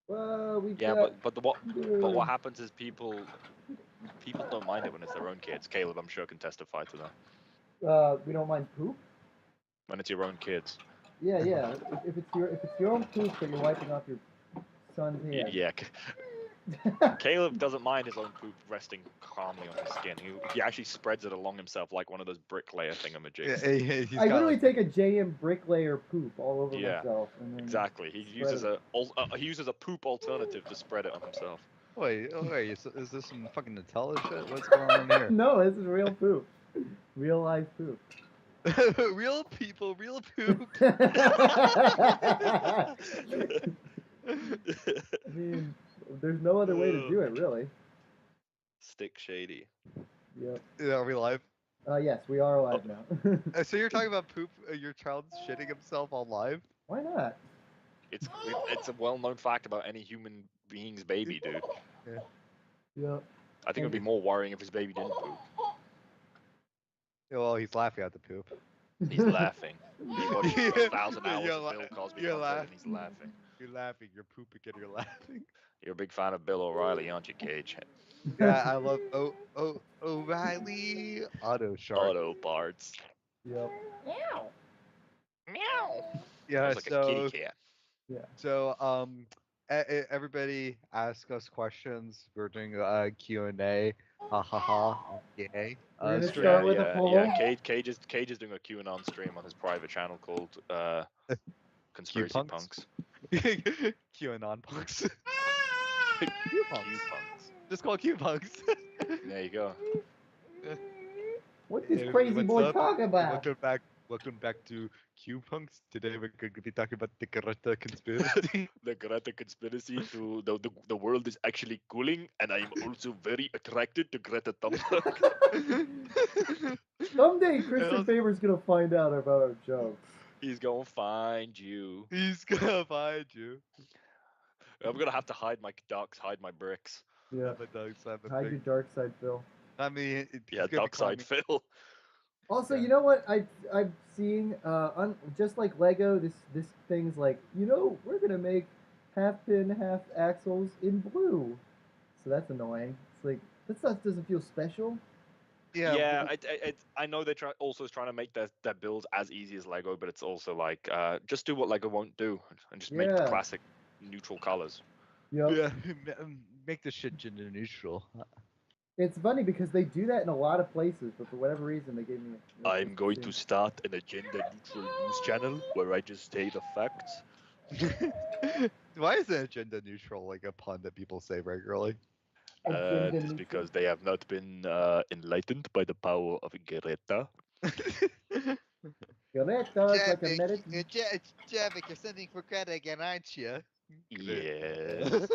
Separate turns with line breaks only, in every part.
Well, we
Yeah,
got.
but what happens is people don't mind it when it's their own kids. Caleb, I'm sure, can testify to that.
We don't mind poop.
When it's your own kids.
Yeah, yeah. If it's your own poop that you're wiping off your son's hand.
Yeah, Caleb doesn't mind his own poop resting calmly on his skin. He actually spreads it along himself like one of those bricklayer
Yeah,
thingamajigs.
he's
I
got
literally
like
take a JM bricklayer poop all over
Yeah,
myself and then
exactly. He
spread
uses
it.
he uses a poop alternative to spread it on himself.
wait, is this some fucking Nutella shit? What's going on here?
No, this is real poop. Real life poop.
Real people, real poop.
I mean, there's no other way to do it, really.
Stick shady.
Yep.
Are we live?
Yes, we are
Oh,
alive now.
So you're talking about poop? Your child's shitting himself on live?
Why not?
it's a well-known fact about any human being's baby, dude.
Yeah.
Yep.
I think it would be more worrying if his baby didn't poop.
Yeah, well, he's laughing at the poop.
He's laughing. He's watching
Yeah,
1,000 hours
you're
of
la-
Bill Cosby
you're
content, and
laughing.
he's laughing.
You're laughing. You're pooping and you're laughing.
You're a big fan of Bill O'Reilly, aren't you, Cage?
Yeah, I love O'Reilly Auto Shark.
Auto parts.
Yep.
Meow.
Yeah,
Sounds like a kitty cat.
Yeah.
so everybody ask us questions. We're doing Q&A. Ha ha ha. Yay.
We're gonna
Stream.
start with a poll.
Yeah. Cage is doing a QAnon stream on his private channel called Conspiracy
Q-punks?
Punks.
QAnon punks.
Q-punks.
Just call Q-punks.
There you go.
What this
Hey,
crazy
what's
boy
up?
talk about?
Welcome back to Q-punks. Today we're going to be talking about the Greta conspiracy.
The Greta conspiracy to the world is actually cooling, and I'm also very attracted to Greta Thunberg.
Someday Christian Faber's gonna find out about our jokes.
He's gonna find you.
He's gonna find you.
I'm gonna have to hide my ducks, hide my bricks.
Yeah.
Have a dog, have a
Hide your
big-
dark side, Phil.
I mean, he's
Yeah,
gonna be
duck side
climbing-
Phil.
Also,
Yeah.
you know what I'm seeing? Just like Lego, this thing's like, we're gonna make half pin, half axles in blue. So that's annoying. It's like that stuff doesn't feel special.
Yeah, I know they're also trying to make their builds as easy as Lego, but it's also like just do what Lego won't do and just make the
Yeah.
classic neutral colors.
Yep.
Yeah, make this shit gender neutral.
It's funny because they do that in a lot of places, but for whatever reason they gave me.
I'm going to start an agenda neutral news channel where I just say the facts.
Why is that gender neutral like a pun that people say regularly?
Agenda
Just
neutral.
because they have not been enlightened by the power of Greta.
Greta's like a medicine.
Javik, you're sending for Greta again, aren't you?
Yes.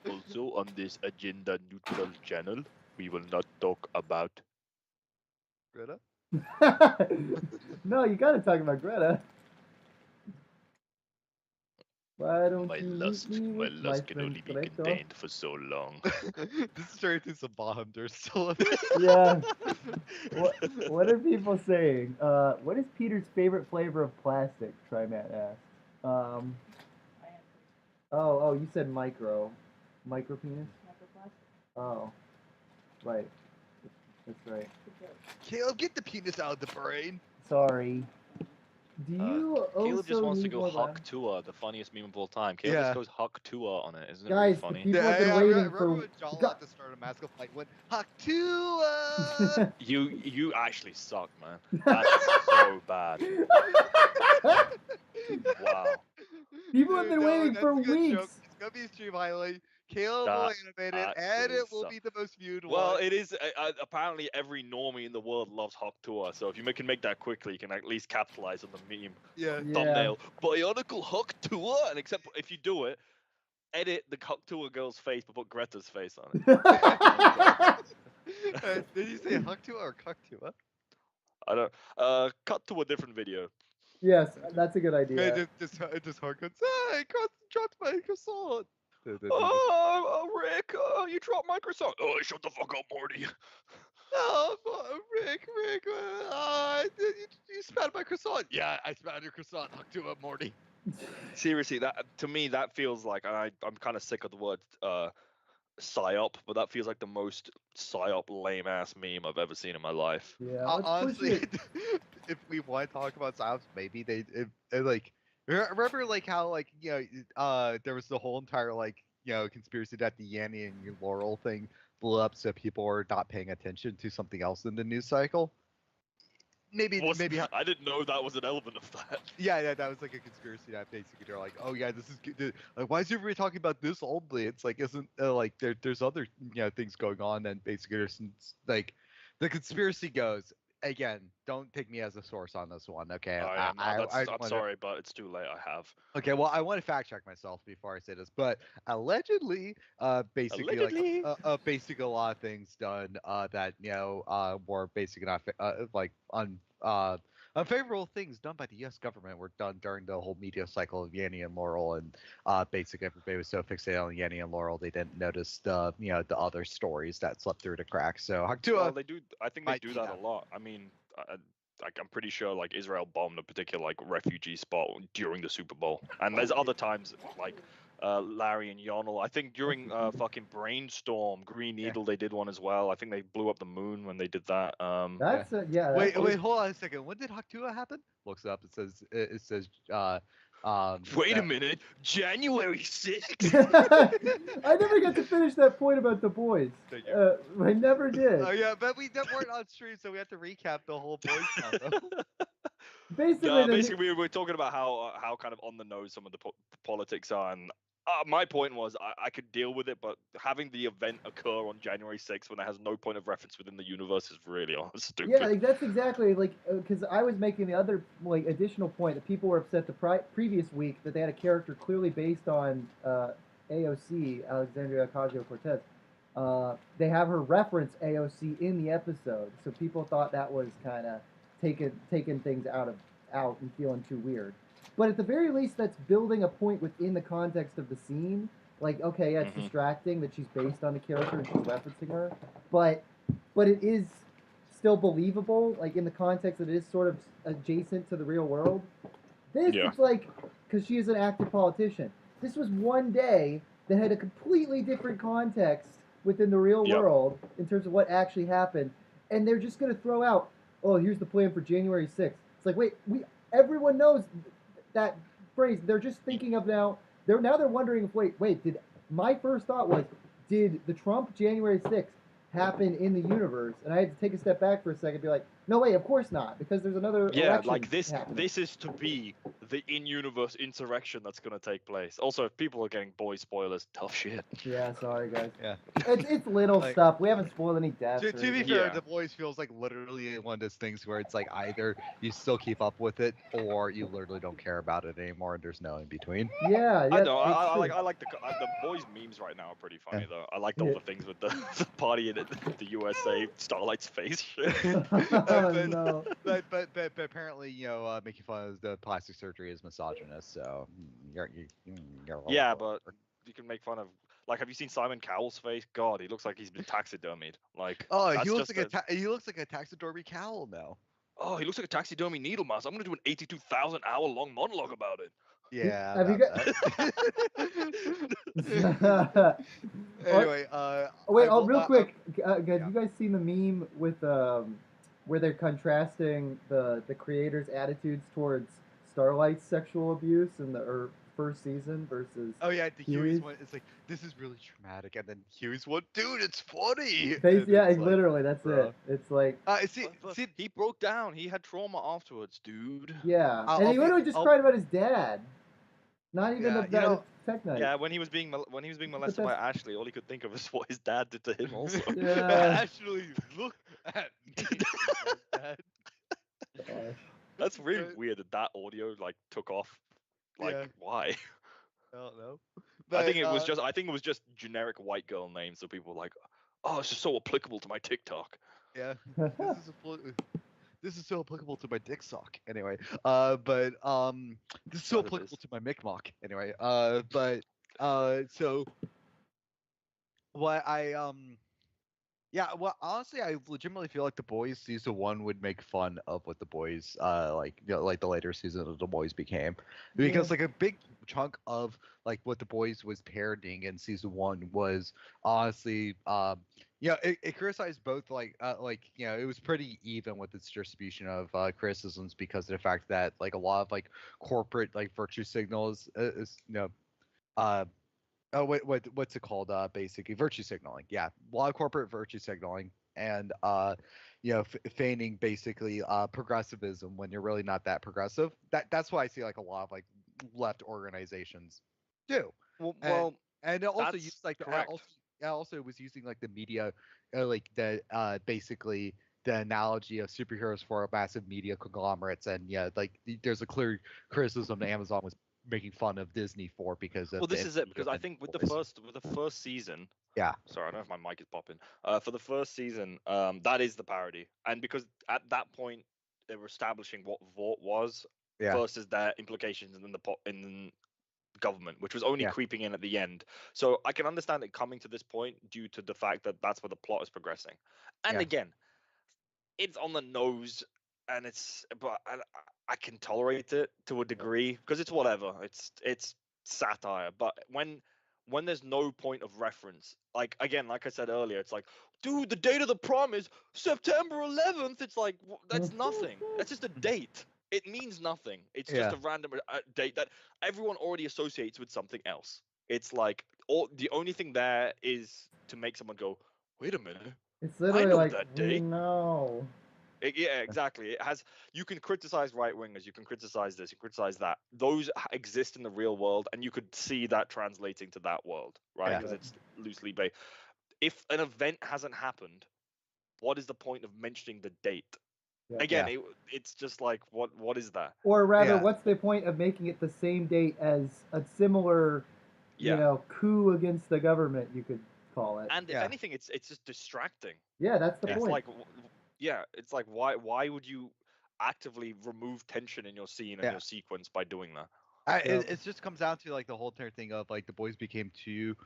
Also, on this agenda neutral channel, we will not talk about.
Greta?
No, you gotta talk about Greta. Why don't
My
you
lust,
meet me
my
with
lust can
friend
only be
Greta?
contained for so long.
This is straight to some Bahamdur still.
Yeah. What are people saying? What is Peter's favorite flavor of plastic? Trimat asked. Oh, you said micro. Micro penis? Oh. Right. That's right.
Caleb, get the penis out of the brain.
Sorry. Do you also
Caleb just wants to
need
go
more
Huck
lime?
Tua, the funniest meme of all time. Caleb
Yeah.
just goes Huck Tua on it. Isn't it
Guys,
really
the
funny?
people have been waiting for.
Remember when John had to start a mask of like when Haktua.
You actually suck, man. That's so bad. Wow.
People have been waiting for
that's a good joke.
weeks.
It's gonna be a stream highlight. Caleb
That
will animate it, and
actually
it will
sucks.
be the most viewed
Well,
one.
it is. Apparently, every normie in the world loves Huck Tua. So if you can make that quickly, you can at least capitalize on the meme
Yeah.
thumbnail. Bionicle Huck Tua, and except if you do it, edit the Huck Tua girl's face, but put Greta's face on it.
Did you say Haktua or Kaktua?
I don't. Cut to a different video.
Yes, that's a good idea.
Just Harkins. Hey, dropped my croissant.
Oh, Rick, you dropped Microsoft. Oh, shut the fuck up, Morty.
Oh, Rick, you spat my croissant. Yeah, I spat on your croissant. Haktua, Morty.
Seriously, that to me that feels like, and I'm kind of sick of the word psyop, but that feels like the most psyop lame ass meme I've ever seen in my life.
Yeah, let's push
Honestly,
it.
if we want to talk about psyops, maybe like remember like how like there was the whole entire like conspiracy that the Yanny and Laurel thing blew up, so people were not paying attention to something else in the news cycle. Maybe
I didn't know that was an element of that.
yeah, that was like a conspiracy that basically they're like, oh yeah, this is good. Like, why is everybody talking about this only? It's like, isn't like there's other things going on, and basically there's like the conspiracy goes. Again, don't take me as a source on this one, okay?
I am.
I
I'm
want to.
sorry, but it's too late. I have.
Okay, well, I want to fact check myself before I say this, but allegedly, basically, like,
Allegedly.
basically a lot of things done, that were basically not like unfavorable things done by the U.S. government were done during the whole media cycle of Yanny and Laurel, and basically everybody was so fixated on Yanny and Laurel they didn't notice the the other stories that slipped through the cracks. So Haktua,
Well, they do. I think they
might
do
be
that a
that.
lot. I mean, like I'm pretty sure like Israel bombed a particular like refugee spot during the Super Bowl, and there's other times like Larry and Yonel. I think during fucking Brainstorm, Green
Yeah.
Needle, they did one as well. I think they blew up the moon when they did that.
That's yeah.
Wait,
That's
wait, hold on a second. When did Haktua happen? Looks up. It says
Wait a minute, January 6th.
I never got to finish that point about the boys.
Thank you.
I never did.
Oh yeah, but we weren't on stream, so we have to recap the whole boys combo.
Basically,
Basically, we were talking about how kind of on the nose some of the politics are, and my point was I could deal with it, but having the event occur on January 6th when it has no point of reference within the universe is really stupid.
yeah, like, that's exactly like because I was making the other like additional point that people were upset the previous week that they had a character clearly based on AOC, Alexandria Ocasio Cortez. They have her reference AOC in the episode, so people thought that was kind of taking things out and feeling too weird. But at the very least, that's building a point within the context of the scene. Like, okay, yeah, it's
Mhm.
distracting that she's based on the character and she's referencing her, but it is still believable, like in the context that it is sort of adjacent to the real world. This,
Yeah.
it's like, because she is an active politician. This was one day that had a completely different context within the real
Yep.
world in terms of what actually happened, and they're just going to throw out, oh, here's the plan for January 6th. It's like, wait, everyone knows that phrase. They're just thinking of now. They're wondering if wait. Did my first thought was, did the Trump January 6th happen in the universe? And I had to take a step back for a second and be like, no, wait, of course not, because there's another
Yeah,
election
like this
happening.
this is to be the in-universe insurrection that's going to take place. Also, if people are getting boy spoilers, tough shit.
Yeah, sorry guys.
Yeah.
It's little
Like-
stuff. We haven't spoiled any deaths.
To
or
be
anything.
fair,
Yeah.
The Boys feels like literally one of those things where it's like either you still keep up with it or you literally don't care about it anymore, and there's no in between.
Yeah,
I
yeah.
know. I
true.
like the boys memes right now are pretty funny though. I liked all
Yeah.
the things with the party in the USA Starlight's face shit.
Oh, no.
But apparently, making fun of the plastic surgery is misogynist. So you're
Yeah, but you can make fun of. Like, have you seen Simon Cowell's face? God, he looks like he's been taxidermied. Like,
oh,
that's
he looks
just
like he looks like a taxidermy cowl now.
oh, he looks like a taxidermy needle mouse. I'm gonna do an 82,000 hour long monologue about it.
Yeah.
Have you
that. Anyway,
Wait,
I will,
real quick, have
yeah.
you guys seen the meme with where they're contrasting the creators' attitudes towards Starlight's sexual abuse in her first season versus
Oh yeah, the
Huey's?
Huey's one. It's like this is really traumatic, and then Huey's one, dude, it's funny.
Face,
And
yeah,
it's like,
literally, that's
bro.
it. It's like,
But
See,
he broke down. He had trauma afterwards, dude.
yeah,
I'll
and he
be-
literally just
I'll-
cried about his dad, not even
Yeah,
the tech night.
Yeah, when he was being molested by Ashley, all he could think of is what his dad did to him. Also,
Yeah.
Actually, look at me. Dad.
Gosh.
that's really
But-
weird that audio like took off. Like,
Yeah.
why?
I don't know.
I think
But,
it was just generic white girl names, so people were like, oh, it's just so applicable to my TikTok.
yeah. This is so applicable to my dick sock. Anyway, but this is so
That it
applicable
is.
to my Mi'kmaq. Anyway, so what Yeah, well, honestly, I legitimately feel like The Boys season one would make fun of what The Boys, like the later season of The Boys became,
Yeah.
because like a big chunk of like what The Boys was parodying in season one was honestly, it criticized both it was pretty even with its distribution of criticisms because of the fact that like a lot of like corporate like virtue signals uh what's it called? Basically, virtue signaling. Yeah, a lot of corporate virtue signaling, and feigning basically progressivism when you're really not that progressive. That's why I see like a lot of like left organizations do,
Well,
and
well,
and it also
that's
used like
correct.
also it was using like the media, like the basically the analogy of superheroes for massive media conglomerates, and there's a clear criticism Amazon was making fun of Disney for because
Well,
of the
this is it
MCU
because I
and
think with
Boys.
the first season,
Yeah,
sorry, I don't know if my mic is popping. For the first season, that is the parody, and because at that point they were establishing what vote was
yeah,
versus their implications in the government, which was only
yeah,
creeping in at the end. So I can understand it coming to this point due to the fact that that's where the plot is progressing. And
yeah,
again, it's on the nose, and I can tolerate it to a degree because it's whatever. It's satire, but when there's no point of reference, like again, like I said earlier, it's like, dude, the date of the prom is September 11th. It's like that's nothing. That's just a date. It means nothing. It's just
yeah.
a random date that everyone already associates with something else. It's like the only thing there is to make someone go, wait a minute,
It's
I
literally
know
like
that
we
date.
know.
Yeah, exactly. It has. You can criticize right wingers. You can criticize this. You can criticize that. Those exist in the real world, and you could see that translating to that world, right?
Yeah.
Because it's loosely based. If an event hasn't happened, what is the point of mentioning the date?
Yeah.
Again,
Yeah.
it's just like what is that?
Or rather,
Yeah.
what's the point of making it the same date as a similar,
Yeah.
coup against the government? You could call it.
And if
Yeah.
anything, it's just distracting.
Yeah, that's the
Yeah.
It's
point.
like yeah, it's like why would you actively remove tension in your scene and
Yeah.
your sequence by doing that?
Yep.
It just comes down to like the whole entire thing of like the boys became too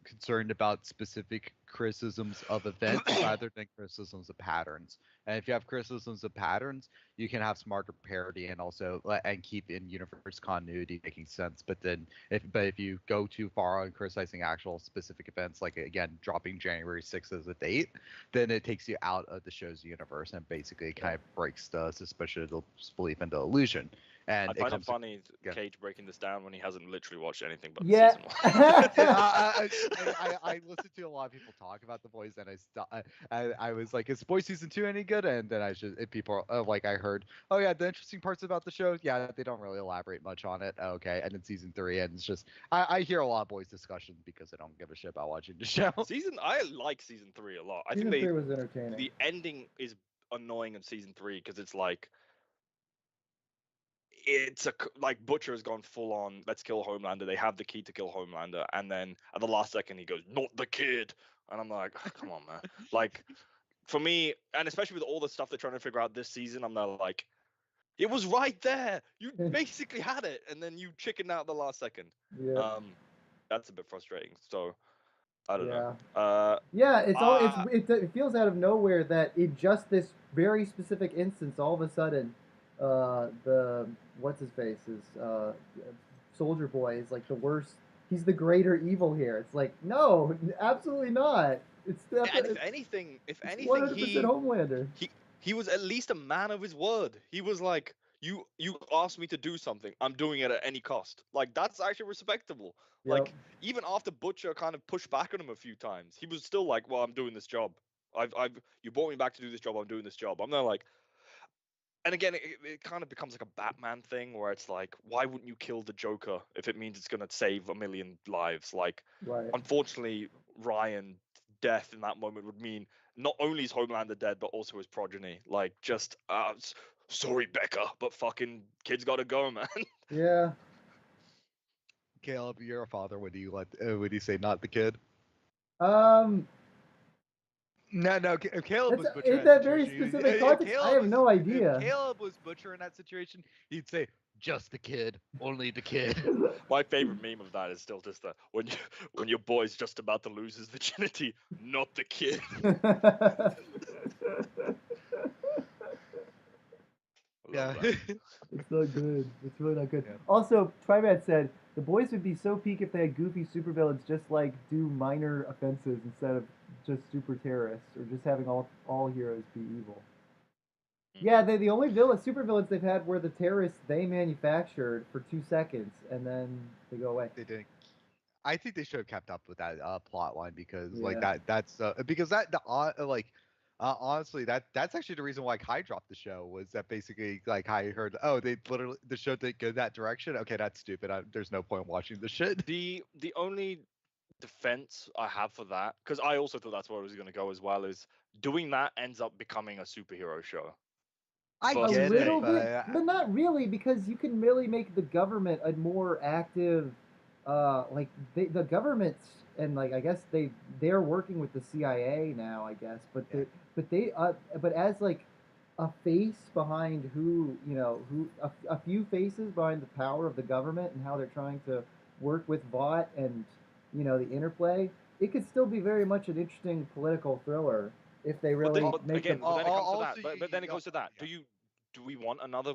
concerned about specific criticisms of events rather than criticisms of patterns. And if you have criticisms of patterns, you can have smarter parody and also and keep in universe continuity making sense. But if you go too far on criticizing actual specific events, like again dropping January 6th as a date, then it takes you out of the show's universe and basically kind of breaks the suspicion of the belief into illusion.
I
And it
find it
comes to
funny
again.
Cage breaking this down when he hasn't literally watched anything but
Yeah.
season one.
I listened to a lot of people talk about the boys, and I was like, is Boys season two any good? And then people like I heard, oh yeah, the interesting parts about the show, yeah, they don't really elaborate much on it. Okay, and then season three, and it's just I hear a lot of Boys discussion because I don't give a shit about watching the show.
I like season three a lot. I think
Season 3 was entertaining.
the ending is annoying in season three because it's like like Butcher has gone full on. Let's kill Homelander. They have the key to kill Homelander, and then at the last second he goes, "Not the kid," and I'm like, oh, come on, man. Like for me, and especially with all the stuff they're trying to figure out this season, I'm not like, it was right there. You basically had it, and then you chickened out at the last second.
Yeah.
That's a bit frustrating. So I don't know.
Yeah. Yeah,
Uh
it feels out of nowhere that in just this very specific instance, all of a sudden, the what's his face is Soldier Boy is like the worst. He's the greater evil here. It's like no, absolutely not.
and if
It's
anything,
100% Homelander.
he was at least a man of his word. He was like, you asked me to do something, I'm doing it at any cost. Like that's actually respectable.
Yep.
Like even after Butcher kind of pushed back on him a few times, he was still like, well, I'm doing this job. I've you brought me back to do this job. I'm doing this job. I'm not like, and again, it kind of becomes like a Batman thing where it's like, why wouldn't you kill the Joker if it means it's gonna save a million lives? Like,
Right.
unfortunately, Ryan death in that moment would mean not only is Homelander dead, but also his progeny. Like, just sorry, Becca, but fucking kid's gotta go, man.
Yeah.
Caleb, you're a father. Would you say not the kid?
Um.
No. If Caleb
That's
was Butcher
in
in that
that very
situation,
specific context. I have no
if
idea.
Caleb was Butcher in that situation, he'd say Just the kid, only the kid.
My favorite meme of that is still just the when your boy's just about to lose his virginity, not the kid. I love
Yeah.
that.
It's not good. It's really not good.
Yeah.
Also, Tribat said the boys would be so peak if they had goofy supervillains just like do minor offenses instead of just super terrorists or just having all heroes be evil. Yeah, the only supervillains they've had were the terrorists they manufactured for 2 seconds and then they go away.
They didn't. I think they should have kept up with that plot line because like
Yeah.
that's because that the like honestly that's actually the reason why Kai dropped the show was that basically like I heard they literally the show didn't go that direction. Okay, that's stupid. There's no point watching the shit.
The only defense I have for that, because I also thought that's where it was going to go as well, is doing that ends up becoming a superhero show.
I
A
get
Versus
it,
little
a
bit, but not really, because you can really make the government a more active, like the government's and like I guess they're working with the CIA now, I guess, but
yeah.
but as like a face behind a few faces behind the power of the government and how they're trying to work with VOT and the interplay, it could still be very much an interesting political thriller if they
But,
really
but
make
again,
the
but then it comes to that.
Also,
But then it goes to that.
yeah.
Do we want another?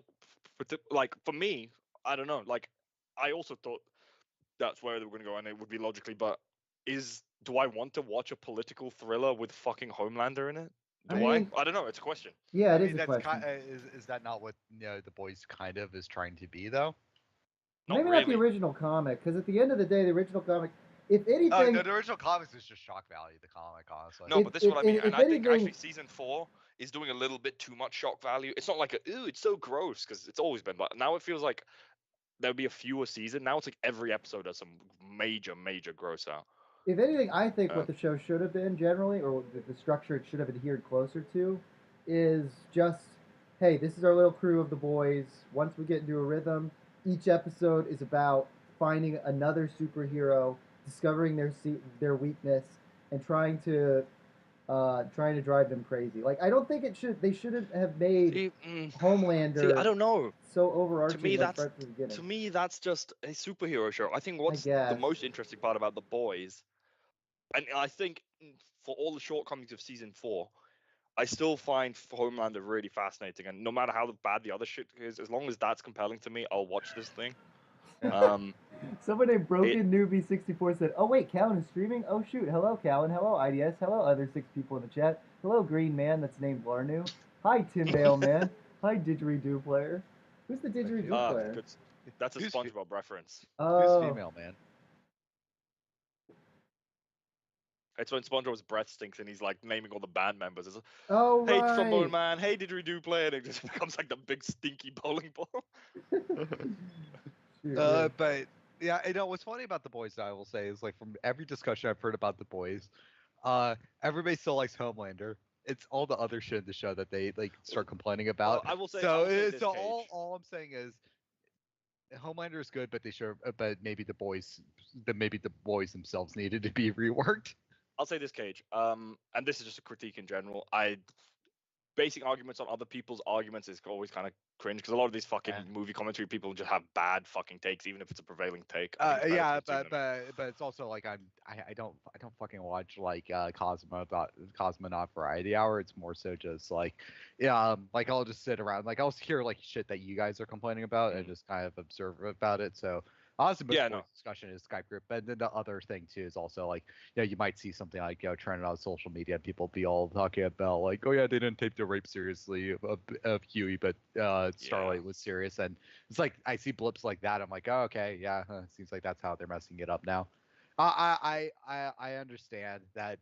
Like for me, I don't know. Like I also thought that's where they were going to go, and it would be logically. But do I want to watch a political thriller with fucking Homelander in it?
I
Do I?
mean,
I don't know. It's a question.
yeah,
I
it is
mean
a
that's
question.
is that not what the boys kind of is trying to be though?
Not
Maybe not the
really.
original comic, because at the end of the day, the original comic, if
Oh,
anything,
no, the original comics is just shock value. The comic, honestly.
No, but this is what I mean, and
if
I think
anything,
actually season 4 is doing a little bit too much shock value. It's not like ooh, it's so gross because it's always been, but now it feels like there'll be a fewer season. Now it's like every episode has some major gross out.
if anything, I think
Uh,
what the show should have been generally, or the structure it should have adhered closer to, is just, hey, this is our little crew of the boys. Once we get into a rhythm, each episode is about finding another superhero, discovering their weakness, and trying to drive them crazy. Like I don't think they shouldn't have made
see, I
Homelander
don't know.
so
To me,
overarching like right from the beginning.
that's just a superhero show. I think
I
what's the
guess.
most interesting part about the boys, and I think for all the shortcomings of season 4, I still find Homelander really fascinating. And no matter how bad the other shit is, as long as that's compelling to me, I'll watch this thing.
Yeah.
Someone named
It,
Broken Newbie 64 said, "Oh wait, Callan is streaming. Oh shoot, hello Callan, hello IDS, hello other 6 people in the chat, hello Green Man that's named Larnu, hi Tyndale Man, hi Didgeridoo player. Who's the Didgeridoo player?
good. That's a
Who's
SpongeBob reference.
who's
Oh,
female, man?
It's when SpongeBob's breath stinks and he's like naming all the band members. It's like,
oh
hey,
right.
Trombone Man, hey, Didgeridoo Player, and it just becomes like the big stinky bowling ball.
Shoot, yeah.
But yeah, what's funny about the boys, I will say, is like from every discussion I've heard about the boys, everybody still likes Homelander. It's all the other shit in the show that they like start complaining
Well,
about.
I will say
So,
this,
so
Cage.
all I'm saying is Homelander is good, but but maybe maybe the boys themselves needed to be reworked.
I'll say this, Cage. And this is just a critique in general. Basing arguments on other people's arguments is always kind of cringe because a lot of these fucking movie commentary people just have bad fucking takes, even if it's a prevailing take. I think it's better
Yeah,
to tune in.
but it's also like I don't fucking watch like Cosmonaut Variety Hour. It's more so just like like I'll just sit around like I'll hear like shit that you guys are complaining about and just kind of observe about it. So honestly, most
Yeah,
of the discussion is Skype group, but then the other thing too is also like you might see something like trending on social media, and people be all talking about like, oh yeah, they didn't take the rape seriously of Huey, but Starlight was serious, and it's like I see blips like that. I'm like, oh okay, yeah, seems like that's how they're messing it up now. I understand that.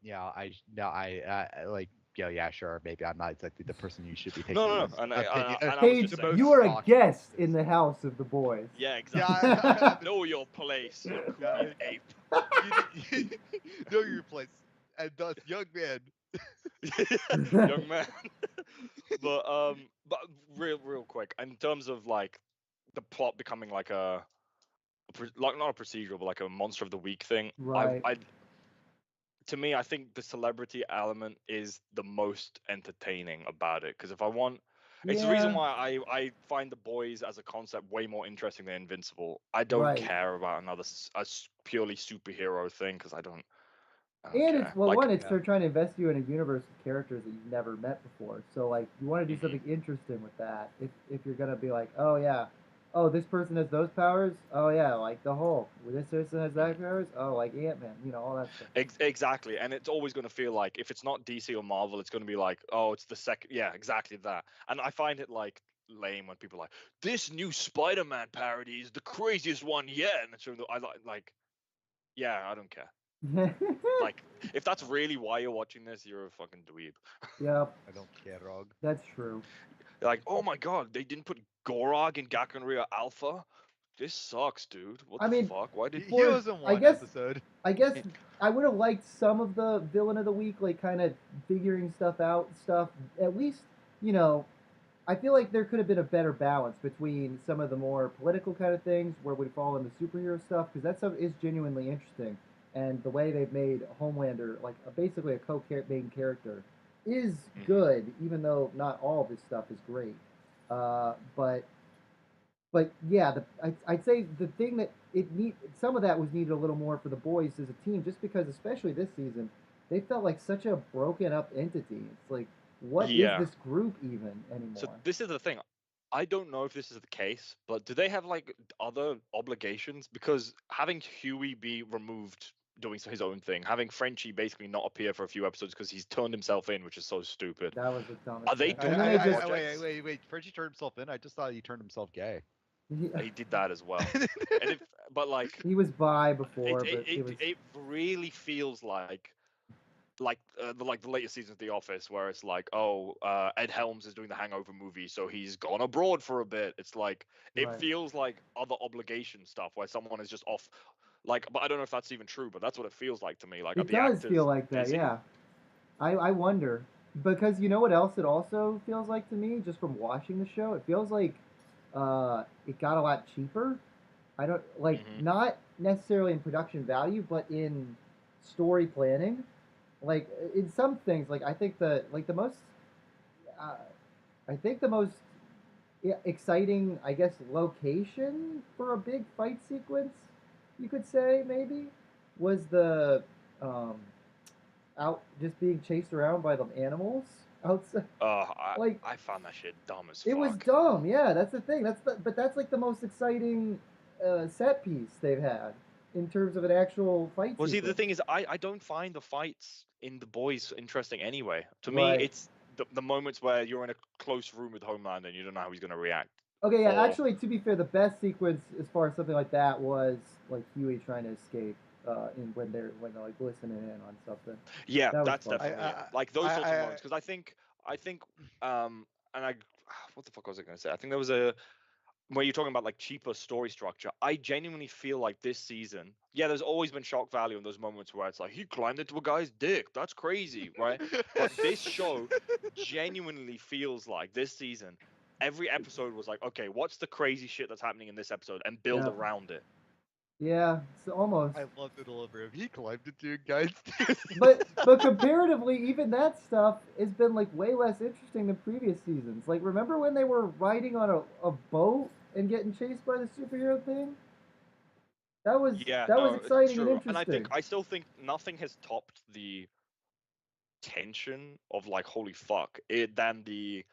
Like yeah, sure, maybe I'm not exactly the person you should be taking
No,
this
and
opinion.
I was
Page,
just saying.
you are a
stock
guest
into
in the house of the boys.
Yeah, exactly.
Yeah,
Know your place, you
Yeah.
cool ape.
know your place, and thus, young man.
Young man. But real quick, in terms of like the plot becoming like like not a procedural, but like a monster of the week thing.
Right.
To me, I think the celebrity element is the most entertaining about it. Because if I want, It's the reason
Yeah,
why I find the boys as a concept way more interesting than Invincible. I don't
right.
care about another purely superhero thing because I don't
And it's
care.
well,
Like
one, it's
Yeah.
they're trying to invest you in a universe of characters that you've never met before. So like, you want to do
mhm.
something interesting with that. If you're gonna be like, oh yeah, oh this person has those powers. Oh yeah, like the Hulk. Well, this person has that powers. Oh, like Ant-Man. All that stuff.
Exactly, and it's always going to feel like if it's not DC or Marvel, it's going to be like, oh, it's the second. Yeah, exactly that. And I find it like lame when people are like this new Spider-Man parody is the craziest one yet, and it's I like, yeah, I don't care. Like, if that's really why you're watching this, you're a fucking dweeb.
Yep,
I don't care, Rog.
that's true.
You're like, oh my god, they didn't put Gorog in Gakunria Alpha. This sucks, dude. What
I
the
mean,
fuck? Why did?
He
for
was in
I
one
guess
episode.
I guess I would have liked some of the villain of the week, like kind of figuring stuff out, stuff. At least, you know, I feel like there could have been a better balance between some of the more political kind of things where we fall into superhero stuff, because that stuff is genuinely interesting. And the way they've made Homelander like basically a main character is
Mhm.
good, even though not all of his stuff is great. But yeah, I'd say the thing that some of that was needed a little more for the boys as a team, just because especially this season, they felt like such a broken up entity. It's like, what is
Yeah.
this group even
So
anymore?
this is the thing. I don't know if this is the case, but do they have like other obligations? Because having Huey be removed doing his own thing, having Frenchie basically not appear for a few episodes because he's turned himself in, which is so stupid.
That was the
Are
dumbest
they
thing.
I,
And
doing
then
I,
they
other
I,
just
I
projects?
wait. Frenchie turned himself in. I just thought he turned himself gay.
He did that as well. And if, but like,
he was bi
it
before,
it
but it
it,
was
it really feels like the later seasons of The Office, where it's like, oh, Ed Helms is doing the Hangover movie, so he's gone abroad for a bit. It's like it
right.
feels like other obligation stuff where someone is just off. Like, but I don't know if that's even true, but that's what it feels like to me. Like, are
It
the
does feel
actors
like that,
busy?
yeah. I wonder because you know what else it also feels like to me just from watching the show. It feels like it got a lot cheaper. I don't like
Hmm.
not necessarily in production value, but in story planning. Like in some things, like uh, I think the most exciting, I guess, location for a big fight sequence, you could say maybe, was the um, out just being chased around by the animals outside.
I
Like
I found that shit dumb as
it was
fuck.
dumb. Yeah, that's the thing. But that's like the most exciting set piece they've had in terms of an actual fight
Well, see, the
sequence.
thing is, I don't find the fights in the boys interesting anyway. To me,
Right.
it's the moments where you're in a close room with Homelander and you don't know how he's gonna react.
Okay, yeah,
Or
actually, to be fair, the best sequence as far as something like that was like Huey trying to escape when they're like listening in on something.
yeah,
That was
that's
fun.
definitely it. Like those sorts of moments, because I think, and I, what the fuck was I gonna say? I think there was a where you're talking about like cheaper story structure. I genuinely feel like this season, yeah, there's always been shock value in those moments where it's like he climbed into a guy's dick. That's crazy, right? But this show genuinely feels like this season. Every episode was like, okay, what's the crazy shit that's happening in this episode, and build
Yeah,
around it.
yeah, so almost.
I love the delivery of he climbed into a guy's
But comparatively, even that stuff has been like way less interesting than previous seasons. Like, remember when they were riding on a boat and getting chased by the superhero thing?
Yeah,
That was
no, it's
exciting and
true, and
interesting.
I still think nothing has topped the tension of like, holy fuck, it than the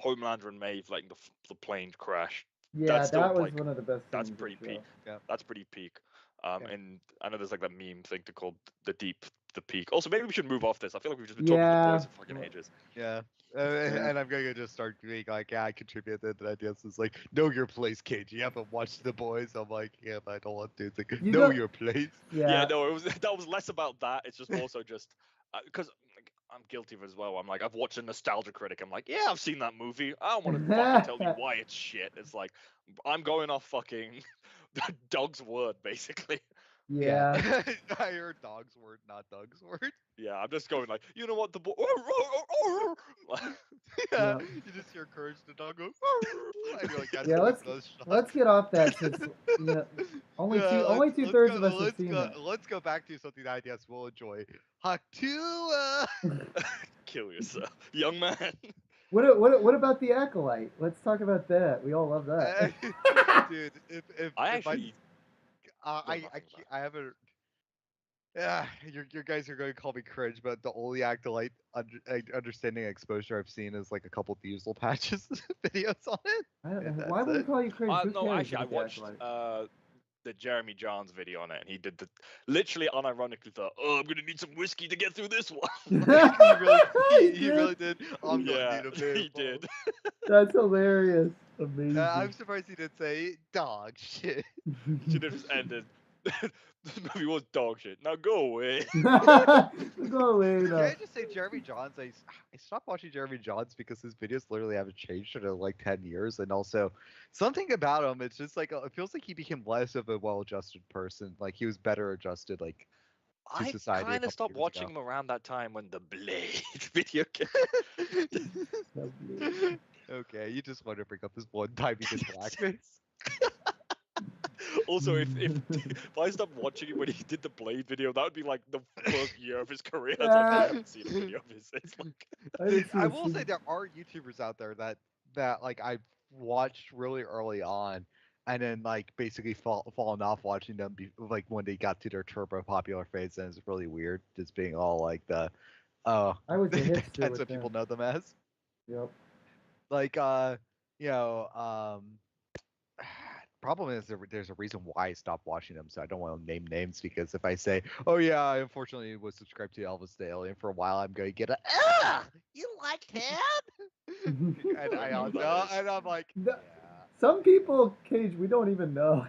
Homelander and Maeve letting the plane crash.
Yeah,
That's still
that was
like
one of the best
that's
scenes of
pretty
the
peak.
show.
Yeah.
That's pretty peak.
Yeah.
And I know there's like that meme thing to call the peak. Also, maybe we should move off this. I feel like we've just been talking about the
Yeah,
boys for fucking ages.
Yeah.
fair.
And I'm gonna just start being like, yeah, I contributed to ideas. It's like, know your place, kid. You haven't watched The Boys. I'm like, yeah, but I don't want to. It's like,
You
know
know,
your place.
Yeah,
yeah,
no, it was that was less about that. It's just also just because like, I'm guilty of it as well. I'm like, I've watched a nostalgia critic. I'm like, yeah, I've seen that movie. I don't want to fucking tell you why it's shit. It's like I'm going off fucking the dog's word, basically.
Yeah.
yeah,
I heard dog's word, not dog's word.
Yeah, I'm just going like, you know what, the boy.
Yeah.
yeah,
You just hear courage the dog go. And you're like, that's
yeah.
one of those
Let's
shots.
get off that since you know
Yeah,
only two thirds of us have seen that.
let's go back to something that I guess we'll enjoy. Haktua.
Kill yourself, young man.
What about the acolyte? Let's talk about that. We all love that.
Dude, if
I
if
actually know nothing about
I haven't. Yeah, your guys are going to call me cringe, but the only acolyte understanding exposure I've seen is like a couple Diesel patches videos on it,
I don't
and
know. Why
that's
would we
it.
call you cringe? Who
No,
cares
actually, I
about the
watched
acolyte?
the Jeremy Johns video on it, and he did the literally unironically thought, "Oh, I'm gonna need some whiskey to get through this one."
He
He did.
really did. I'm gonna
Yeah,
need a beer.
he did.
That's hilarious.
I'm
Amazing.
surprised he didn't say dog shit.
He should have just ended. This movie was dog shit. Now go away.
Go away
Can
now.
I just say Jeremy Johns? I stopped watching Jeremy Johns because his videos literally haven't changed in like 10 years, and also something about him. It's just like it feels like he became less of a well-adjusted person. Like he was better adjusted, like to
I
society a
kind of
couple
stopped
years ago.
watching him around that time when the Blade video came.
Lovely.
Okay, you just want to bring up this one time he did blackface.
Also, if I stopped watching it when he did the Blade video, that would be like the first year of his career. It's like I haven't seen a video of his. It's like
I didn't see
I
a
will say
single-
there are YouTubers out there that like I watched really early on, and then like basically fallen off watching them like when they got to their turbo popular phase, and it's really weird just being all like the oh
I was a hipster
that's
with
what people
them.
know them as.
Yep.
Like you know problem is there's a reason why I stopped watching them, so I don't want to name names because if I say, "Oh yeah, I unfortunately was subscribed to Elvis the Alien for a while," I'm going to get a, "Ugh, you liked him?" and
I
I
don't know who
also,
that is.
and I'm like,
The-
yeah.
Some people, Cage, we don't even know.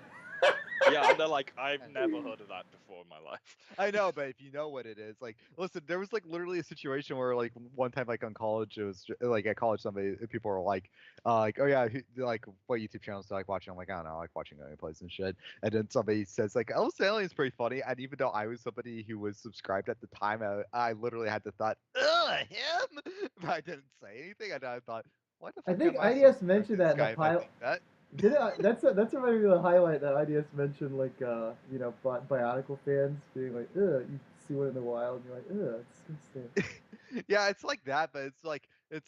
Yeah, and they're like, I've never heard of that before in my life.
I know, but if you know what it is, like, listen, there was like literally a situation where like one time, like on college, it was like at college, people were like, oh yeah, like what YouTube channels do I like watching? I'm like, I don't know, I like watching gameplays and shit. And then somebody says like, Elvis Alien is pretty funny, and even though I was somebody who was subscribed at the time, I literally had the thought, ugh, him, but I didn't say anything, and I thought, why the
I
fuck
think
am I
IDS
subscribed
mentioned
to this
that in the
guy if I
pilot.
think that?
Did it, that's reminding me of the highlight that IDS mentioned, like you know, Bionicle fans being like, ugh, you see one in the wild, and you're like, ugh, it's disgusting.
Yeah, it's like that, but it's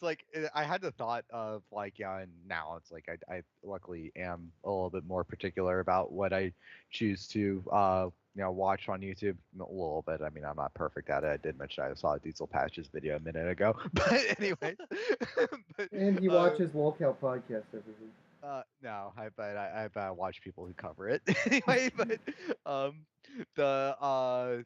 like I had the thought of like yeah, and now it's like I luckily am a little bit more particular about what I choose to watch on YouTube a little bit. I mean, I'm not perfect at it. I did mention I saw a Diesel Patches video a minute ago, but anyways, but
And he watches Lolcow podcast every week.
no, I watch people who cover it anyway. But the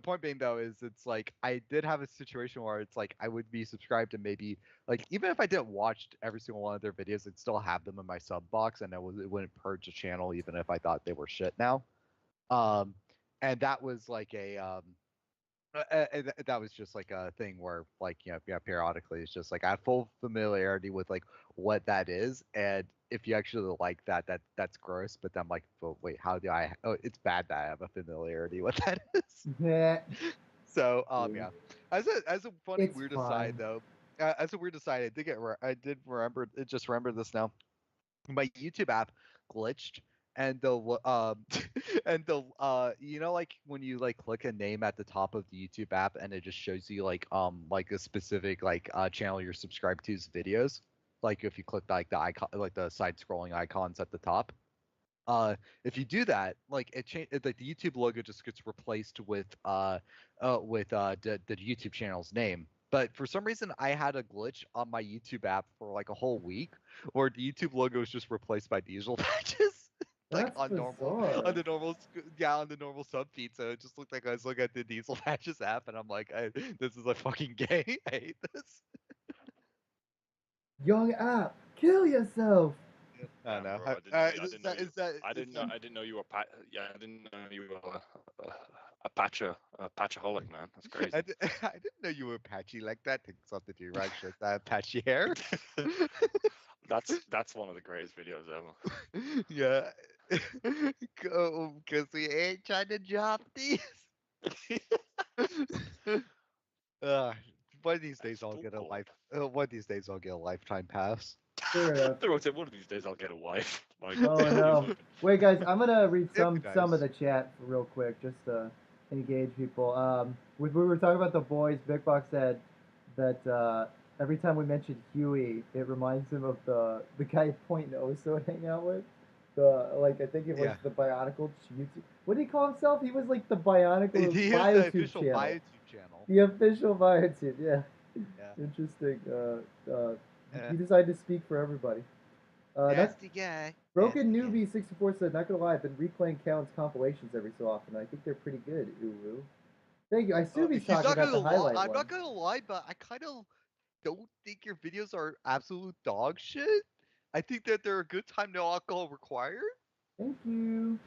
point being though is it's like I did have a situation where it's like I would be subscribed to maybe like even if I didn't watch every single one of their videos, I'd still have them in my sub box, and it wouldn't purge the channel even if I thought they were shit now. Um, and that was like that was just like a thing where like yeah periodically it's just like I have full familiarity with like what that is, and if you actually like that's gross, but then I'm like, well, wait, how do I it's bad that I have a familiarity with that is.
Yeah,
So yeah, as a funny
it's
weird
fine.
aside though, as a weird aside, I did remember just remember this now. My YouTube app glitched, and the and the you know like when you like click a name at the top of the YouTube app and it just shows you like a specific like channel you're subscribed to's videos, like if you click like the icon, like the side scrolling icons at the top. If you do that, like like the YouTube logo just gets replaced with the YouTube channel's name. But for some reason, I had a glitch on my YouTube app for like a whole week, where the YouTube logo is just replaced by Diesel patches, like
That's
on
bizarre.
on the normal sub feed. So it just looked like I was looking at the Diesel patches app, and I'm like, this is a fucking gay. I hate this.
Young app, kill yourself.
I don't
Damn,
know.
bro, I
Is
didn't know you. I
is
didn't know.
that
I didn't know you were. Yeah, I didn't know you were a patchaholic, man. That's crazy.
I didn't know you were patchy like that. Takes off the D-Rex shirt. That patchy hair.
That's one of the greatest videos ever.
Yeah. Because we ain't trying to drop these. uh, one of these days I'll get a life. One of these days I'll get a lifetime pass.
Fair enough.
They wrote it, one of these days I'll get a wife. Like,
Oh no. Wait, guys, I'm gonna read
It'd be
some of
nice.
the chat real quick, just to engage people. We were talking about the boys. Big Box said that every time we mention Huey, it reminds him of the guy Point Oso would hang out with. I think it was
Yeah.
the Bionicle YouTube. What did he call himself? He was like the Bionicle
He is the
BioTube
official
channel.
BioTube channel.
The official BioTube, yeah.
Yeah.
Interesting.
Yeah.
He decided to speak for everybody.
That's the guy.
Broken Newbie 64 said, not gonna lie, I've been replaying Callan's compilations every so often. I think they're pretty good. Ooh. Thank you. I assume he's talking about the highlight
I'm
one.
not gonna lie, but I kind of don't think your videos are absolute dog shit. I think that they're a good time, no alcohol required.
Thank you.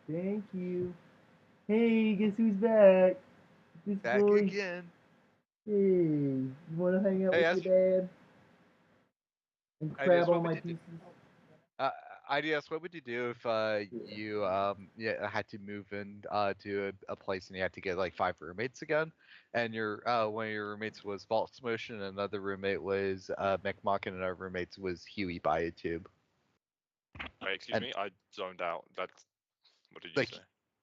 Thank you. Hey, guess who's back? This
Back
boy.
again.
Hey, you wanna hang out
Hey,
with your dad? And
I
grab
guess
all
what
my
would you do?
pieces?
IDS, what would you do if you had to move in to a place and you had to get like 5 roommates again, and your one of your roommates was Vaults Motion, and another roommate was McMock, and another roommate was Huey Biotube.
Wait, excuse me, I zoned out. That's what did you
Like,
say?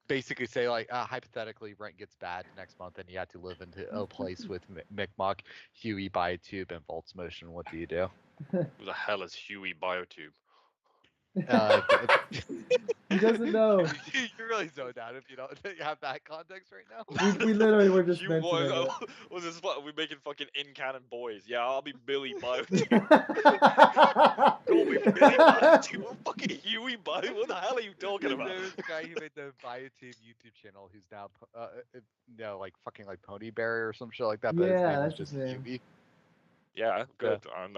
basically say like hypothetically rent gets bad next month and you had to live into a place with McMock, Huey Biotube, and Vaults Motion. What do you do?
Who the hell is Huey Biotube?
He doesn't know.
You're really zoned out if you don't have that context right now.
We literally were just
You
mentioning it.
was this what we making fucking in canon boys? Yeah, I'll be Billy Biotube. Call me Billy Biotube. What fucking Huey Biotube? What the hell are you talking about?
There's a guy who made the Biotube YouTube channel who's now like fucking like Pony Bear or some shit like that. But his
Yeah,
name is
that's
just
his name.
Huey.
Yeah, good. I'm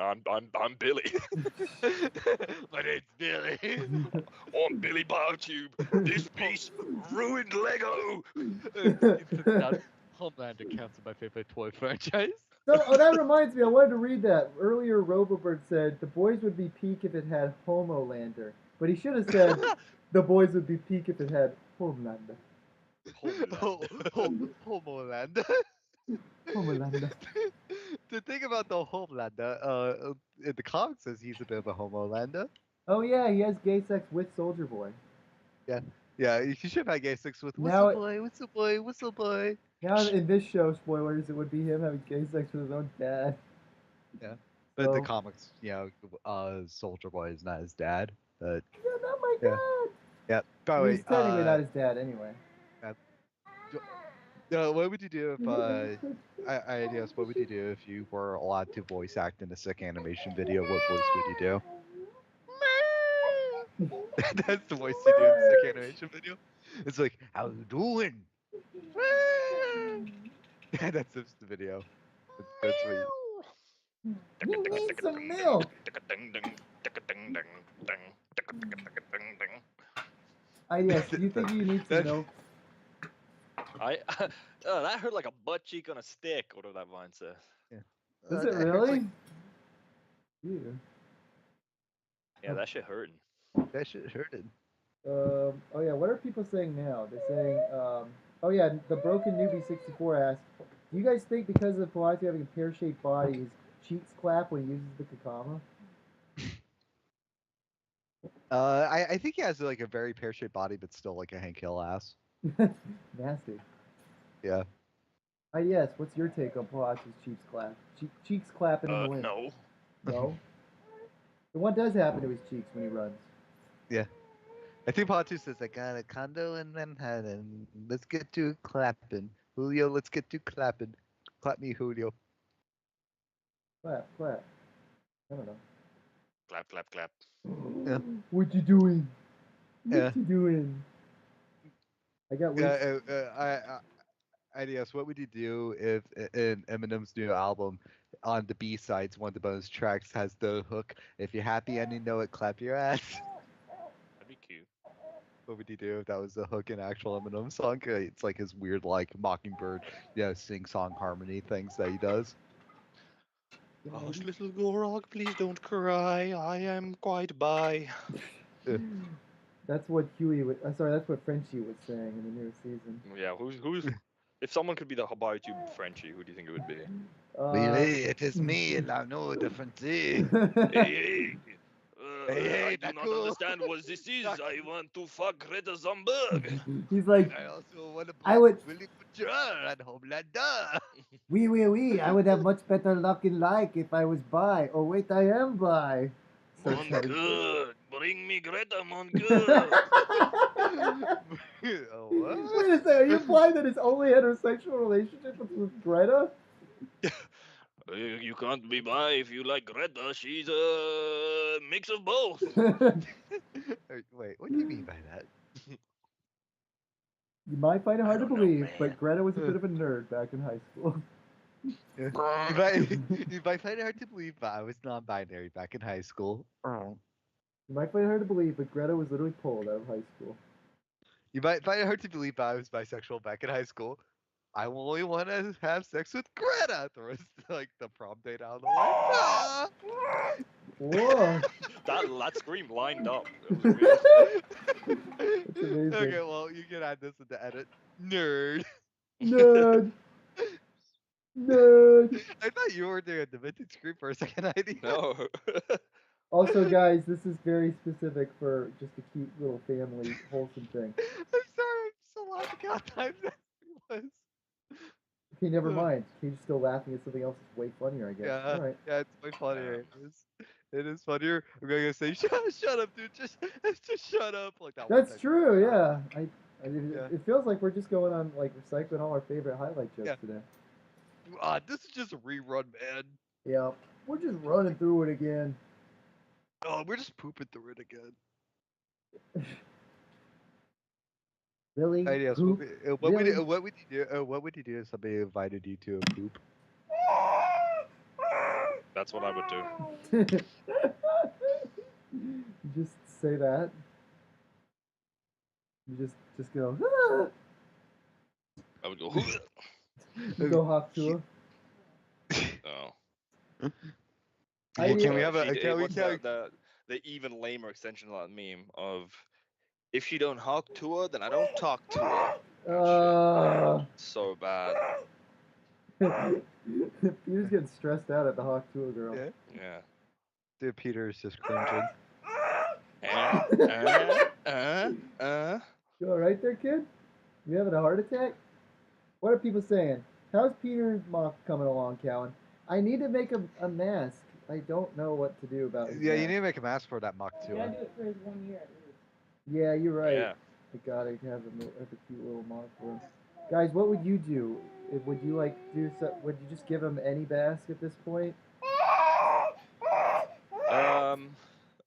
Billy.
My name's Billy.
I'm Billy Biotube. This piece ruined Lego.
Homelander counts as my favorite toy franchise.
So, that reminds me, I wanted to read that. Earlier, Robobird said the boys would be peak if it had Homolander. But he should have said the boys would be peak if it had Homelander.
Homelander.
Homelander.
The thing about the Homelander, in the comics says he's a bit of a Homelander.
Oh, yeah, he has gay sex with Soldier Boy.
Yeah, he should have gay sex with
Now
Whistle Boy.
Now, in this show, spoilers, it would be him having gay sex with his own dad.
Yeah. But in
So-
the comics, Soldier Boy is not his dad. But
You're not my
Yeah.
dad!
yeah, by the way,
He's technically not his dad anyway.
what would you do if I guess what would you do if you were allowed to voice act in a sick animation video? What voice would you do? That's the voice you do in a sick animation video. It's like, how you doing? That's just the video. That's what you...
He needs some milk! Yes, do you think you need some milk?
That hurt like a butt cheek on a stick, whatever that vine says.
Does it
that hurts
really?
like-
Ew.
Yeah, that shit hurting.
that shit hurted.
Oh yeah, what are people saying now? They're saying, oh yeah, the Broken Newbie 64 asked, do you guys think because of Pilates having a pear-shaped body, his cheeks clap when he uses the kakama?
I think he has like a very pear-shaped body, but still like a Hank Hill ass.
Nasty.
Yeah.
Yes, what's your take on Pilates' cheeks clap? Cheeks clapping in the wind.
No.
No? And what does happen to his cheeks when he runs?
I think Patu says, I got a condo in Manhattan. Let's get to clapping. Julio, let's get to clapping. Clap me, Julio.
Clap, clap. I don't know.
Clap, clap, clap.
Yeah.
What you doing?
Yeah.
What you doing? I got loose.
IDS, what would you do if in Eminem's new album, on the B-sides, one of the bonus tracks has the hook, if you're happy and you know it, clap your ass?
That'd be cute.
What would you do if that was the hook in actual Eminem song? It's like his weird, like, Mockingbird, sing-song harmony things that he does.
Hush, little Gorog, please don't cry. I am quite by.
That's what Huey was. That's what Frenchie was saying in the newest season.
Yeah, who's if someone could be the BioTube Frenchie, who do you think it would be?
Really, it is me, la no difference.
Hey,
Hey,
I do not understand what this is. I want to fuck Greta Thunberg.
He's like,
I also want to
I would-
Willy Butcher and Homelander.
Oui. I would have much better luck in life if I was bi. Oh, wait, I am bi. Starts having-
Good. Bring me Greta, mon
Oh, what?
Wait a second, are you implying that his only heterosexual relationship was with Greta?
You can't be bi if you like Greta. She's a mix of both.
Wait, what do you mean by that?
You might find it hard to
don't know,
believe,
man.
but Greta was a bit of a nerd back in high school.
You might find it hard to believe, but I was non-binary back in high school.
You might find it hard to believe, but Greta was literally pulled out of high school.
You might find it hard to believe, but I was bisexual back in high school. I only want to have sex with Greta. The rest, like the prom date out of the way. Ah!
Whoa,
That scream lined up. It was weird.
that's amazing.
Okay, well, you can add this in the edit. Nerd.
Nerd. Nerd.
I thought you were doing a demented scream for a second idea.
No.
Also, guys, this is very specific for just a cute little family wholesome thing.
I'm sorry, I'm so laughing how times that was.
Okay, never mind. Kate's still laughing at something else that's way funnier, I guess.
Yeah,
All right.
yeah, it's way funnier. It is funnier. I'm gonna say, shut up, dude. Just shut up. Like that.
That's
one time.
true. Yeah.
Yeah.
It feels like we're just going on like recycling all our favorite highlight jokes
Yeah.
today.
This is just a rerun, man.
Yeah. We're just running through it again.
Oh, we're just pooping through it again.
Really?
Ideas.
Poop?
What
Really?
would you do? What would you do if somebody invited you to a poop?
That's what I would do.
You just say that. You just go. "Ah!"
I would go.
You go hop to her.
Oh.
Can we have a?
She-
Can we?
what's the even lamer extension of that meme of if she don't hawk to her, then I don't talk to her. That shit. So bad.
Peter's getting stressed out at the hawk to a girl.
Yeah.
Yeah.
Dude, Peter is just cringing.
You all right there, kid? You having a heart attack? What are people saying? How's Peter's mock coming along, Callan? I need to make a mask. I don't know what to do about his
Yeah, you
mask.
need to make a mask for that mock too.
You gotta do it for his 1 year at least.
Yeah, you're right.
Yeah.
I gotta have a cute little mock for him. Guys, what would you do? Would you like do? Would you just give him any mask at this point?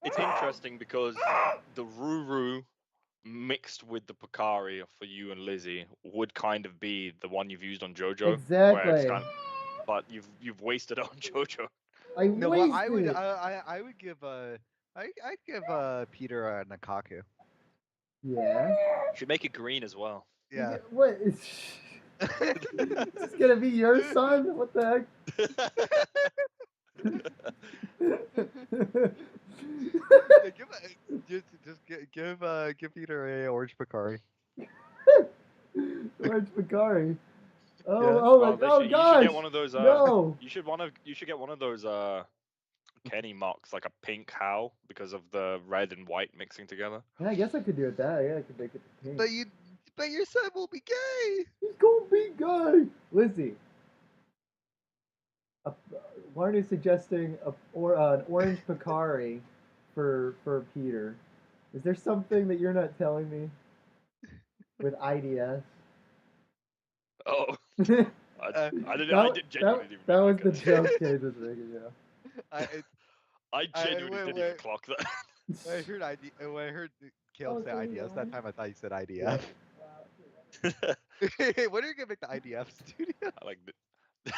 It's interesting because the Ruru mixed with the Picari for you and Lizzie would kind of be the one you've used on JoJo. Where it's
Exactly.
kind of, but you've wasted it on JoJo.
No,
wasted
well,
it.
I would give I'd give Peter a Nakaku.
Yeah.
You should make it green as well.
Yeah.
What? It's gonna be your son? What the heck?
Give Peter a orange Picari.
Orange Picari. Oh,
Yeah.
oh,
Well,
my,
they
oh
should-
gosh!
You should get one of those.
No.
You should get one of those Kenny mocks, like a pink How, because of the red and white mixing together.
Yeah, I guess I could do it that. Yeah, I could make it pink.
But your son will be gay.
He's gonna be gay. Lizzie. Why aren't you suggesting an orange Picari for Peter? Is there something that you're not telling me with IDS?
Oh, I
That-
did genuinely didn't
that was
make
the
that
joke Cage was making, yeah.
I genuinely didn't even clock that.
When I heard Caleb say
so you
IDS that
don't?
time, I thought you said IDF. When are you gonna make the IDF studio?
I like the
The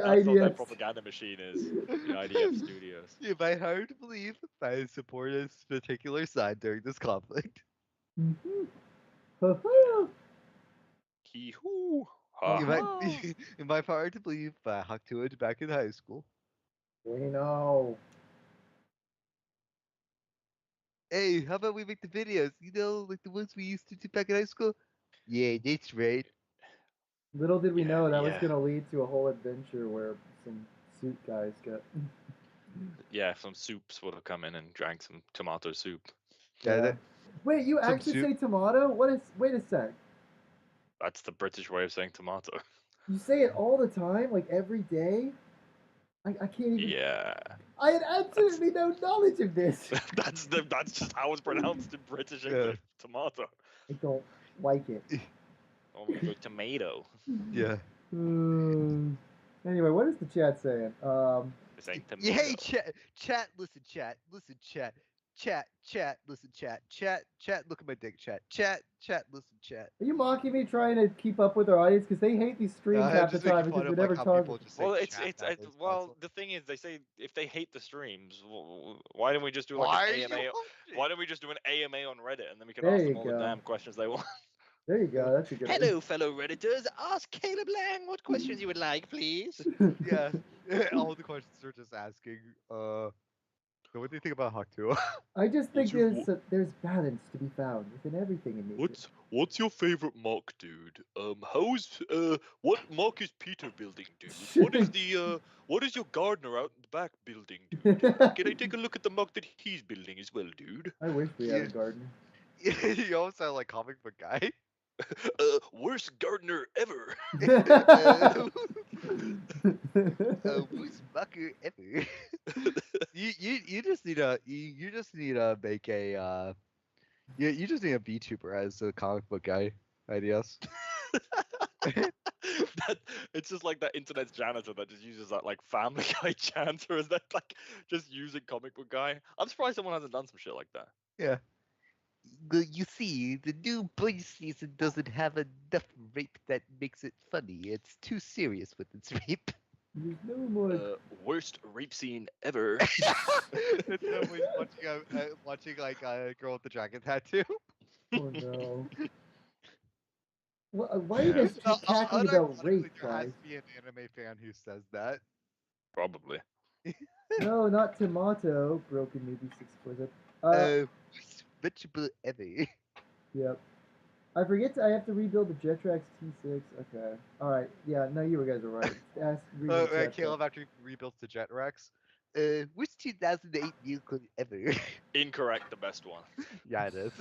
That's what that
IDS.
propaganda machine is. The IDF Studios.
You might hard to believe, but I support this particular side during this conflict.
Mhm. Ha-ha.
Hee-hoo.
You might hard to believe, but I hucked to it back in high school.
We know.
Hey, how about we make the videos? You know, like the ones we used to do back in high school? Yeah, that's right.
Little did we
Yeah,
know that was
yeah.
gonna lead to a whole adventure where some suit guys got.
Yeah, some soups would have come in and drank some tomato soup.
Yeah.
Wait, you
Some
actually
soup.
say tomato? What is? Wait a sec.
That's the British way of saying tomato.
You say it all the time, like every day. I can't even.
Yeah.
I had absolutely no knowledge of this.
That's just how it's pronounced in British
Yeah.
English. Tomato.
I don't like it.
Oh, we go tomato.
Yeah.
Anyway, what is the chat saying?
This ain't
Yeah,
tomato.
hey, chat, listen, chat, listen, chat, listen, chat, look at my dick, chat, listen, chat.
Are you mocking me trying to keep up with our audience? Because they hate these streams half the
Just making
time
fun
because we
of like
never
how
talk.
people just say
Well,
chat nowadays
well,
constantly.
the thing is, they say if they hate the streams, why don't we just do like
Why
an
are you
AMA?
watching?
Why don't we just do an AMA on Reddit and then we can
There
ask
you
them all the
go.
damn questions they want?
There you go. That's a good idea.
Hello, fellow Redditors. Ask Caleb Lang what questions you would like, please. Yeah, all the questions are just asking. So what do you think about Hawk 2?
I just think
What's your-
there's balance to be found within everything in nature.
What's your favorite mock, dude? What mock is Peter building, dude? What is your gardener out in the back building, dude? Can I take a look at the mock that he's building as well, dude?
I wish we had a
Yeah.
gardener.
You almost sound like comic book guy.
Worst gardener ever.
Worst mucker ever. You just need a you just need to make a you just need a VTuber as a comic book guy, I guess.
That it's just like that internet janitor that just uses that like Family Guy janitor as that like just using comic book guy. I'm surprised someone hasn't done some shit like that.
Yeah. You see, the new boy season doesn't have enough rape that makes it funny. It's too serious with its rape.
There's no more.
Worst rape scene ever.
It's definitely watching like a girl with the dragon tattoo.
Oh no. Why are you guys keep cackling about
Unironically,
rape,
there has
guys?
to be an anime fan who says that.
Probably.
No, not tomato. Broken maybe 647.
Worst vegetable ever.
Yep. I forget. I have to rebuild the Jetrax T6. Okay. All right. Yeah. No, you guys are right. Ask. Rebuild the Jetrax.
Caleb actually rebuilt the Jet Rex. Worst 2008 vehicle ever.
Incorrect, the best one.
Yeah, it is.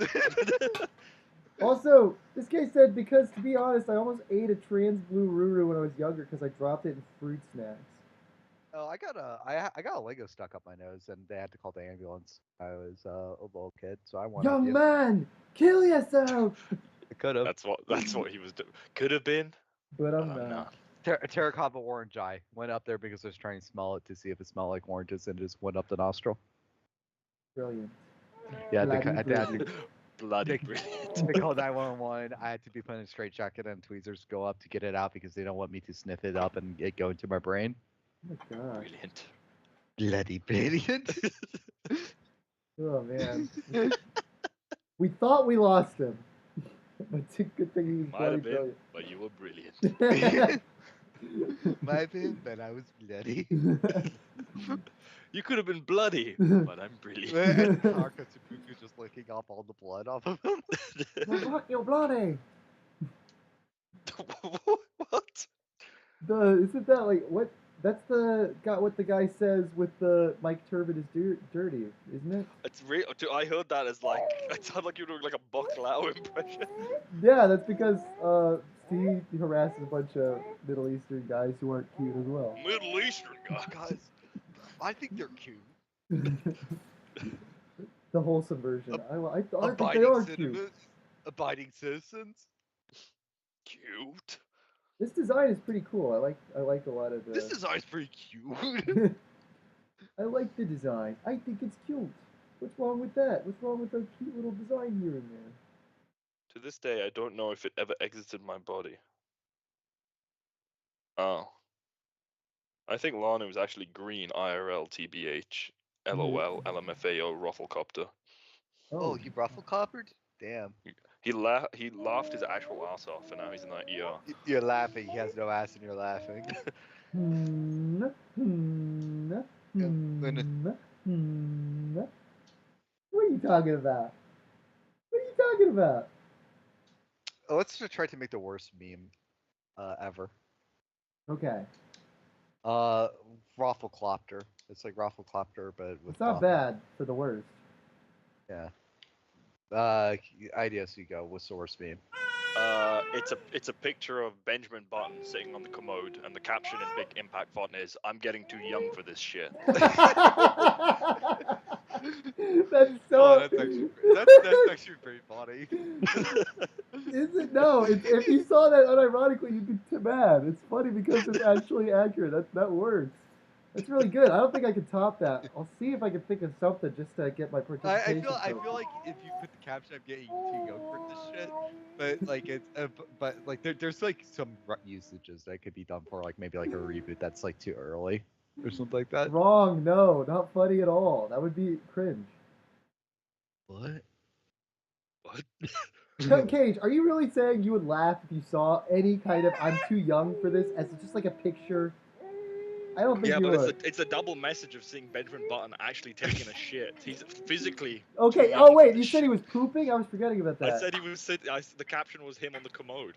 Also, this guy said because to be honest, I almost ate a trans blue Ruru when I was younger because I dropped it in fruit snacks.
Oh, I got a Lego stuck up my nose, and they had to call the ambulance. I was a little kid, so I wanted
Young man, kill yourself.
I could have.
That's what he was doing. Could have been,
But
but
I'm
I'm
not.
not.
Terracotta orange eye went up there because I was trying to smell it to see if it smelled like oranges, and it just went up the nostril.
Brilliant.
Yeah,
Bloody
I had
brilliant.
Bloody
They-
brilliant.
they called 911. I had to be put in a straitjacket and tweezers go up to get it out because they don't want me to sniff it up and it go into my brain.
Oh my god.
Brilliant.
Bloody brilliant.
Oh man. We thought we lost him. But it's a good thing he was
Might
bloody
have been,
brilliant.
but you were brilliant.
My bad, but I was bloody.
You could have been bloody, but I'm brilliant.
And Taka Tsupuku just licking off all the blood off of him.
Well, fuck, you're bloody.
What?
Isn't that like what? That's what the guy says with the Mike Turbin is dirty, isn't it?
It's real. I heard that as like it sounded like you were doing like a Buck Lau impression.
Yeah, that's because Steve harasses a bunch of Middle Eastern guys who aren't cute as well.
Middle Eastern guy.
Guys, I think they're cute.
The wholesome version. I think they
Abiding
are
citizens.
cute.
Abiding citizens.
Cute.
This design is pretty cool. I like a lot of the.
This design's pretty cute.
I like the design. I think it's cute. What's wrong with that? What's wrong with a cute little design here and there?
To this day, I don't know if it ever exited my body. Oh. I think Lana was actually green IRL TBH. LOL LMFAO Rufflecopter.
Oh, he ruffle coppered? Damn.
He laughed his actual ass off, and now he's in that ER.
You're laughing. He has no ass, and you're laughing.
What are you talking about? What are you talking about?
Oh, let's just try to make the worst meme ever.
Okay.
Rafflecopter. It's like Rafflecopter, but with
It's not bad for the worst.
Yeah. Ideas you go. What's the worst meme?
It's a picture of Benjamin Button sitting on the commode, and the caption in big impact font is "I'm getting too young for this shit."
That's so.
Oh, that's actually pretty funny.
Is it? No. If you saw that unironically, you'd be mad. It's funny because it's actually accurate. That works. That's really good. I don't think I could top that. I'll see if I can think of something just to get my
I
participation.
feel like if you put the caption, "I'm getting too young for this shit," but like it's but like there's like some usages that could be done for like maybe like a reboot that's like too early or something like that.
Wrong. No, not funny at all. That would be cringe.
What?
Cage, are you really saying you would laugh if you saw any kind of "I'm too young for this" as just like a picture? I don't think
Yeah,
you
but
would.
it's a double message of seeing Benjamin Button actually taking a shit. He's physically.
Okay.
too
Oh
young for
wait,
this
you said he
shit.
was pooping. I was forgetting about that.
I said he was the caption was him on the commode.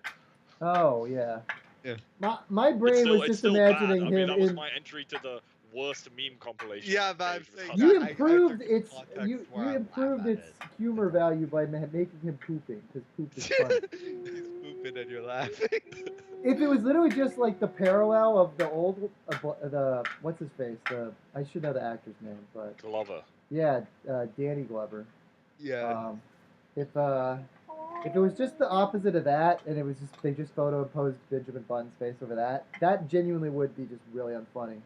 Oh yeah.
Yeah.
My brain was
It's
just
still
imagining
bad. I
him
mean, that was
in.
my entry to the worst meme compilation.
Yeah, but I'm
page was
saying
Hudson.
You
that
improved
took
its
context where
you
I
improved
laugh at
its humor value by making him pooping because poop is funny.
He's pooping and you're laughing.
If it was literally just like the parallel of the old the what's his face I should know the actor's name but
Glover.
yeah Danny Glover.
Yeah.
If it was just the opposite of that and it was just they just photo imposed Benjamin Button's face over that genuinely would be just really unfunny.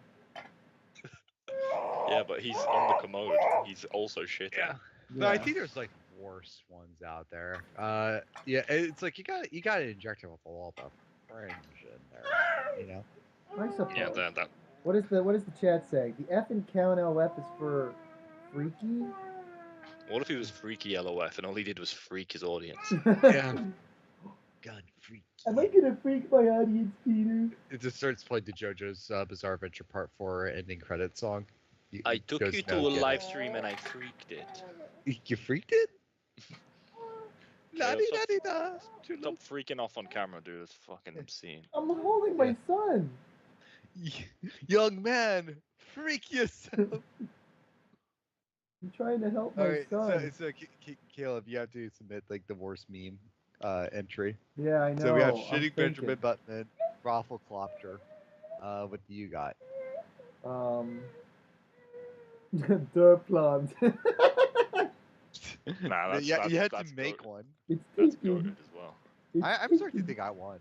Yeah, but he's on the commode. He's also shitting.
Yeah. No, I think there's like worse ones out there. Yeah, it's like you gotta inject it with a little bit of fringe in there, you know.
I suppose.
Yeah, that.
What is the chat saying? The F in count LF is for freaky?
What if he was freaky LOF and all he did was freak his audience?
Yeah. God, freaky.
Am I gonna freak my audience, Peter?
It just starts playing the JoJo's Bizarre Adventure Part 4 ending credit song.
I took you to a live stream and I freaked it.
You freaked it?
Caleb,
La-di-da-di-da.
Stop freaking off on camera, dude. It's fucking obscene.
I'm holding my son.
Young man, freak yourself.
I'm trying to help
All
my
right,
son.
so Caleb, you have to submit like the worst meme entry.
Yeah, I know.
So we have
I'm
shitting
thinking.
Benjamin Button, Rafflecopter. What do you got?
Derplant.
Nah, that's
you had
that's
to make
goated.
one.
It's
That's
stinky.
goated as well.
I'm starting to think I won.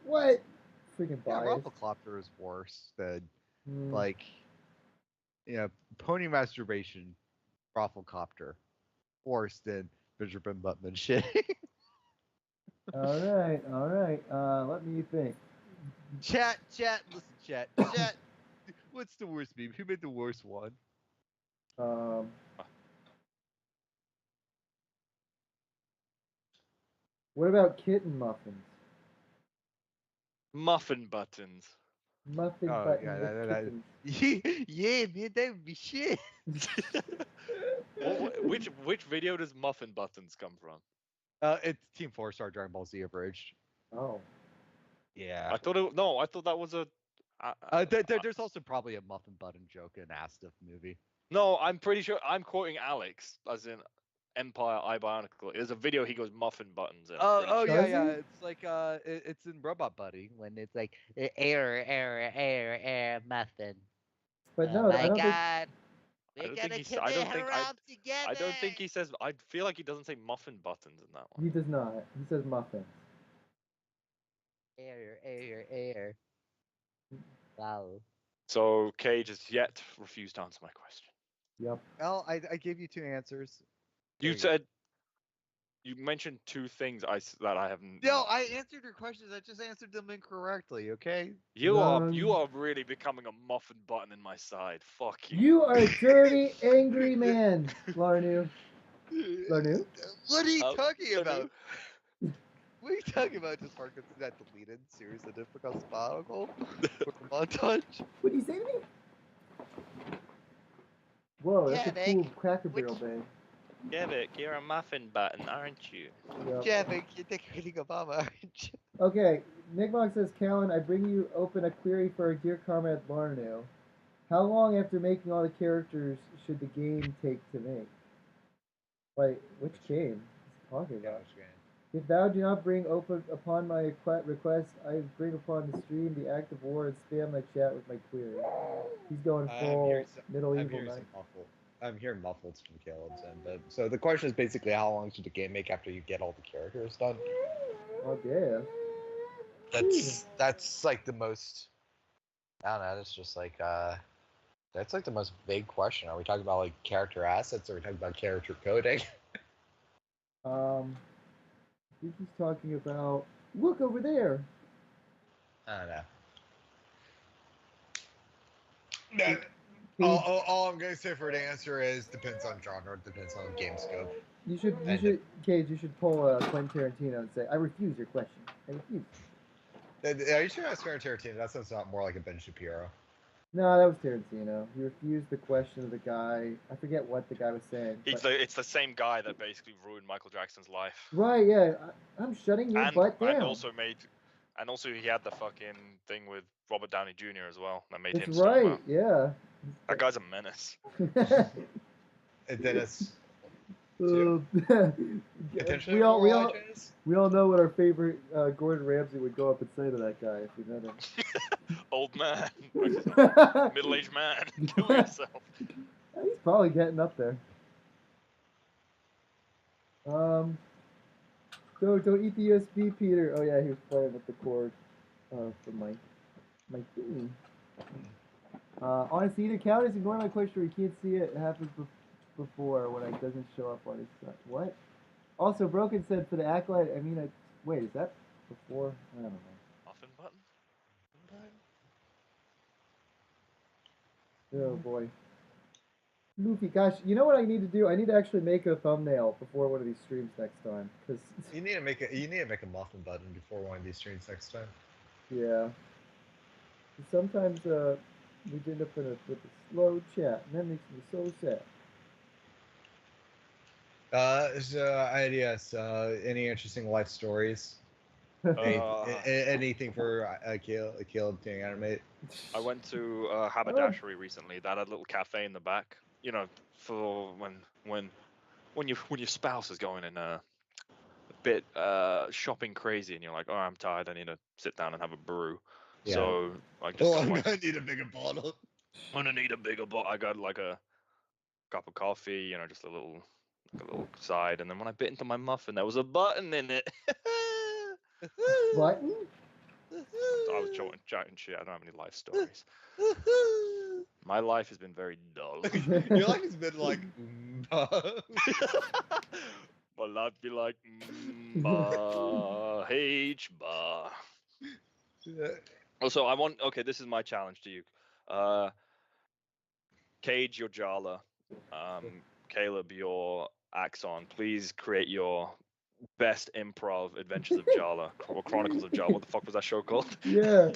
What? Freaking
Yeah,
bias.
Rafflecopter is worse than
Hmm.
like, pony masturbation, Rafflecopter, worse than Benjamin Button shit.
All right. Let me think.
Chat, listen, chat. What's the worst meme? Who made the worst one?
What about kitten muffins?
Muffin buttons.
Muffin
Oh,
buttons
yeah,
with
that-
kittens.
yeah, man, that would be shit.
Which video does muffin buttons come from?
It's Team 4-Star Dragon Ball Z abridged.
Oh.
Yeah.
I thought that was a.
There's also probably a muffin button joke in Astif movie.
No, I'm pretty sure I'm quoting Alex, as in Empire I Bionicle. There's a video he goes muffin buttons. And
Oh
sure.
yeah.
Does he?
It's like it's in Robot Buddy when it's like air muffin.
But no, I don't think.
I don't think he says. I feel like he doesn't say muffin buttons in that one.
He does not. He says muffins.
Air. Wow.
So Cage has yet refused to answer my question.
Yep.
Well, I gave you two answers.
You mentioned two things that I haven't.
No, I answered your questions. I just answered them incorrectly. Okay.
You are really becoming a muffin button in my side. Fuck you.
You are a dirty, angry man, Larnu. Larnu?
What are you talking
Larnu?
about? What are you talking about? Just Marcus that deleted series of difficult article for the montage.
What did you say to me? Whoa, that's a cool Cracker Barrel bag.
Javik, you're a muffin button, aren't you?
Yep.
Javik, you're decorating Obama, aren't you?
Okay, Nickmog says, Callan, I bring you open a query for our dear comrade Larnu. How long after making all the characters should the game take to make? Like, which game is he talking about? If thou do not bring open upon my request, I bring upon the stream the act of war and spam my chat with my query. He's going full medieval knight.
I'm hearing muffled from Caleb's end. But, so the question is basically, how long should the game make after you get all the characters done?
Oh yeah.
That's like the most. I don't know. That's just like that's like the most vague question. Are we talking about like character assets, or are we talking about character coding?
I think he's talking about. Look over there.
I don't know. All I'm gonna say for the answer is depends on genre, depends on game scope.
Cage, you should pull Quentin Tarantino and say, I refuse your question. I refuse.
Are you sure that's Quentin Tarantino? That sounds not more like a Ben Shapiro.
No, that was Tarantino. He refused the question of the guy. I forget what the guy was saying.
It's the same guy that basically ruined Michael Jackson's life.
Right, yeah. I'm shutting your butt down.
And also he had the fucking thing with Robert Downey Jr. as well. That made him
right,
stronger.
Yeah.
That guy's a menace.
And Dennis.
we all know what our favorite Gordon Ramsay would go up and say to that guy if we met him.
Old man. Middle-aged man. Kill yourself.
He's probably getting up there. Don't eat the USB, Peter. Oh yeah, he was playing with the cord for my theme. Honestly, either count is ignore my question or you can't see it. It happens before when it doesn't show up on his side. What? Also, Broken said for the acolyte. I mean, wait, is that before? I don't know.
Muffin button.
Oh boy. Luffy, gosh, you know what I need to do? I need to actually make a thumbnail before one of these streams next time. Cause
you need to make a muffin button before one of these streams next time.
Yeah. Sometimes we end up with a slow chat, and that makes me so sad.
Ideas. Any interesting life stories? Anything for Caleb to animate?
I went to Haberdashery recently. That had a little cafe in the back. You know, for when your spouse is going in a bit shopping crazy, and you're like, oh, I'm tired. I need to sit down and have a brew. Yeah. So I just
I'm gonna need a bigger bottle.
I'm gonna need a bigger bottle. I got like a cup of coffee, you know, just a little side, and then when I bit into my muffin, there was a button in it.
Button?
I was chatting shit. I don't have any life stories. My life has been very dull.
Your life has been like.
My life be like H bar. Also, okay, this is my challenge to you. Cage, your Jala. Caleb, your Axon. Please create your best improv Adventures of Jala or Chronicles of Jala. What the fuck was that show called?
Yeah.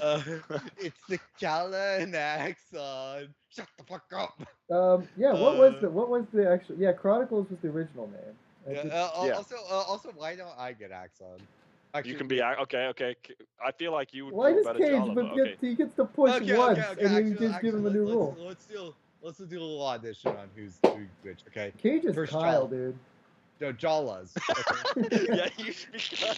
It's the Jala and Axon. Shut the fuck up.
Yeah. What was the actual? Yeah, Chronicles was the original name.
Also, why don't I get Axon?
Actually, you can be okay. I feel like you would.
Why does
better
Cage?
Jala,
But
okay.
He gets to push once, and you just give him a new rule.
Let's do a little audition on who's which. Okay.
Cage is first Kyle, dude.
No, Jalas.
Okay. Yeah, you should be Kyle.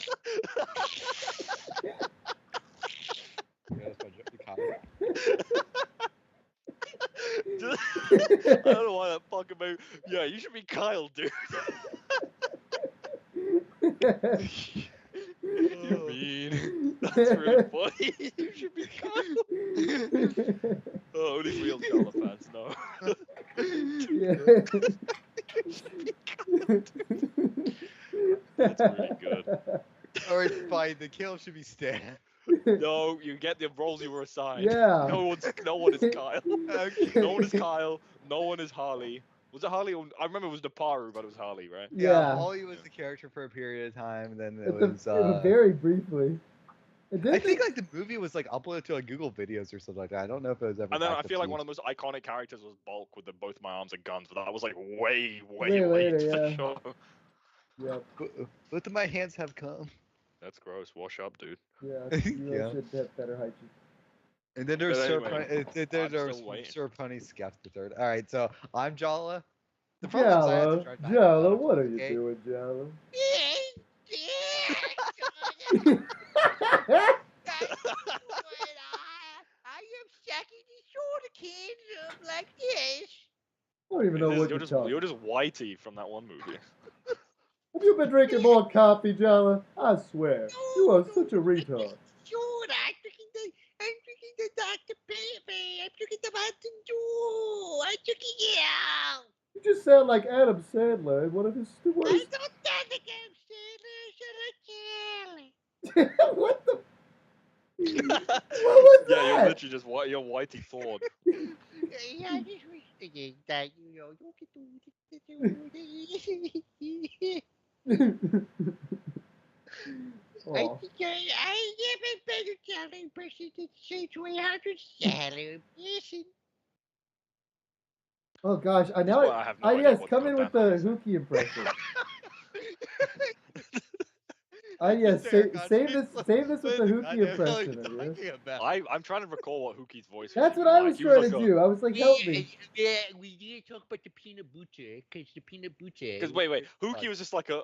I don't know why that fucking movie. Yeah, you should be Kyle, dude. You mean? That's really funny. You should be Kyle. Oh, only real Jala fans know.
Yeah.
That's really good.
Alright, fine. The kill should be Stan.
No, you get the roles you were assigned.
Yeah.
No one is Kyle. Okay. No one is Kyle. No one is Harley. Was it Harley? I remember it was Naparu, but it was Harley, right?
Yeah.
Harley was the character for a period of time, and then it was
very briefly.
I think like the movie was like uploaded to like Google videos or something like that. I don't know if it was ever.
And then I feel like one of the most iconic characters was Bulk with both my arms and guns, but that was like way
later, yeah.
Sure.
Yep.
Both of my hands have come.
That's gross. Wash up, dude.
Yeah, you should have better hygiene.
And then there's Sir Punny Scaff the third. All right, so I'm Jala.
Jala, what are you doing, Jala?
I am sucking the soda cans up like this.
I don't even know what
You're
you're
just
talking.
Whitey from that one movie.
Have you been drinking more coffee, Jella? I swear, you are such a retard.
Soda. I'm drinking the Dr. Pepper. I'm drinking the Mountain Dew. I'm drinking it out.
You just sound like Adam Sandler in one of his
I
worst.
don't sound like I'm Sandler.
What the? What was
Yeah, you're
that?
literally just you're Whitey Ford.
Yeah, I just wish that I
Oh.
think I am a better selling person than say 300 salary person.
Oh gosh, I
This is
know.
why I have no idea
Yes,
what
come in with the
goddamn
Hookie impression.
I
Yes,
just Eric on
save
Spitz.
this with the
What
Hookie
the hell are
impression
you
of yours.
talking about?
I'm trying to recall what Hookie's voice was.
That's
even
what I
like.
was
He was
trying
like
to do. I was like, help me.
We didn't talk about the peanut butter because the peanut butter.
Because wait, Hookie was just like a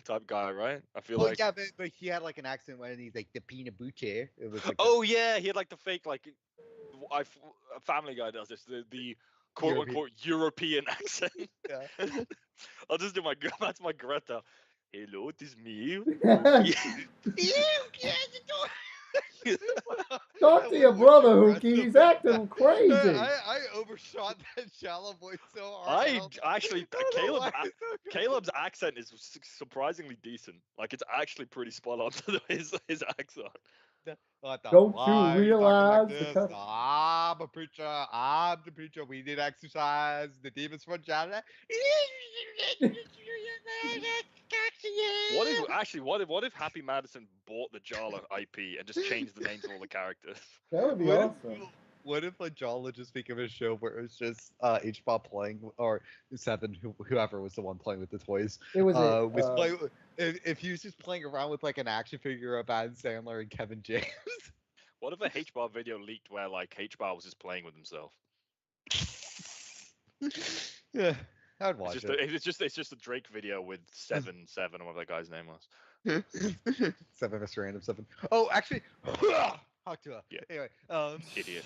type guy, right? I feel
Well,
like.
yeah, but he had like an accent when he's like the peanut butter. It was like
Oh yeah, he had like the fake like. Family Guy does this. The quote unquote European accent.
Yeah.
I'll just do that's my Greta. Hello, it is me.
Talk to your brother, Hookie. He's acting crazy.
I overshot that shallow voice so hard.
I actually Caleb's accent is surprisingly decent. Like it's actually pretty spot on to his accent.
Don't you realize the
I'm a preacher. I'm the preacher. We need exercise. The demons from Jala.
What if Happy Madison bought the Jala IP and just changed the names of all the characters?
That would be awesome.
What if like Jala just became a show where it was just H-Bob playing or Seven, whoever was the one playing with the toys,
It was
playing. If he was just playing around with like an action figure of Adam Sandler and Kevin James.
What if a H-Bar video leaked where like H-Bar was just playing with himself?
Yeah, I'd watch it.
It's just a Drake video with Seven or whatever that guy's name was.
Seven, Mr. Random Seven. Oh, actually, Hawk to
Yeah.
Anyway,
Idiot.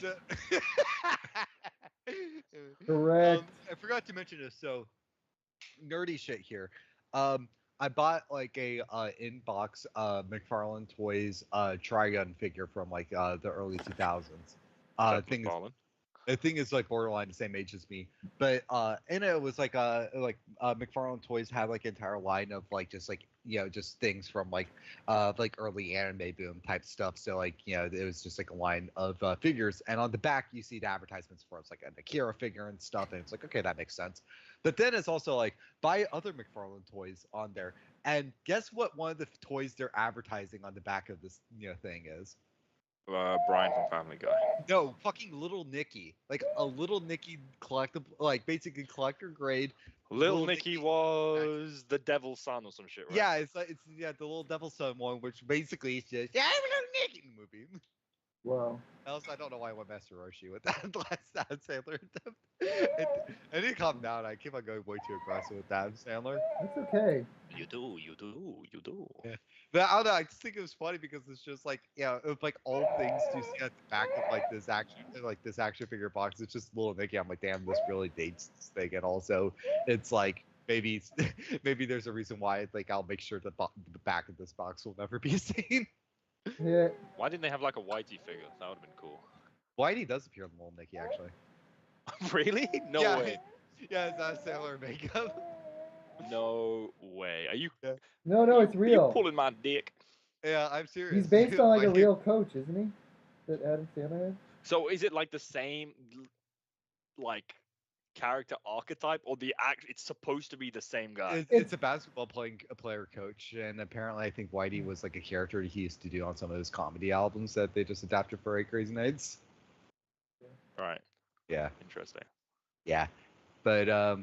Correct.
I forgot to mention this. So, nerdy shit here. I bought like a in-box McFarlane Toys Trigun figure from like the early 2000s. The thing is like borderline the same age as me, but in it was like McFarlane Toys had like an entire line of like just like just things from like early anime boom type stuff. So like it was just like a line of figures, and on the back you see the advertisements for it's like an Akira figure and stuff, and it's like okay, that makes sense. But then it's also like buy other McFarlane Toys on there, and guess what? One of the toys they're advertising on the back of this thing is.
Brian from Family Guy.
No, fucking Little Nicky. Like a Little Nicky collectible, like basically collector grade.
Little Nicky was the devil's son or some shit, right?
Yeah, it's the little devil's son one, which basically is just I'm Little Nicky in the movie.
Wow.
Also, I don't know why I went Master Roshi with that last Adam Sandler attempt. I need to calm down. I keep on going way too aggressive with Adam Sandler.
That's okay.
You do.
Yeah. But I don't know. I just think it was funny because it's just like it's like all things you see at the back of like this action figure box. It's just Little Nicky. I'm like, damn, this really dates this thing. And also, it's like maybe there's a reason why like I'll make sure that the back of this box will never be seen.
Yeah.
Why didn't they have like a Whitey figure? That would have been cool.
Whitey does appear in Little Nicky actually.
Really? No way.
Yeah, it's not Sailor makeup.
No way. Are you?
No, it's real.
You pulling my dick?
Yeah, I'm serious.
He's based on like a real coach, isn't he? That Adam Sandler had.
So is it like the same, like, character archetype, or it's supposed to be the same guy?
It's a basketball player coach, and apparently I think Whitey was like a character he used to do on some of his comedy albums that they just adapted for 8 Crazy Nights.
Right.
Yeah.
Interesting.
Yeah, but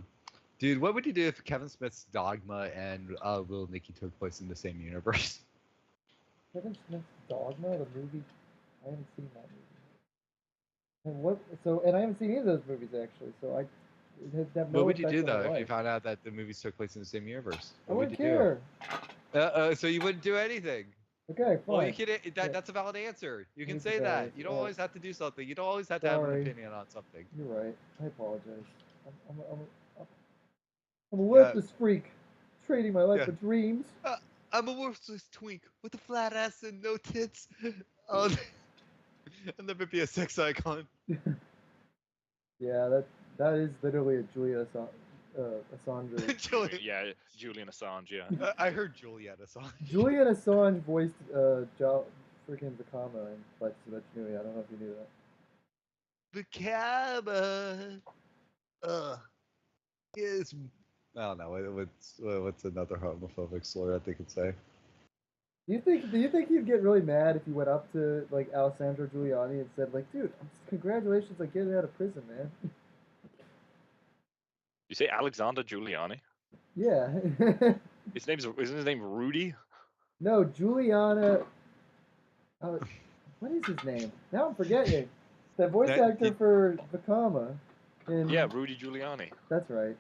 dude, what would you do if Kevin Smith's Dogma and Little Nicky took place in the same universe?
Kevin Smith's Dogma, the movie. I haven't seen that movie. And I haven't seen either of those movies actually. So it had no
What would you
effect
do
on my
though if you
life.
found out that the movies took place in the same universe?
I
What would
wouldn't
you
care.
do? So you wouldn't do anything.
Okay, fine.
Well, you can.
Yeah.
That's a valid answer. You can
It's a
say
valid
that.
answer.
You don't
Well,
always have to do something. You don't always have to have an
sorry.
opinion on something.
You're right. I apologize. I'm a
Yeah.
worthless freak, trading my life
Yeah.
for dreams.
I'm a worthless twink with a flat ass and no tits. I'll never be a sex icon.
Yeah, that is literally a Julia Assange.
Julian,
Yeah, Julian Assange. Yeah.
I heard Juliet Assange.
Julian Assange voiced freaking Vakama in Flight to Siberia. I don't know if you knew that.
Vakama. Is I don't know. What's another homophobic slur I think it'd say?
Do you think he'd get really mad if you went up to like Alessandro Giuliani and said like, dude, congratulations on getting out of prison, man.
You say Alexander Giuliani?
Yeah.
Isn't his name Rudy?
No, Juliana. What is his name? Now I'm forgetting. The voice actor for Vakama.
Yeah, Rudy Giuliani.
That's right.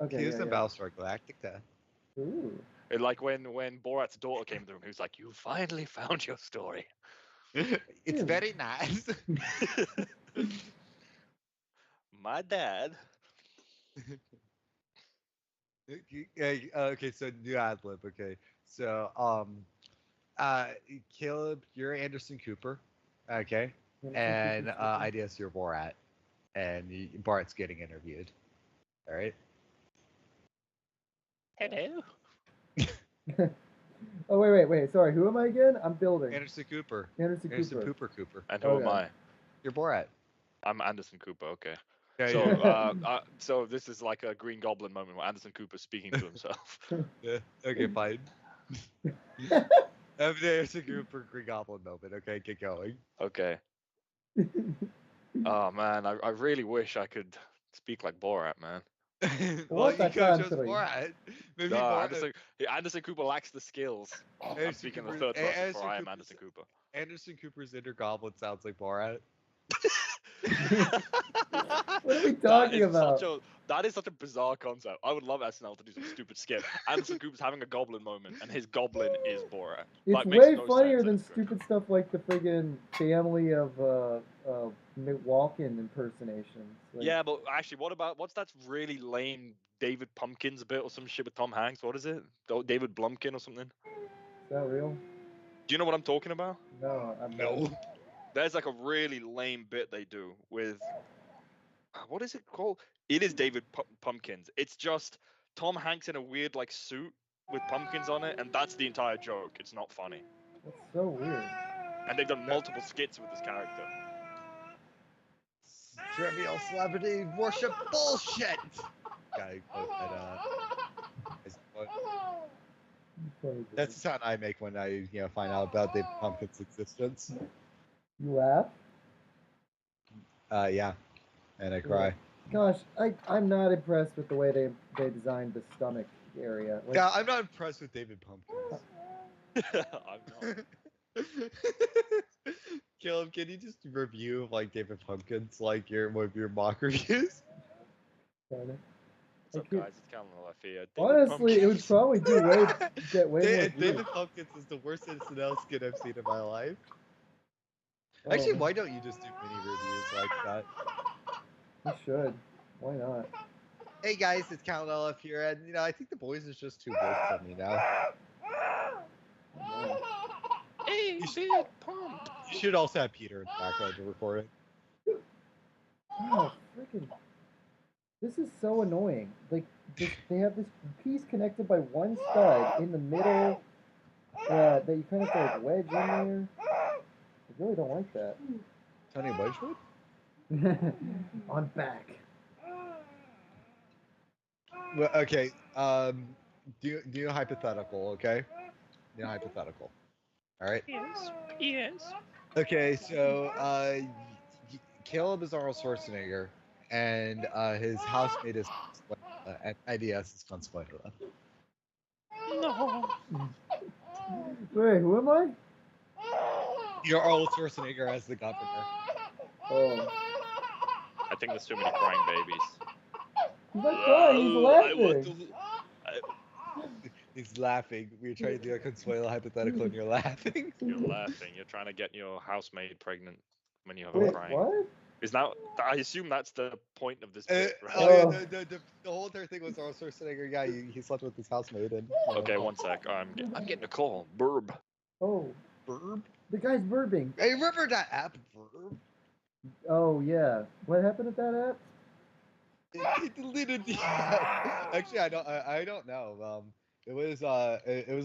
Okay.
He was
yeah,
in
yeah.
Battlestar Galactica.
Ooh.
And like when Borat's daughter came to him, he was like, "You finally found your story."
It's very nice.
My dad.
Okay, so new ad lib. Okay, so Caleb, you're Anderson Cooper. Okay, and Ideas, you're Borat, and Borat's getting interviewed. All right.
Hello.
Oh wait. Sorry, who am I again? I'm building.
Anderson Cooper.
Anderson
Anderson
Cooper.
Cooper.
And who am I?
You're Borat.
I'm Anderson Cooper. Okay.
Yeah,
So,
yeah.
so this is like a Green Goblin moment where Anderson Cooper's speaking to himself.
Yeah. Okay, fine. Anderson Cooper Green Goblin moment. Okay, get going.
Okay. Oh man, I really wish I could speak like Borat, man.
Well,
What
you
a
could just
country.
Borat. Maybe
No,
Borat.
Anderson Cooper lacks the skills. I'm speaking in the third person for I am Anderson Cooper.
Anderson Cooper's inner goblin sounds like Borat.
What are we talking about?
That is such a bizarre concept. I would love SNL to do some stupid skit. Anderson Cooper's having a goblin moment, and his goblin is Borat.
It's
Like, makes
way
no
funnier
sense,
than
and it's great.
stupid stuff like the friggin' family of Walken impersonations. Like,
Yeah, but actually, what's that really lame David Pumpkins bit or some shit with Tom Hanks? What is it? David Blumpkin or something?
is that real?
Do you know what I'm talking about?
No, I'm
No.
There's like a really lame bit they do with what is it called? It is David Pumpkins. It's just Tom Hanks in a weird like suit with pumpkins on it, and that's the entire joke. It's not funny.
That's so weird.
And they've done multiple skits with this character.
Trivial celebrity worship bullshit. Guy quote that that's the sound I make when I find out about David Pumpkin's existence.
You laugh?
Yeah. And I cry.
Gosh, I'm not impressed with the way they designed the stomach area. Like,
Yeah, I'm not impressed with David Pumpkins.
I'm not.
Caleb, can you just review like David Pumpkins, like one of your mock reviews?
kinda.
What's up, guys? It's Calvin Left here.
Honestly, it would probably get way more views.
David Pumpkins is the worst SNL skit I've seen in my life.
Oh,
Actually, why don't you just do mini reviews like that?
You should. Why not?
Hey guys, it's Count LF here, and I think the boys is just too big for me now.
Oh,
Hey, big pumped.
You should also have Peter in the background to record it.
wow, freaking! This is so annoying. Like, they have this piece connected by one stud in the middle that you kind of have to like wedge in there. I really don't like that.
Tony Wedgwood?
I'm back.
Well, okay. Do a hypothetical, okay? Do a hypothetical. All right.
Yes.
Okay, so Caleb is Arnold Schwarzenegger, and his housemate is IDS is Conspirator.
No.
Wait, who am I?
You're Arnold Schwarzenegger as the governor.
Oh,
I think there's too many crying babies.
he's not crying. He's laughing.
He's laughing. We're trying to do a Consuelo hypothetical, and you're laughing.
You're laughing. You're trying to get your housemaid pregnant when you're
Wait,
crying.
what?
Is now? I assume that's the point of this bit, right?
Oh yeah,
Oh.
the whole entire thing was also saying, yeah, he slept with his housemaid. And
Okay, one sec. I'm getting a call. Burb.
Oh,
Verb.
the guy's verbing.
Hey, remember that app, Verb?
Oh yeah. What happened at that app?
It deleted the app. Actually, I don't know. It was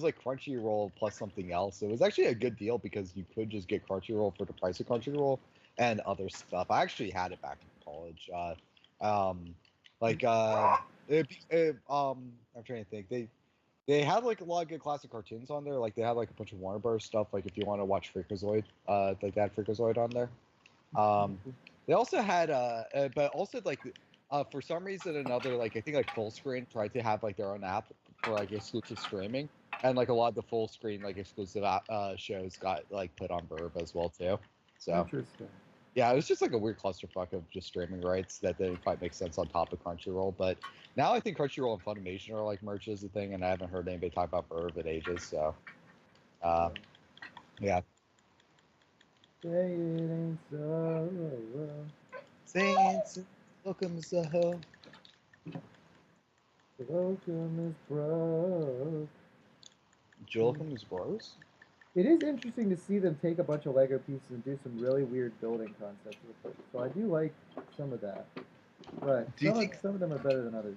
like Crunchyroll plus something else. It was actually a good deal because you could just get Crunchyroll for the price of Crunchyroll and other stuff. I actually had it back in college. Like I'm trying to think. They had like a lot of good classic cartoons on there. Like they had like a bunch of Warner Bros. Stuff. Like if you want to watch Freakazoid, like they had Freakazoid on there. They also had but also like for some reason or another, like I think like Full Screen tried to have like their own app for like exclusive streaming, and like a lot of the full screen like exclusive shows got like put on Verb as well too. So
Interesting.
yeah, it was just like a weird clusterfuck of just streaming rights that didn't quite make sense on top of Crunchyroll. But now I think Crunchyroll and Funimation are like merged as a thing, and I haven't heard anybody talk about Verb in ages. So yeah.
Say it ain't so.
Saints, welcome Soho.
The welcome is broke.
Welcome is bros.
It is interesting to see them take a bunch of Lego pieces and do some really weird building concepts with it. So I do like some of that. But
Do you think-
some of them are better than others.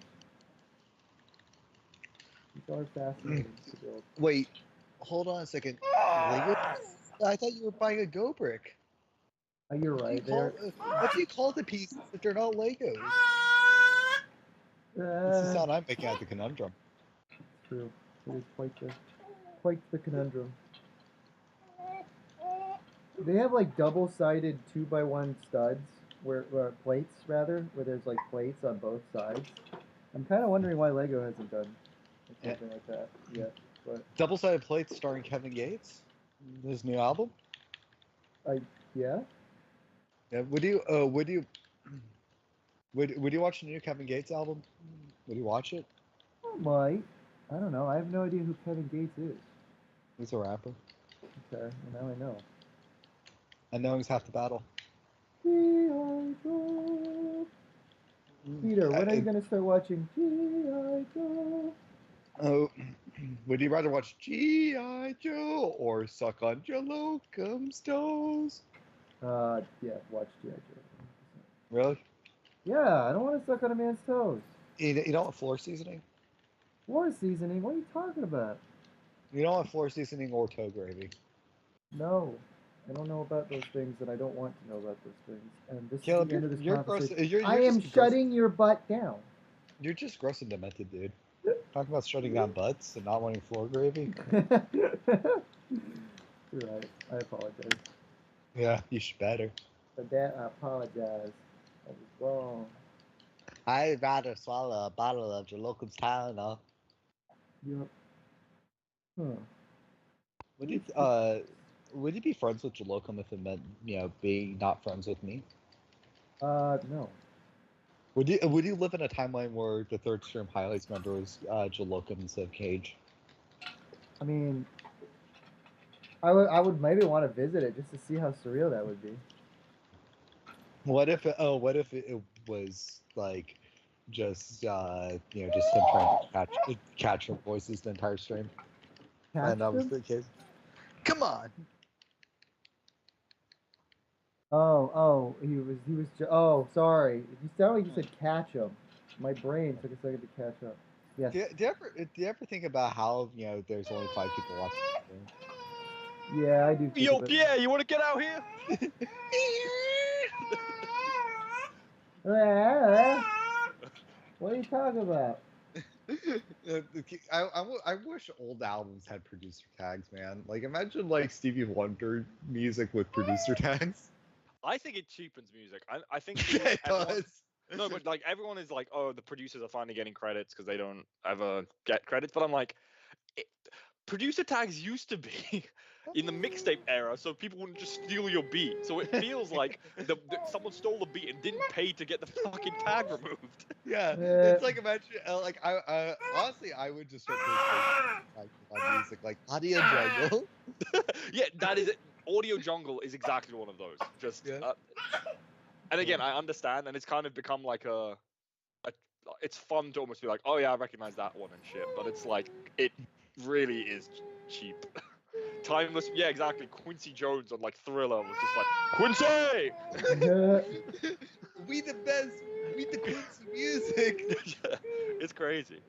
These are fascinating to build.
Wait, hold on a second. Lego? I thought you were buying a Go brick.
You're right.
What do you call the pieces if they're not Legos? This is the sound I'm making at the conundrum.
True. It is quite the conundrum. They have like double-sided 2x1 studs, where plates rather, where there's like plates on both sides. I'm kind of wondering why Lego hasn't done something like that yet. But
Double-sided plates starring Kevin Gates. His new album.
yeah.
Yeah. Would you watch the new Kevin Gates album? Would you watch it?
I might. I don't know. I have no idea who Kevin Gates is.
He's a rapper.
Okay, well now I know.
I know he's half the battle.
G.I. Joe. Peter, when are you gonna start watching G.I. Joe?
Oh, would you rather watch G.I. Joe or suck on Jalocum's toes?
Yeah, watch G.I. Joe.
Really?
Yeah, I don't want to suck on a man's toes.
You don't want floor seasoning?
Floor seasoning? What are you talking about?
You don't want floor seasoning or toe gravy.
No, I don't know about those things, and I don't want to know about those things. And this
Caleb,
is the end of this
you're gross.
conversation.
You're
I am
just gross.
shutting your butt down.
You're just gross and demented, dude. Talking about shutting down butts and not wanting floor gravy.
You're right. I apologize.
Yeah, you should better.
For that, I apologize. I was wrong.
I'd rather swallow a bottle of Jalocum's Tylenol.
Yep. Huh.
Would you be friends with Jalocum if it meant, being not friends with me?
No.
Would you live in a timeline where the third stream highlights member was Jalocum instead of Cage?
I mean, I would maybe want to visit it just to see how surreal that would be.
What if it was like just just him trying to catch her voices the entire stream? And that was the case. Come on.
Oh, he was. Oh, sorry. You sound like you said catch him. My brain took a second to catch up. Yes.
Do you ever think about how there's only 5 people watching the stream?
Yeah, I do.
Yo, Pierre, you want to get out here?
What are you talking about?
I wish old albums had producer tags, man. Like, imagine like Stevie Wonder music with producer tags.
I think it cheapens music. I think
It
everyone-
does.
No, but like everyone is like, oh, the producers are finally getting credits because they don't ever get credits. But I'm like, producer tags used to be in the mixtape era, so people wouldn't just steal your beat. So it feels like someone stole the beat and didn't pay to get the fucking tag removed.
Yeah,
Yeah.
it's like imagine like I honestly I would just start putting on music like audio jungle.
Yeah, that is it. Audio Jungle is exactly one of those. Just
Yeah.
and again, I understand, and it's kind of become like it's fun to almost be like, oh yeah, I recognize that one and shit. But it's like it really is cheap. Timeless, yeah, exactly. Quincy Jones on like Thriller was just like Quincy.
We the best. We the queens of music.
It's crazy.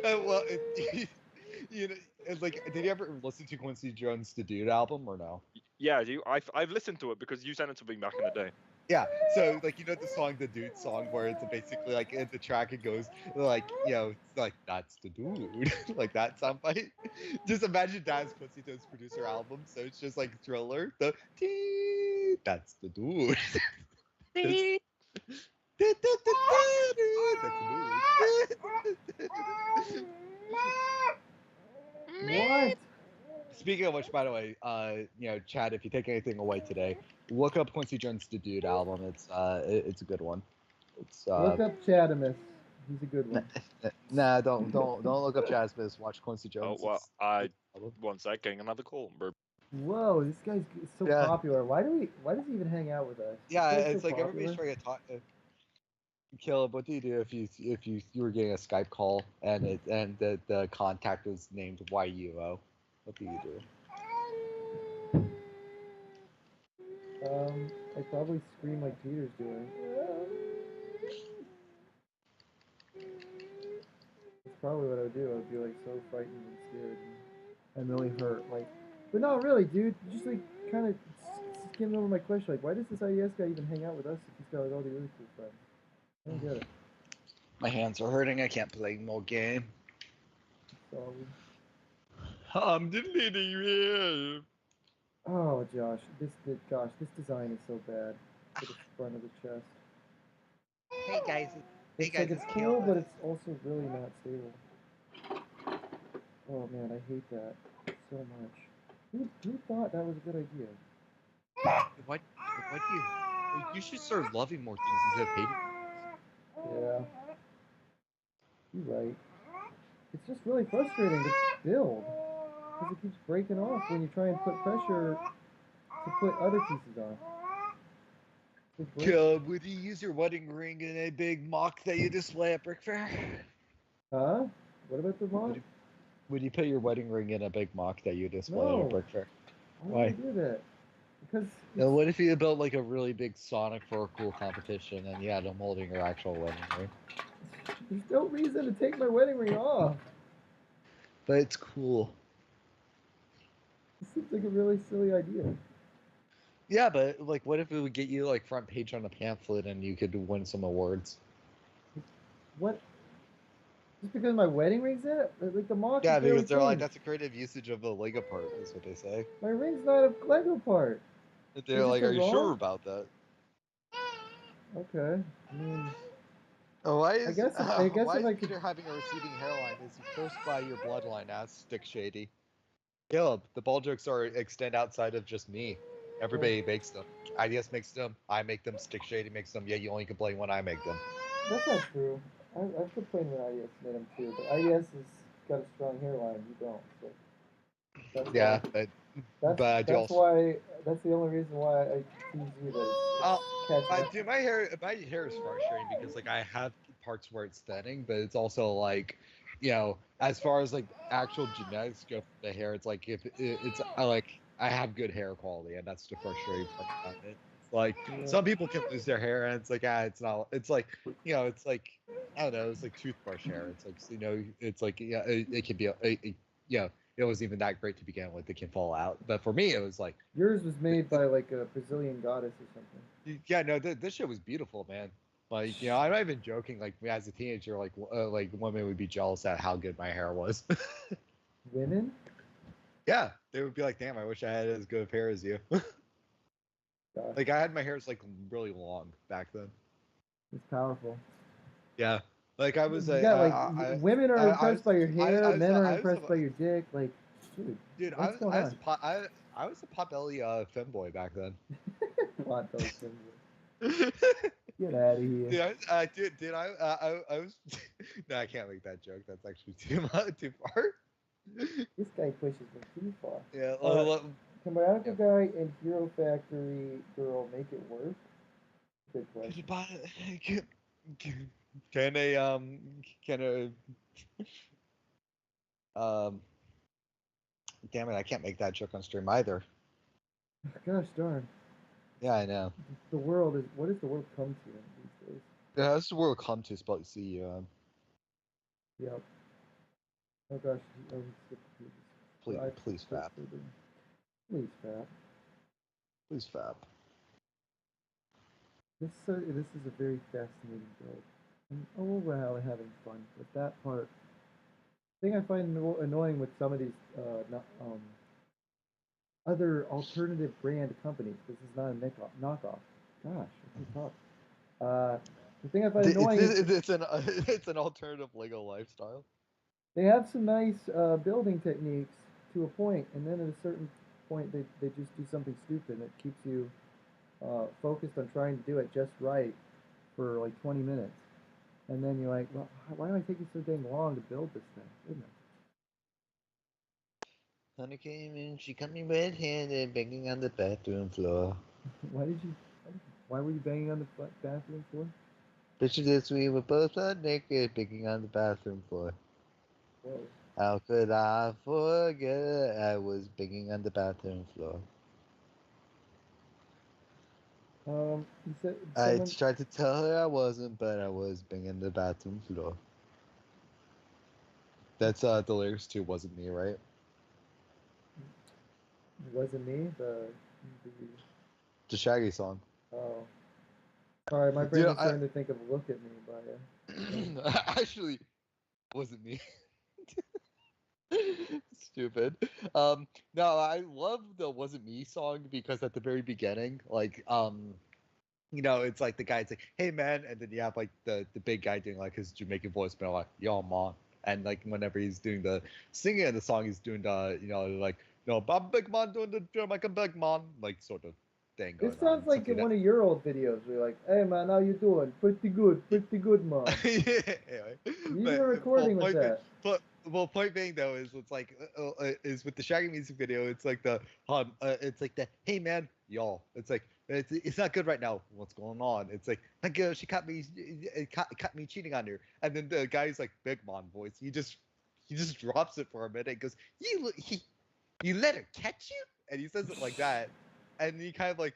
Well, you know, it's like, did you ever listen to Quincy Jones' The Dude album or no?
Yeah, I've listened to it because you sent it to me back in the day.
Yeah, so like the song, the Dude song, where it's basically like in the track it goes like it's like that's the dude, like that sound bite. Just imagine that as Quincy Jones' producer album, so it's just like Thriller, the that's the dude. That's the dude.
What?
Speaking of which, by the way, Chad, if you take anything away today, look up Quincy Jones' The Dude album. It's a good one. It's
Look up Chadamus. He's a good one.
Nah, don't look up Chad Smith. Watch Quincy
Oh
Jones.
well, one sec, getting another call.
Whoa, this guy's so
Yeah.
popular. Why does he even hang out with us?
Yeah,
This guy's
it's
so
like everybody's
popular.
trying to talk. Caleb, what do you do if you were getting a Skype call and the contact was named YUO? What do you do?
I'd probably scream like Peter's doing. That's probably what I would do. I'd be like so frightened and scared and really hurt. Like, but not really, dude. Just like kind of skimming over my question. Like, why does this IES guy even hang out with us if he's got like all the really cool friends? I don't get it.
My hands are hurting. I can't play no game.
So,
I'm deleting you.
oh, Josh, this design is so bad for the front of the chest.
Hey guys.
It's like it's cool, but it's also really not stable. Oh man, I hate that so much. Who thought that was a good idea?
What do you should start loving more things instead of hating.
Yeah, you're right. It's just really frustrating to build because it keeps breaking off when you try and put pressure to put other pieces on.
Caleb, would you use your wedding ring in a big mock that you display at Brick Fair?
Huh? What about the mod?
Would you put your wedding ring in a big mock that you display
No.
at Brick Fair?
Why would I do that? Because
Now, what if you built like a really big Sonic for a cool competition and you had them holding your actual wedding ring?
there's no reason to take my wedding ring off.
But it's cool.
This seems like a really silly idea.
Yeah, but like, what if it would get you like front page on a pamphlet and you could win some awards?
What? Just because my wedding ring's in it? Like the mock.
Yeah,
is barely
because they're like,
changed.
that's a creative usage of the Lego part, is what they say.
My ring's not a Lego part.
They're
Is
like,
it
are you
wrong?
sure about that?
Okay. I mean,
Oh, why is
guess if I could-
Peter having a receding hairline? Is he cursed by your bloodline? Asked Stick Shady. Caleb, the ball jokes extend outside of just me. Everybody makes them. IDS makes them. I make them. Stick Shady makes them. Yeah, you only complain when I make them.
that's not true. I've complained when IES made them too, but IES has got a strong hairline. You don't. So that's
Yeah,
why,
but
that's the only reason why I tease you that it's catching up.
dude, my hair is frustrating because like I have parts where it's thinning, but it's also like, as far as like actual genetics go for the hair, it's like I have good hair quality, and that's the frustrating part about it. It's like some people can lose their hair, and it's like it's not. It's like it's like I don't know. It's like toothbrush hair. It's like it's like it can be it wasn't even that great to begin with. It can fall out, but for me, it was like
Yours was made by like a Brazilian goddess or something.
yeah, no, this shit was beautiful, man. Like, I'm not even joking. Like, as a teenager, like women would be jealous at how good my hair was.
Women?
Yeah, they would be like, "Damn, I wish I had as good of hair as you." Like, I had my hair like really long back then.
It's powerful.
Yeah, like I was.
Women are impressed by your hair. Men are impressed by your dick. Like,
Dude,
What's going on?
I was a Potbelly femboy back then.
Potbelly symbol. Get out of here.
Did I was no, I can't make that joke. That's actually too far.
This guy pushes me too far.
Yeah.
Can Bionicle Guy and Hero Factory Girl make it work? Good question.
Can a damn it, I can't make that joke on stream either.
Gosh darn.
Yeah, I know.
The world is. What does the world come to these days?
Yeah, that's the world come to spell C.
Yep. Oh gosh. Oh,
Please, Fab.
Please, Fab.
Please, Fab.
This is a very fascinating build. I'm overall having fun with that part. The thing I find annoying with some of these other alternative brand companies. This is not a knockoff. Gosh, I can talk. The thing I find annoying is
it's an alternative Lego lifestyle.
they have some nice building techniques to a point, and then at a certain point they just do something stupid that keeps you focused on trying to do it just right for like 20 minutes. And then you're like, well, why am I taking so dang long to build this thing? Isn't it?
Honey came in, she got me red-handed, banging on the bathroom floor.
Why were you banging on the bathroom floor?
Picture this, we were both butt naked, banging on the bathroom floor.
Whoa.
How could I forget I was banging on the bathroom floor?
You said
I tried to tell her I wasn't, but I was banging the bathroom floor. That's the lyrics to "Wasn't Me," right?
Wasn't me
The Shaggy song.
Oh. Sorry, my brain was trying to think of "Look at Me" by
Actually, wasn't me. Stupid. No, I love the "Wasn't Me" song because at the very beginning, like, you know, it's like the guy's like, "Hey man," and then you have like the big guy doing like his Jamaican voice, but like, "Yo man," and like whenever he's doing the singing of the song, he's doing the, you know, like, "No, I'm big man doing the Jamaican big man," like sort of thing going
This sounds
on.
like in one of your old videos where you're like, "Hey man, how you doing? Pretty good, man."
Yeah,
You were recording with that.
Point being though is it's like is with the Shaggy music video. It's like it's like the "Hey man, y'all." It's like it's not good right now. What's going on? It's like my girl, she caught me cheating on her, and then the guy's like big man voice. He just drops it for a minute. And goes, you let her catch you, and he says it like that, and he kind of like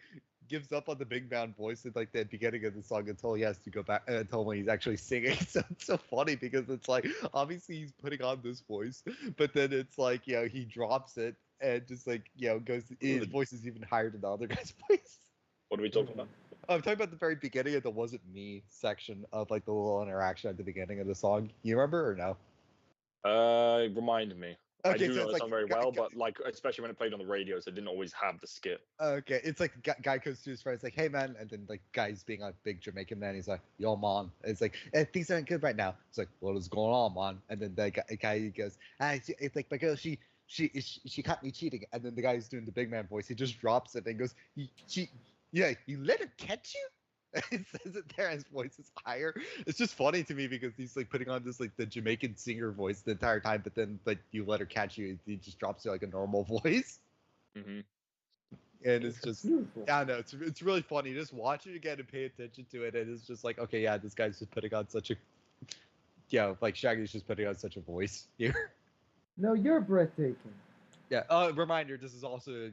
gives up on the big man voice at like the beginning of the song until he has to go back until when he's actually singing. So it's so funny because it's like obviously he's putting on this voice, but then it's like, you know, he drops it and just like, you know, goes, his voice is even higher than the other guy's voice.
What are we talking about?
I'm talking about the very beginning of the "Wasn't Me" section of like the little interaction at the beginning of the song. You remember or no?
Remind me.
Okay,
I do
so
know
it's
the
like
song very well, but like especially when it played on the radios, it didn't always have the skit.
Okay, it's like guy goes to his friends like, "Hey man," and then like guy's being a big Jamaican man. He's like, "Yo man," it's like, "Things aren't good right now." It's like, "What is going on, man?" And then the guy goes, "It's like my girl, she caught me cheating." And then the guy who's doing the big man voice, he just drops it and goes, "Yeah, you let her catch you." It says it there, his voice is higher. It's just funny to me because he's like putting on this like the Jamaican singer voice the entire time, but then like you let her catch you, he just drops to like a normal voice.
Mm-hmm.
And it's just, I don't know, it's really funny. Just watch it again and pay attention to it, and it's just like, okay, yeah, this guy's just putting on such a, yeah, like Shaggy's just putting on such a voice here.
No, you're breathtaking.
Yeah. Reminder: this is also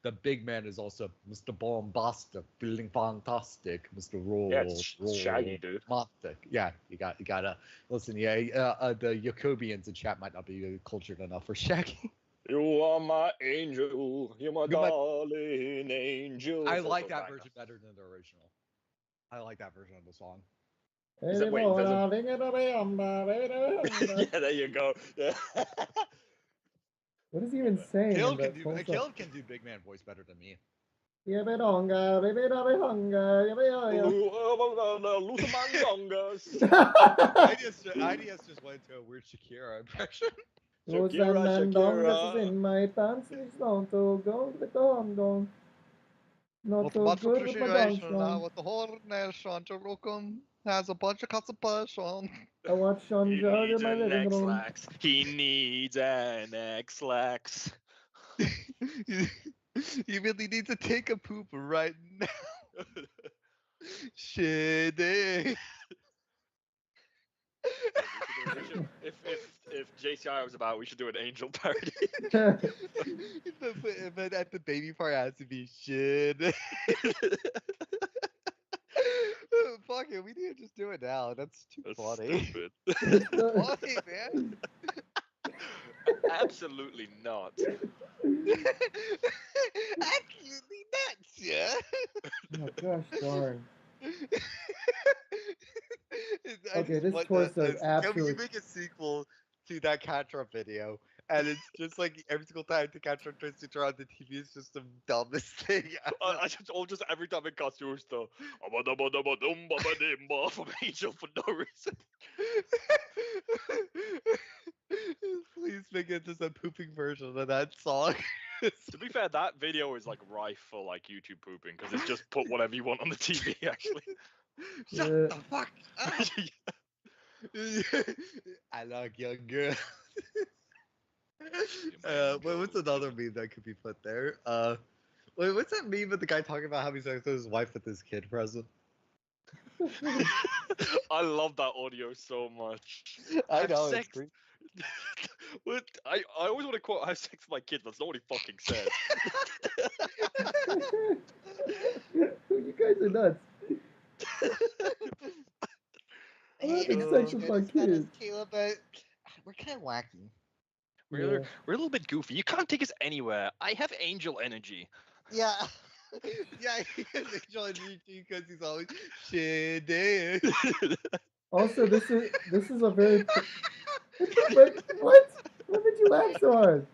the big man is also Mr. Bombastic, feeling fantastic, Mr. Roll.
Yeah, it's Shaggy, dude.
Fantastic. Yeah, you gotta listen. Yeah, the Jacobians in chat might not be cultured enough for Shaggy.
You are my angel, you're my darling angel.
I like that version better than the original. I like that version of the song.
Is that, wait, yeah, there you go. Yeah.
What is he even saying?
Caleb can do big man voice better than me. Ideas just went to a weird Shakira impression.
What's that
Shakira,
man dong? This is
Shakira.
in my pants and it's not so good with the dong dong. Not
With
so
much
good with my dong
appreciation,
dong.
with the whole nation to welcome has a bunch of constipation.
I watch Sean
He
Jordan in
needs
my
an
living room.
X-Lax. He needs an X-Lax.
You really need to take a poop right now. Shitty.
If JCI was about, we should do an Angel parody.
But at the baby part, it has to be shit. Fuck it, we need to just do it now. That's too
That's
funny.
stupid.
It's the-
Funny, man.
Absolutely not.
Absolutely nuts, yeah.
Oh gosh darn.
I
Okay,
just
this
want
torso is
Can
absolutely.
you make a sequel to that Catra video? And it's just like every single time the Catra tries to turn on the TV, it's just the dumbest thing ever.
Just every time it cuts yours though. From Angel for no reason.
Please make it just a pooping version of that song.
To be fair, that video is like rife for like YouTube pooping because it's just put whatever you want on the TV. Actually,
Shut
Yeah.
the fuck up! I like young girl. What's another meme that could be put there? Wait, what's that meme with the guy talking about having sex with his wife with his kid present?
I love that audio so much.
I
Have
know, it's
sex-
great.
What I always want to quote "have sex with my kids." That's not what he fucking says.
You guys are nuts. I'm having sex with my kids.
Caleb, but we're kind of wacky.
We're a little bit goofy. You can't take us anywhere. I have angel energy.
Yeah. Yeah, he has angel energy because he's always shitty.
Also, this is a very. Wait, what? Why did you laugh so hard?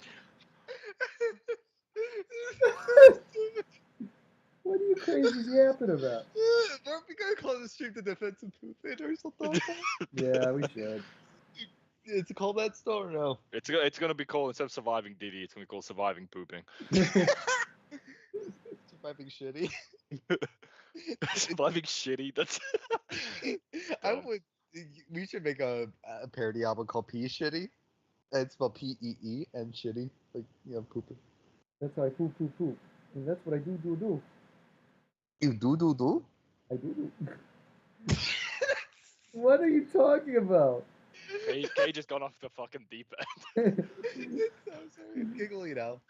What are you crazies yapping about?
Aren't we gonna call this stream the defensive poop it or something like that?
Yeah, we should.
It's called that still or no?
It's gonna be called, instead of surviving Diddy, it's gonna be called surviving pooping.
Surviving shitty.
Surviving shitty. That's.
I
Dumb.
would. We should make a parody album called Pee Shitty. And it's spelled P-E-E and shitty, like pooping.
That's how I poop. And that's what I do.
You do?
I do. What are you talking about?
Kay just gone off the fucking deep end.
I'm sorry, I'm giggling now.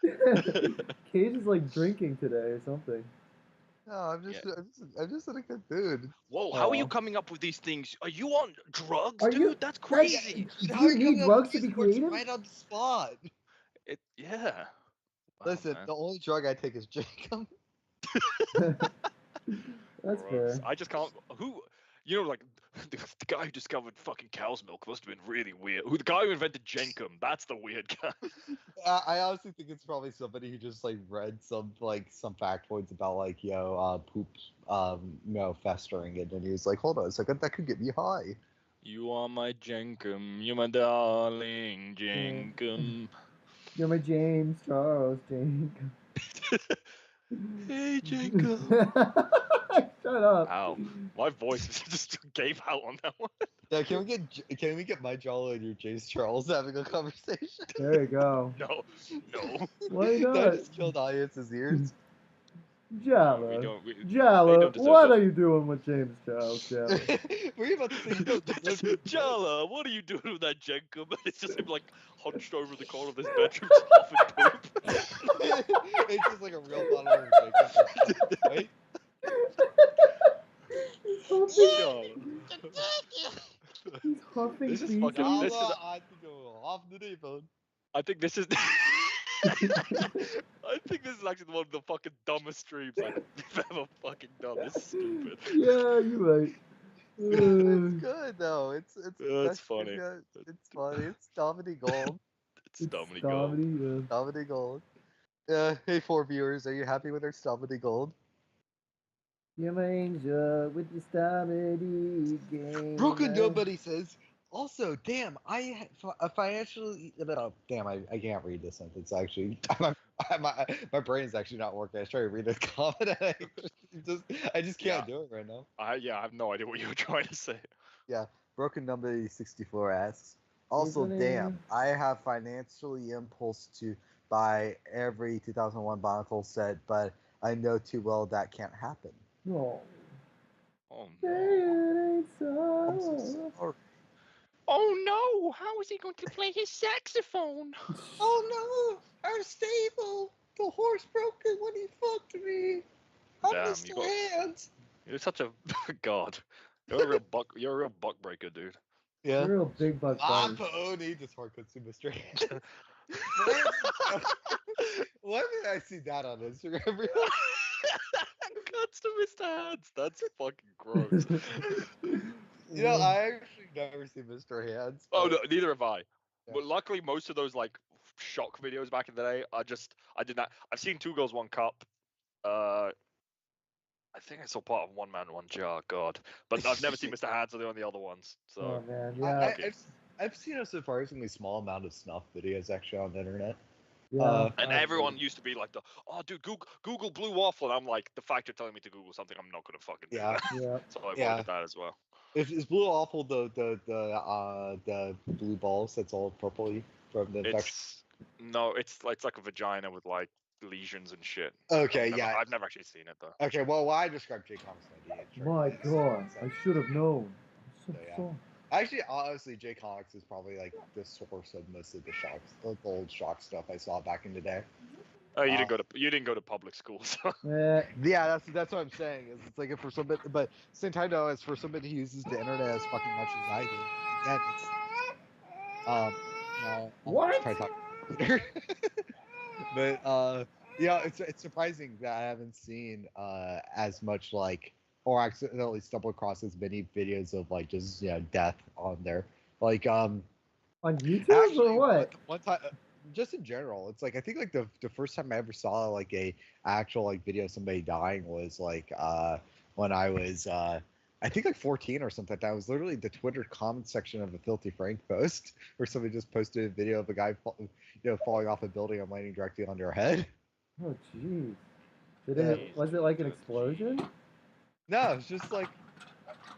Cage is like drinking today or something.
No, I'm just in a good mood.
Whoa, how are you
Aw.
coming up with these things? Are you on drugs,
Are
dude?
you-
That's crazy.
Do
How are
you need
coming up
drugs
with
to be
these words
creative?
right on the spot?
Yeah. Wow,
Listen,
man.
the only drug I take is Jacob.
That's
Gross.
fair.
I just can't. Who? Like the guy who discovered fucking cow's milk must have been really weird. Who? The guy who invented Jenkum? That's the weird guy.
I honestly think it's probably somebody who just like read some factoids about poop festering it, and he was like, hold on a second, that could get me high.
You are my Jenkum. You're my darling Jenkum.
You're my James Charles James.
Hey Jenkum.
Shut up.
Ow. My voice just gave out on that one.
Yeah, can we get my Jollo and your James Charles having a conversation?
There you go.
No.
Why
That
not?
just killed audience's ears.
Jala.
They
Jala,
don't deserve
what
that.
are you doing with James Charles, Jala?
Were you about to say you don't deserve to-
Jala, what are you doing with that Jenkum? It's just him like hunched over the corner of this bedroom just huffing poop.
It's just like a real bottle of Jacob, right?
He's huffing,
Jala.
he's huffing
This is
feces.
fucking-
Java,
this is-
I have to go off the deep.
I think this is. I think this is actually one of the fucking dumbest streams I've ever fucking done. This is stupid.
Yeah, you're right.
It's good though. It's
It's funny.
It's funny. It's Dominic Gold.
It's Dominic Gold.
comedy, yeah.
Dominic Gold. Hey, 4 viewers, are you happy with our Dominic Gold?
You're my angel with the comedy game.
Broken nobody says Also, damn, financially. Damn, I can't read this sentence actually. My brain is actually not working. I was trying to read a comment and I just can't do it right now.
I have no idea what you were trying to say.
Yeah, Broken Number 64 asks. Also, damn, I have financially impulse to buy every 2001 BIONICLE set, but I know too well that can't happen.
No.
Oh
no.
I'm so sorry.
Oh no! How is he going to play his saxophone?
Oh no! Our stable! The horse broke it when he fucked me!
Damn,
Mr. Hands!
You're such a god. You're a real buck. You're a real buck breaker, dude.
Yeah.
You're a real big buck
I
buddy.
pony this hardcore to Mr. Hands. Why did I see that on Instagram?
Cuts to Mr. Hands. That's fucking gross.
You know, I actually never see Mr. Hands.
Oh no, neither have I.
Yeah.
But luckily, most of those like shock videos back in the day, I did not. I've seen Two Girls One Cup. I think I saw part of One Man One Jar. God, but I've never seen Mr. Hands or the other ones. So
Oh man, yeah.
I've seen a surprisingly small amount of snuff videos actually on the internet.
Yeah.
and everyone used to be like, "Oh, dude, Google Blue Waffle," and I'm like, the fact you're telling me to Google something, I'm not gonna fucking do that.
Yeah.
So I avoided that as well.
Is Blue Awful the blue balls that's all purpley from the infection?
It's like a vagina with like lesions and shit.
Okay,
I've never actually seen it though.
Okay, well, I described Jay Comics idea.
My God, I should have known. I'm so sorry.
Actually, honestly, J Comics is probably like the source of most of the old shock stuff I saw back in the day.
Oh, you didn't go to public school, so.
Yeah, that's what I'm saying. Is it's like for somebody, but same time though, as for somebody who uses the internet as fucking much as I do, again, it's
What?
try to talk later. But yeah, it's surprising that I haven't seen as much like or accidentally stumbled across as many videos of like just death on there. Like
on YouTube
actually,
or what?
One time, just in general, it's like I think like the first time I ever saw like a actual like video of somebody dying was like when I was I think like 14 or something like that. It was literally the Twitter comment section of a Filthy Frank post where somebody just posted a video of a guy falling off a building and landing directly on their head.
Oh jeez. Was it like an explosion?
No, it's just like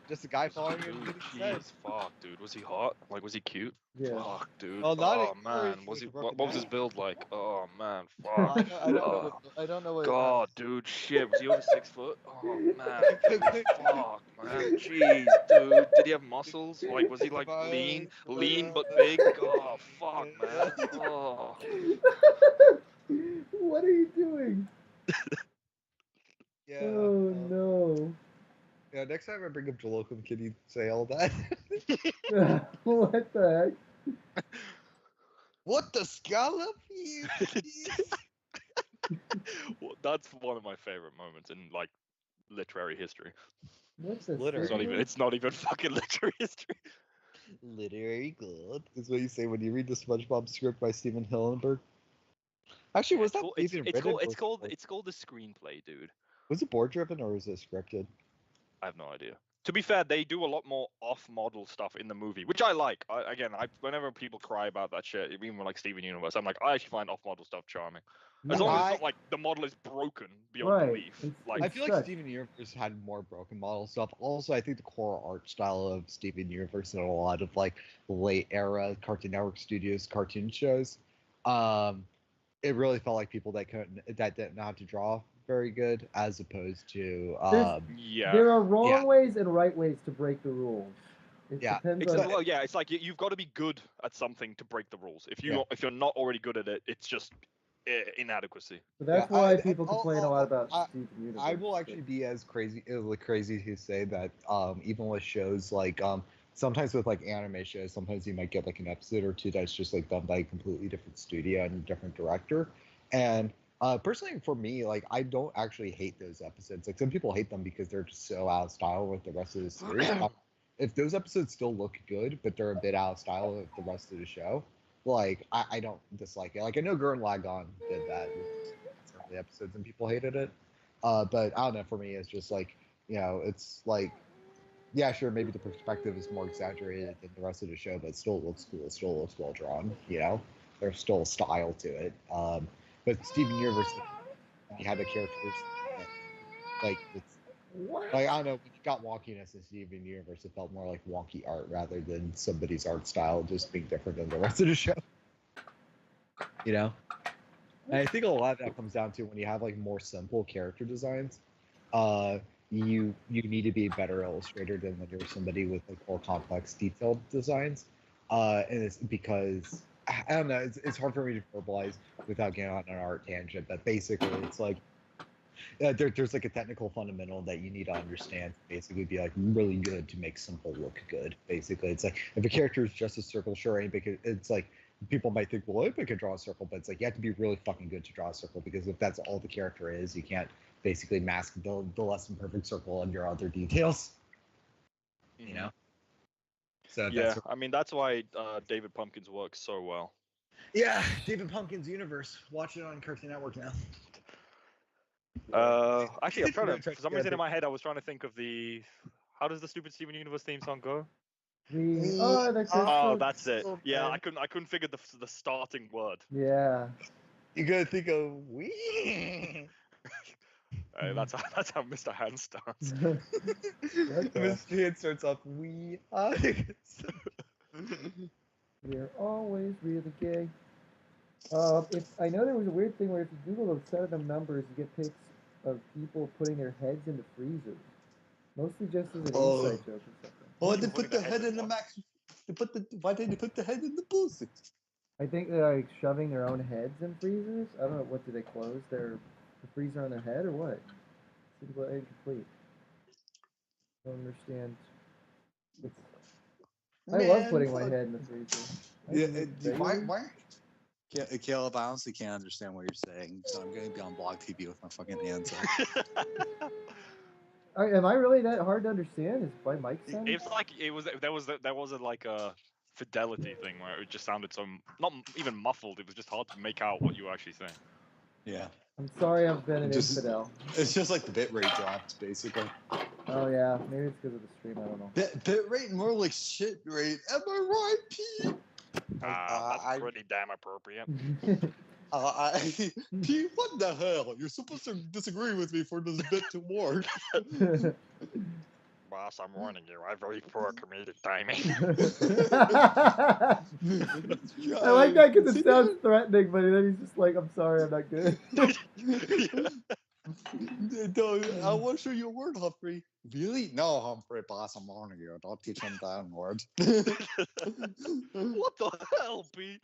a guy falling in his head.
Fuck, dude. Was he hot? Like, was he cute?
Yeah.
Fuck, dude.
Oh,
man. What was his build like? Oh man.
I
Fuck.
don't know what.
God, dude. Shit. Was he over 6 foot? Oh man. Fuck, man. Jeez, dude. Did he have muscles? Like, was he like lean but big? Oh, fuck, man. Oh.
What are you doing?
Yeah.
Oh no.
Yeah, next time I bring up Jalocum, can you say all that?
What the heck?
What the scallop?
Well, that's one of my favorite moments in like literary history.
What's this?
It's not even fucking literary history.
Literary gold is what you say when you read the SpongeBob script by Stephen Hillenburg. Actually, was that
it's called the screenplay, dude.
Was it board driven or was it scripted?
I have no idea. To be fair, they do a lot more off-model stuff in the movie, which I like. Whenever people cry about that shit, even like Steven Universe, I'm like, I actually find off-model stuff charming. As long as it's not like the model is broken beyond belief.
I feel like Steven Universe had more broken model stuff. Also, I think the core art style of Steven Universe and a lot of like late era Cartoon Network Studios cartoon shows, it really felt like people that didn't know how to draw very good, as opposed to
there are wrong ways and right ways to break the rules. It depends on...
it's like you've got to be good at something to break the rules. If you're not already good at it, it's just inadequacy.
So that's why people complain a lot about Steven Universe.
I will actually be as crazy to say that even with shows like sometimes with like anime shows, sometimes you might get like an episode or two that's just like done by a completely different studio and a different director. And personally, for me, like I don't actually hate those episodes. Like some people hate them because they're just so out of style with the rest of the series. If those episodes still look good, but they're a bit out of style with the rest of the show, like I don't dislike it. Like I know Gurren Lagann did that with some of the episodes and people hated it. But I don't know. For me, it's just like it's like yeah, sure, maybe the perspective is more exaggerated than the rest of the show, but it still looks cool. It still looks well drawn. You know, there's still a style to it. But Steven Universe, you had the characters, like it's
What?
like I don't know. When you got wonkiness in Steven Universe, it felt more like wonky art rather than somebody's art style just being different than the rest of the show. You know, and I think a lot of that comes down to when you have like more simple character designs. Uh, you need to be a better illustrator than when you're somebody with like more complex, detailed designs. And it's because I don't know. It's hard for me to verbalize without getting on an art tangent. But basically, it's like there's like a technical fundamental that you need to understand to basically be like really good to make simple look good. Basically, it's like if a character is just a circle, sure, anybody it's like people might think, well, anybody can draw a circle, but it's like you have to be really fucking good to draw a circle because if that's all the character is, you can't basically mask the less than perfect circle under other details. You know. So
Yeah,
that's
I mean that's why David Pumpkins works so well.
yeah, David Pumpkins Universe. Watch it on Cartoon Network now.
Actually, I'm trying to. For some reason in my head, I was trying to think of the. How does the stupid Steven Universe theme song go?
We are the crystal.
Oh, that's it. Yeah, I couldn't figure the starting word.
Yeah.
You gotta think of we.
That's how Mr. Hand starts.
Mr. Hand starts off we are.
We're always really gay. If I know there was a weird thing where if you Google a set of them numbers, you get pics of people putting their heads in the freezer. Mostly just as an inside joke or something.
Oh, they put the head in the max. Why did they put the head in the pussy?
I think they're like shoving their own heads in freezers. I don't know. What, do they close the freezer on their head or what? Seems like incomplete. I don't understand. I love putting my head in the freezer.
Yeah, why? Caleb, I honestly can't understand what you're saying, so I'm going to be on blog TV with my fucking hands up.
Am I really that hard to understand? Is my mic sound?
It's like there was like a fidelity thing where it just sounded so not even muffled. It was just hard to make out what you were actually saying.
Yeah.
I'm sorry, I've been an infidel.
It's just like the bit rate dropped, basically.
Oh yeah, maybe it's because of the stream. I don't know.
Bit rate more like shit rate. Am I right, Pete?
That's pretty damn appropriate.
Pete, what the hell? You're supposed to disagree with me for this bit to work.
Boss, I'm warning you. I have very poor comedic timing.
I like that because it sounds threatening, but then he's just like, "I'm sorry, I'm not good."
I want to show you a word, Humphrey. Really? No, Humphrey, boss, I'm warning you. Don't teach him that word.
What the hell, Pete?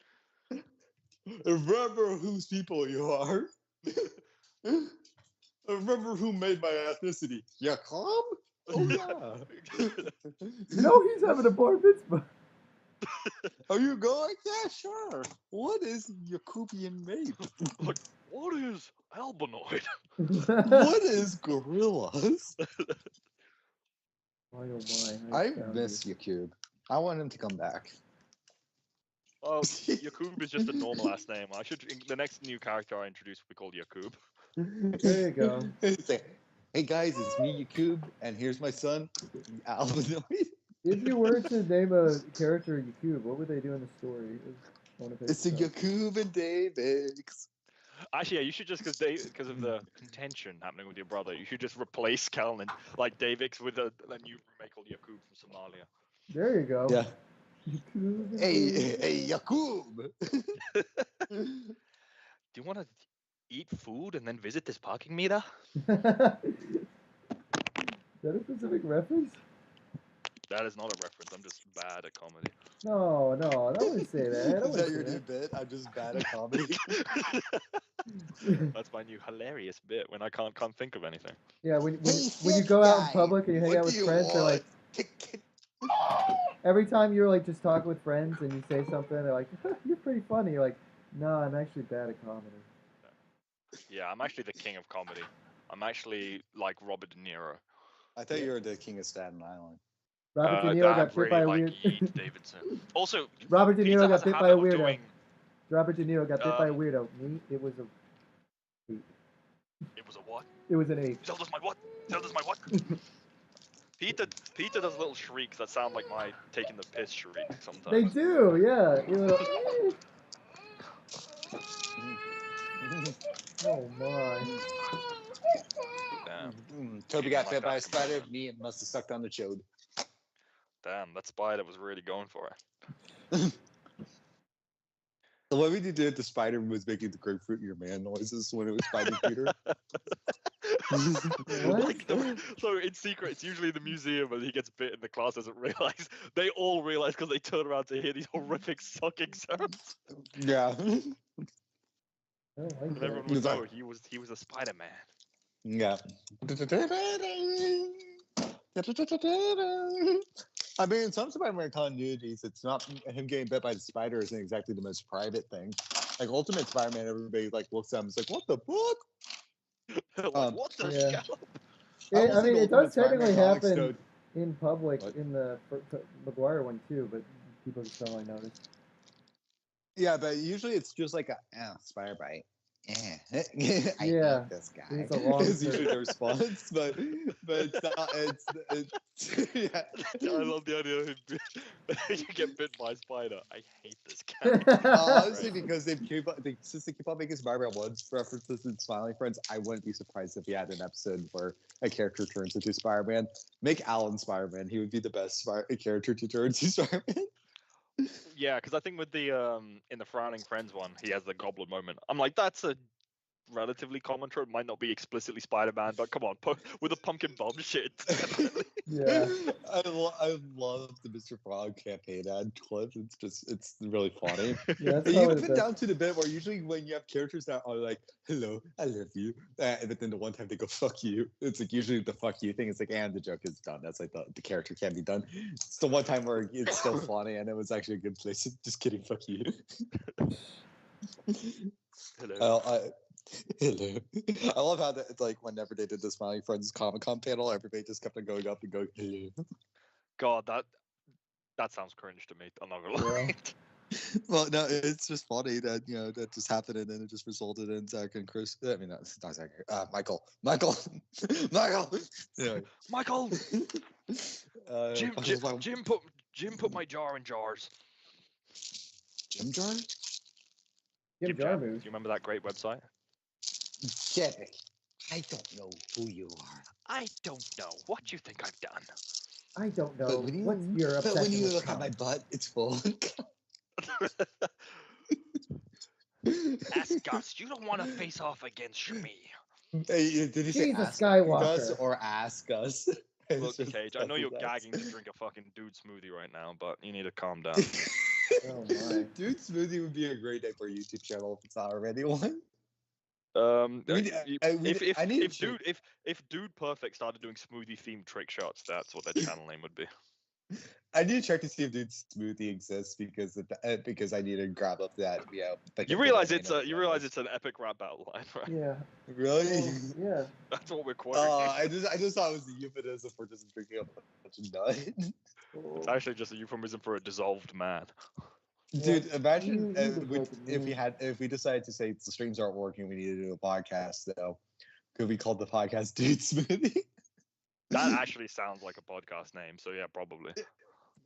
Remember whose people you are. Remember who made my ethnicity. You come? Oh, yeah.
You know he's having a bar mitzvah.
Are you going? Yeah, sure. What is Yakubian made?
Like, what is albinoid?
What is gorillas?
Why oh my.
I miss Yakub. I want him to come back.
Oh, Yakub is just a normal last name. The next new character I introduce will be called Yakub.
There you go.
Hey guys, it's me, Yakub, and here's my son, Albinoid.
If you were to name a character Yakub, what would they do in the story?
It's a Yakub and Davex.
Actually, yeah, you should just because of the contention happening with your brother, you should just replace Callan like Davix with a new roommate called Yakub from Somalia.
There you go.
Yeah.
Yakub.
Hey, Yakub.
Do you want to eat food and then visit this parking meter?
Is that a specific reference?
That is not a reference. I'm just bad at comedy.
No, I don't want to say that. I don't
Is
want
that
to
your
say
new bit? I'm just bad at comedy.
That's my new hilarious bit when I can't think of anything.
Yeah, when you go out in public and you hang out with friends, they're like, every time you're like just talking with friends and you say something, they're like, "You're pretty funny." You're like, "No, I'm actually bad at comedy."
Yeah, I'm actually the king of comedy. I'm actually like Robert De Niro.
I thought you were the king of Staten Island.
Robert De Niro got bit by a weird.
Davidson. Also,
Robert De Niro got bit by a weirdo.
Doing...
Robert De Niro got bit by a weirdo. Me, it was a.
It was a what?
It was an 8.
Zelda's my what? Zelda's my what? Peter does little shrieks that sound like my taking the piss shriek sometimes.
They do, yeah. You know, oh my.
Damn,
Toby
She
got
like
bit
that
by a spider.
comparison.
Me and must have sucked on the chode.
damn, that spider was really going for it.
The way we did the spider was making the grapefruit your man noises when it was fighting Peter.
What?
So in secret, it's usually the museum and he gets bit and the class doesn't realize. They all realize because they turn around to hear these horrific sucking sounds.
Yeah.
I don't like
And
that.
everyone would know he was a Spider-Man.
Yeah. I mean, in some Spider-Man continuities, it's not him getting bit by the spider isn't exactly the most private thing. Like Ultimate Spider-Man, everybody like looks at him and is like, "What the fuck?"
Like, what the
Yeah.
hell?
I mean, it does technically
comics,
happen in public
What?
in the McGuire one too, but people just don't really notice.
Yeah, but usually it's just like a spider bite. I
Yeah.
hate this guy.
It's a long
It's usually
term.
the response, but it's not. It's yeah.
I love the idea of him. You get bit by a spider. I hate this guy.
Honestly, because since they keep on making Spider-Man 1 references in Smiling Friends, I wouldn't be surprised if he had an episode where a character turns into Spider-Man. Make Alan Spider-Man. He would be the best character to turn into Spider-Man.
Yeah, because I think with the in the Frowning Friends one, he has the goblin moment. I'm like, that's a relatively common trope. Might not be explicitly Spider-Man, but come on, with a pumpkin bomb shit. Definitely.
Yeah.
I love the Mr. Frog campaign ad clip. It's really funny.
Yeah, that's
But
probably the
even
best.
down to the bit where usually when you have characters that are like, "Hello, I love you," but then the one time they go "fuck you," it's like usually the "fuck you" thing. It's like, and the joke is done. That's like the character can be done. It's the one time where it's still funny, and it was actually a good place. Just kidding, fuck you.
Hello.
Hello. I love how it's like whenever they did the Smiling Friends Comic-Con panel, everybody just kept on going up and going, hello.
God, that sounds cringe to me. I'm not gonna lie.
Well, no, it's just funny that that just happened and then it just resulted in Zach and Chris. I mean, not Zach. Michael. Anyway.
Michael. Jim
Jim
put my jar in jars.
Jar?
Jim
Jam.
Jarmusch.
Do you remember that great website?
Jeffy, I don't know who you are.
I don't know what you think I've done.
I don't know.
But when you,
What's your
but when
obsession
you
with
look at my
cum?
butt, it's full.
Ask Gus. You don't want to face off against me.
Hey, did you say
She's a
ask
Skywalker.
Gus or ask us?
Look, Cage, I know you're gagging to drink a fucking dude smoothie right now, but you need to calm down.
Oh my.
Dude Smoothie would be a great name for a YouTube channel if it's not already one.
If Dude Perfect started doing smoothie themed trick shots, that's what their channel name would be.
I need to check to see if Dude Smoothie exists because I need to grab up that
You realize it's an epic rap battle line, right?
Yeah.
Really?
Well, yeah.
That's what we're quoting.
I just thought it was a euphemism for just drinking a bunch of nut.
It's actually just a euphemism for a dissolved man.
Dude, imagine
you
if we decided to say the streams aren't working, we need to do a podcast though. Could we call the podcast Dude Smoothie?
That actually sounds like a podcast name, so yeah, probably.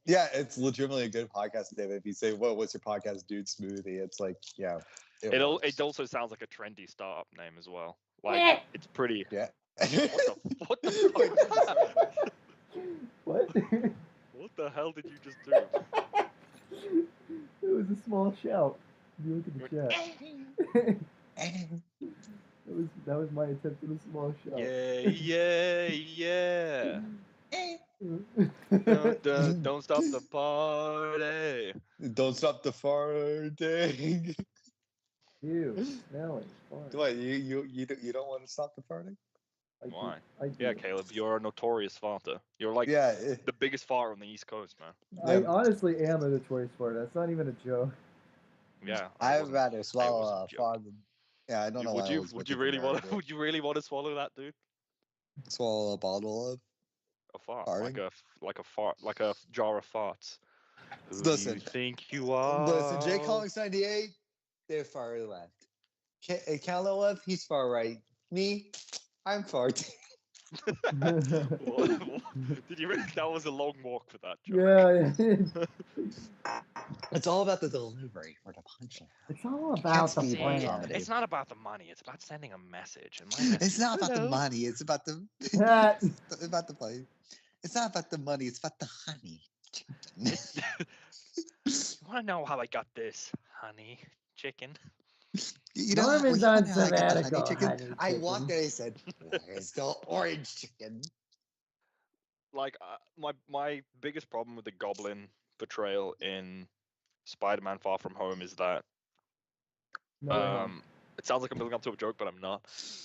Yeah, it's legitimately a good podcast name. If you say, "Well, what's your podcast, Dude Smoothie?" It's like, yeah.
It also sounds like a trendy startup name as well. Like it's pretty.
Yeah.
What the fuck was that?
What?
What the hell did you just do?
It was a small shout. If you look at the chat. that was my attempt at a small shout.
Yeah. Don't stop the party.
Don't stop the farting.
Ew, smelly. Fart.
What, you don't want to stop the farting?
Why?
I do.
Yeah, Caleb, you're a notorious farter. You're like the biggest farter on the East Coast, man.
I honestly am a notorious fart. That's not even a joke.
Yeah.
I'd rather swallow a fart. Yeah, I don't know.
Would you really want to swallow that, dude?
Swallow a bottle of
a fart,
farting?
like a jar of farts. Who
Listen,
do you think you are?
Listen, J Comics 98, they're far left. Cal left, he's far right. Me, I'm far.
Did you really? That was a long walk for that joke.
Yeah,
It's all about the delivery or the punchline.
it's all about the
speed
plan.
comedy.
It's not about the money. It's about sending a message. And my message
It's
is,
not about the
"Hello."
money. It's about the
Ah,
it's about the play. It's not about the money. It's about the honey.
You want to know how I got this, honey chicken?
You
Norman's
well,
on
you know how I got the
sabbatical,
chicken?
honey
I
chicken.
walked in and I said, "Where's the orange chicken?"
Like my biggest problem with the Goblin portrayal in Spider-Man: Far From Home is that
No way home.
it sounds like I'm building up to a joke, but I'm not.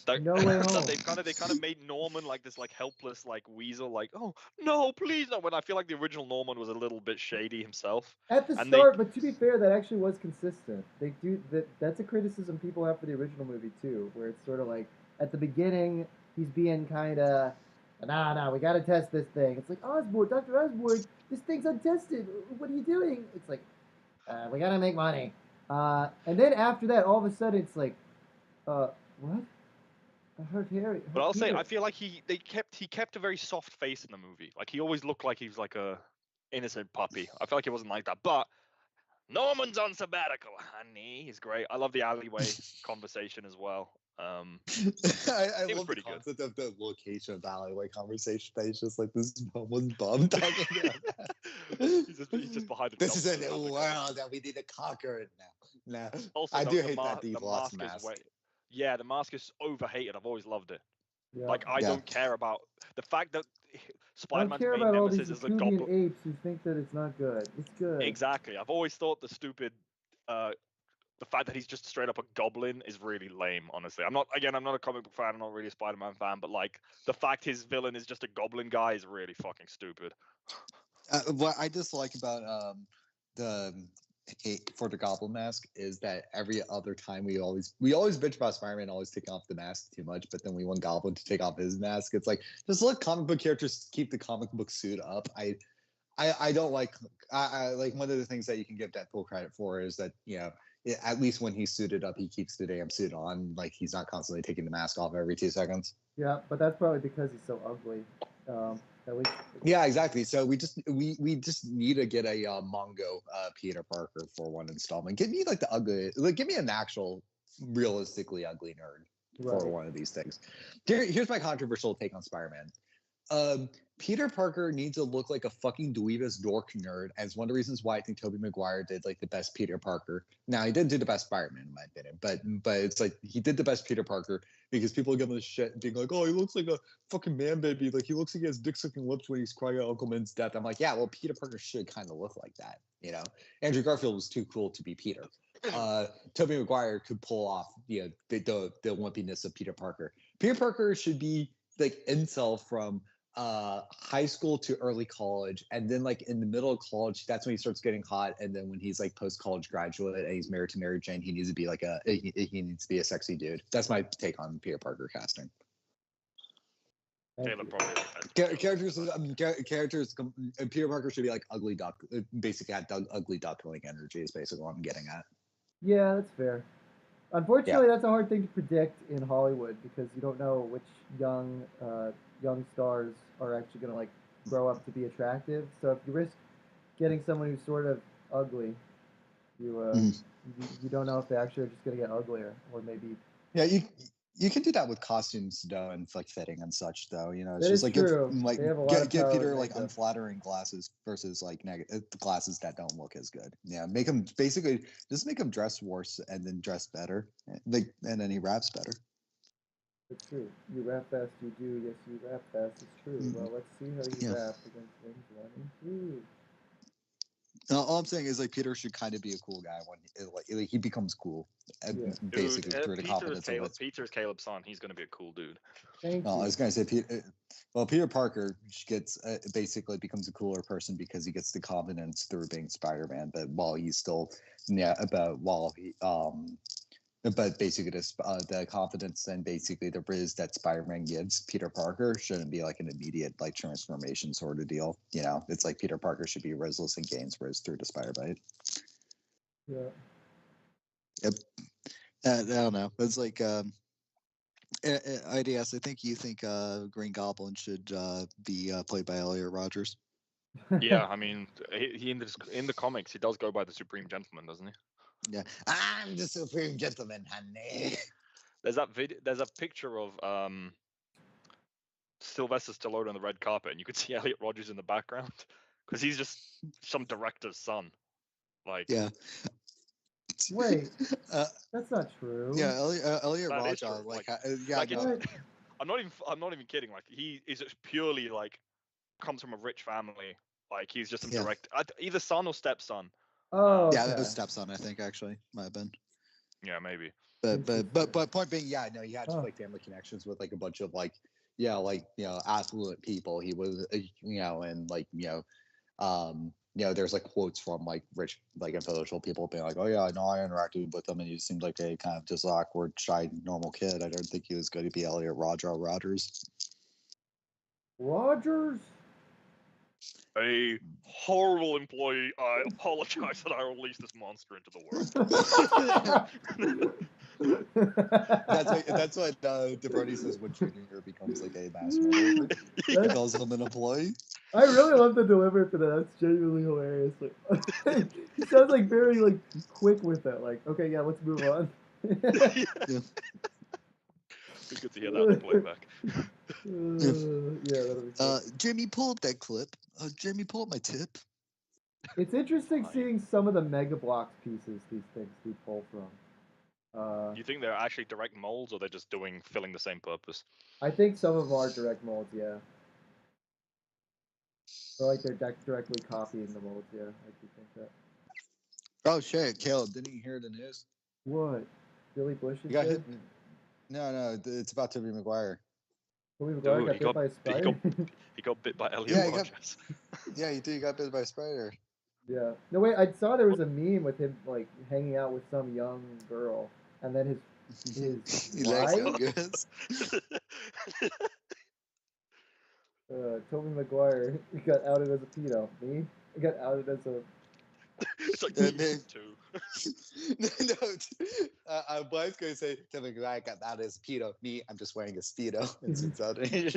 That,
No way
that
home.
they kind of made Norman like this like helpless like weasel, like, oh no, please no. When I feel like the original Norman was a little bit shady himself.
At the
And
start, but to be fair, that actually was consistent. They do that. That's a criticism people have for the original movie too, where it's sort of like at the beginning he's being kind of, nah, we got to test this thing. It's like Osborn, Dr. Osborn, this thing's untested. What are you doing? It's like, we got to make money. And then after that, all of a sudden it's like, what? I heard Harry. I
But
heard
I'll say
Peter.
I feel like he kept a very soft face in the movie. Like he always looked like he was like a innocent puppy. I feel like he wasn't like that. But Norman's on sabbatical, honey. He's great. I love the alleyway conversation as well.
I
It was
love the
pretty good.
concept of the location of the alleyway conversation. That it's just like this homeless bum talking about that.
He's just behind the
This is a
dumpster
new
having a-
world that we need to conquer it now. Nah,
Also,
I
the,
do
the,
hate
ma-
that he
the
lost
mask is
mask.
way. Yeah, the mask is overhated. I've always loved it.
Yeah.
Like I
Yeah.
don't care about the fact that
I don't
Spider-Man's
care
main
about all these
nemesis is the
Yakubian
Goblin.
apes who think that it's not good. It's good.
Exactly. I've always thought the stupid, the fact that he's just straight up a goblin is really lame. Honestly, I'm not a comic book fan. I'm not really a Spider-Man fan, but like the fact his villain is just a goblin guy is really fucking stupid.
What I dislike about the for the Goblin mask is that every other time we always bitch about Spider-Man always taking off the mask too much, but then we want Goblin to take off his mask. It's like just let comic book characters keep the comic book suit up. I don't like I like one of the things that you can give Deadpool credit for is that at least when he's suited up he keeps the damn suit on, like he's not constantly taking the mask off every 2 seconds.
Yeah, but that's probably because he's so ugly. At least.
Yeah, exactly. So we just need to get a Mongo Peter Parker for one installment. Give me like the ugly, like give me an actual realistically ugly nerd for one of these things. Here's my controversial take on Spider-Man. Peter Parker needs to look like a fucking dweebus dork nerd, as one of the reasons why I think Tobey Maguire did like the best Peter Parker. Now he didn't do the best Spider-Man in my opinion, but it's like he did the best Peter Parker because people give him the shit being like, oh, he looks like a fucking man baby, like he looks like he has dick sucking lips when he's crying out Uncle Ben's death. I'm like, yeah, well, Peter Parker should kind of look like that, Andrew Garfield was too cool to be Peter. Tobey Maguire could pull off the wimpiness of Peter Parker. Peter Parker should be like incel from high school to early college, and then like in the middle of college, that's when he starts getting hot, and then when he's like post-college graduate and he's married to Mary Jane, he needs to be like he needs to be a sexy dude. That's my take on Peter Parker casting.
Caleb probably
Characters Peter Parker should be like ugly duck, basically had ugly duckling energy is basically what I'm getting at.
Yeah, that's fair. Unfortunately, that's a hard thing to predict in Hollywood because you don't know which young stars are actually going to like grow up to be attractive. So if you risk getting someone who's sort of ugly, you don't know if they actually are just going to get uglier or maybe.
Yeah, you can do that with costumes though and like fitting and such though. It's
that
just like
true.
give Peter like unflattering glasses versus like glasses that don't look as good. Yeah, make him basically just make him dress worse and then dress better, and then he raps better.
It's true. You rap fast, you do. Yes, you rap fast. It's true. Well, let's see how you rap against Wings 1 and 2.
All I'm saying is like Peter should kind of be a cool guy when he becomes cool, basically through the confidence of it.
Peter's Caleb's son. He's gonna be a cool dude.
Thank you.
I was gonna say Peter Parker gets basically becomes a cooler person because he gets the confidence through being Spider-Man, but while he's still but basically the confidence and basically the riz that Spider-Man gives Peter Parker shouldn't be like an immediate like transformation sort of deal. It's like Peter Parker should be rizless and gains riz through the Spider-Bite.
Yeah.
Yep. I don't know. It's like
IDS, I think you think Green Goblin should be played by Elliot Rogers.
Yeah, I mean, he in the comics he does go by the Supreme Gentleman, doesn't he?
Yeah, I'm the Supreme Gentleman, honey.
There's that video. There's a picture of Sylvester Stallone on the red carpet, and you could see Elliot Rogers in the background because he's just some director's son. Like,
Yeah.
Wait,
Uh,
that's not true.
yeah, Elliot
That is
Rogers.
true,
Like,
like-
yeah,
like it's-
no.
What?
I'm not even kidding. Like, he is just purely like comes from a rich family. Like, he's just some
Yeah.
direct, either son or stepson.
Oh,
Yeah,
okay.
that was Stepson, I think, actually. Might have been.
Yeah, maybe.
But point being, yeah, no, he had
Huh.
like family connections with like a bunch of like, yeah, like, you know, affluent people. He was, you know, and like, you know, there's like quotes from like rich, like influential people being like, oh yeah, no, I interacted with him and he seemed like a kind of just awkward, shy, normal kid. I don't think he was going to be Elliot Rogers.
Rogers?
A horrible employee. I apologize that I released this monster into the world.
That's what DeBrody says when Junior becomes like a mass murderer. He
That's-
calls him an employee.
I really love the delivery for that. That's genuinely hilarious. Like, he sounds like very like quick with it. Like, okay, yeah, let's move on.
It's good to hear that on the playback.
Yeah, that'll be cool.
Jamie, pull up that clip. Jamie, pull up my tip.
It's interesting
Fine.
seeing some of the Mega Blocks pieces these things we pull from.
Do you think they're actually direct molds, or they're just filling the same purpose?
I think some of them are direct molds, yeah. Or like they're directly copying the molds, yeah. I do think that.
Oh shit, Caleb, didn't you hear the news?
What? Billy Bush is
You got
dead?
hit. No, it's about Tobey Maguire.
Tobey Maguire
Dude,
got
he
bit
got-
by a
he
spider?
He got bit by Elliot
Yeah, he got-
Rogers.
Yeah, you got bit by a spider.
Yeah. No, wait, I saw there was a meme with him, like, hanging out with some young girl, and then his
He likes
wife,
young girls.
Tobey Maguire, got outed as a pedo. Me? He got outed as a...
It's like
And
season
then-
2.
no, I was going to say Tobey Maguire got that as pedo. Me, I'm just wearing a speedo. And since out
There you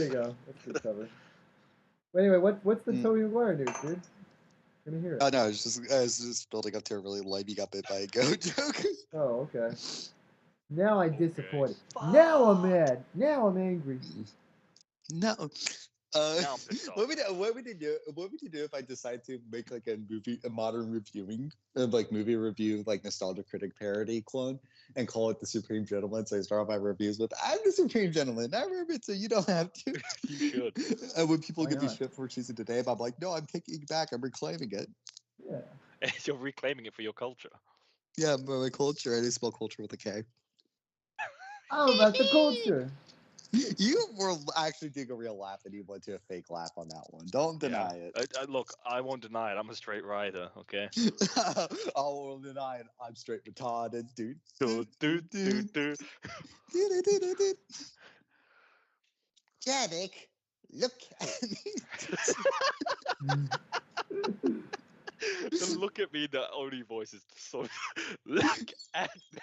go. That's good cover. But anyway, what's the Tobey Maguire news, dude? Let me hear it.
Oh no, I was just building up to a really lame "you got bit by a goat" joke.
Oh, okay. Now I'm
Okay.
disappointed. Now I'm mad. Now I'm angry.
No.
Now I'm pissed off.
What would you do if I decide to make like a modern reviewing, like movie review, like nostalgia critic parody clone, and call it the Supreme Gentleman? So I start my reviews with, "I'm the Supreme Gentleman. I'm Rabbit, so you don't have to."
You should.
And when people
Why
give me
not?
shit for choosing the name, I'm like, "No, I'm taking it back. I'm reclaiming it."
Yeah.
You're reclaiming it for your culture.
Yeah, my culture. I do spell culture with a K.
How about the culture?
You were actually doing a real laugh, and you went to a fake laugh on that one. Don't deny it.
Look, I won't deny it. I'm a straight rider, okay?
I won't deny it. I'm straight retarded, dude.
Do, do, do, do.
Janik, look at me.
The look at me, the only voice is so. Look at me.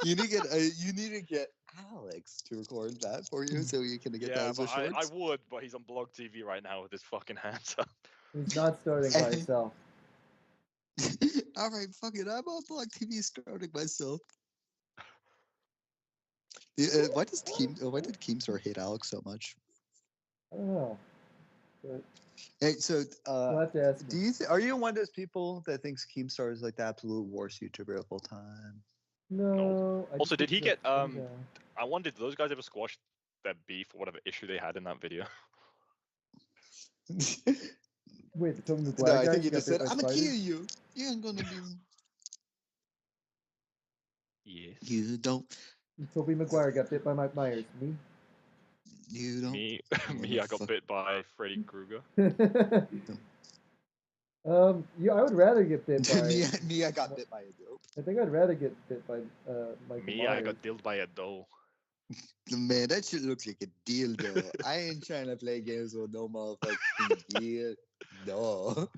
You need to get Alex to record that for you, so you can get
Yeah,
that as a
but I
shorts.
would, but he's on Blog TV right now with his fucking hands up.
He's not starting by himself.
All right, fuck it. I'm on Blog TV starting myself. Why did Keemstar hate Alex so much?
I don't know. But
Hey, so
we'll have to ask
do
him.
you are you one of those people that thinks Keemstar is like the absolute worst YouTuber of all time?
No. I
Also,
just
did
think
he
he's a
get,
fun guy.
I wonder, did those guys ever squash their beef or whatever issue they had in that video?
Wait, the Tobey
No,
Maguire
I
guy
think
who
he
got
just
bit
said,
by
"I'm gonna
spiders?
kill you. You ain't gonna be.
Yes.
You don't.
Tobey Maguire got bit by Mike Myers. Me?
You don't."
Me,
What
me,
the
I got
fuck?
bit by Freddy Krueger.
Yeah, I would rather get bit by.
me, I got bit by a dope.
I think I'd rather get bit by Michael
Me,
Myers.
I got dilled by a doe.
Man, that shit looks like a dildo. I ain't trying to play games with no motherfucking dildo.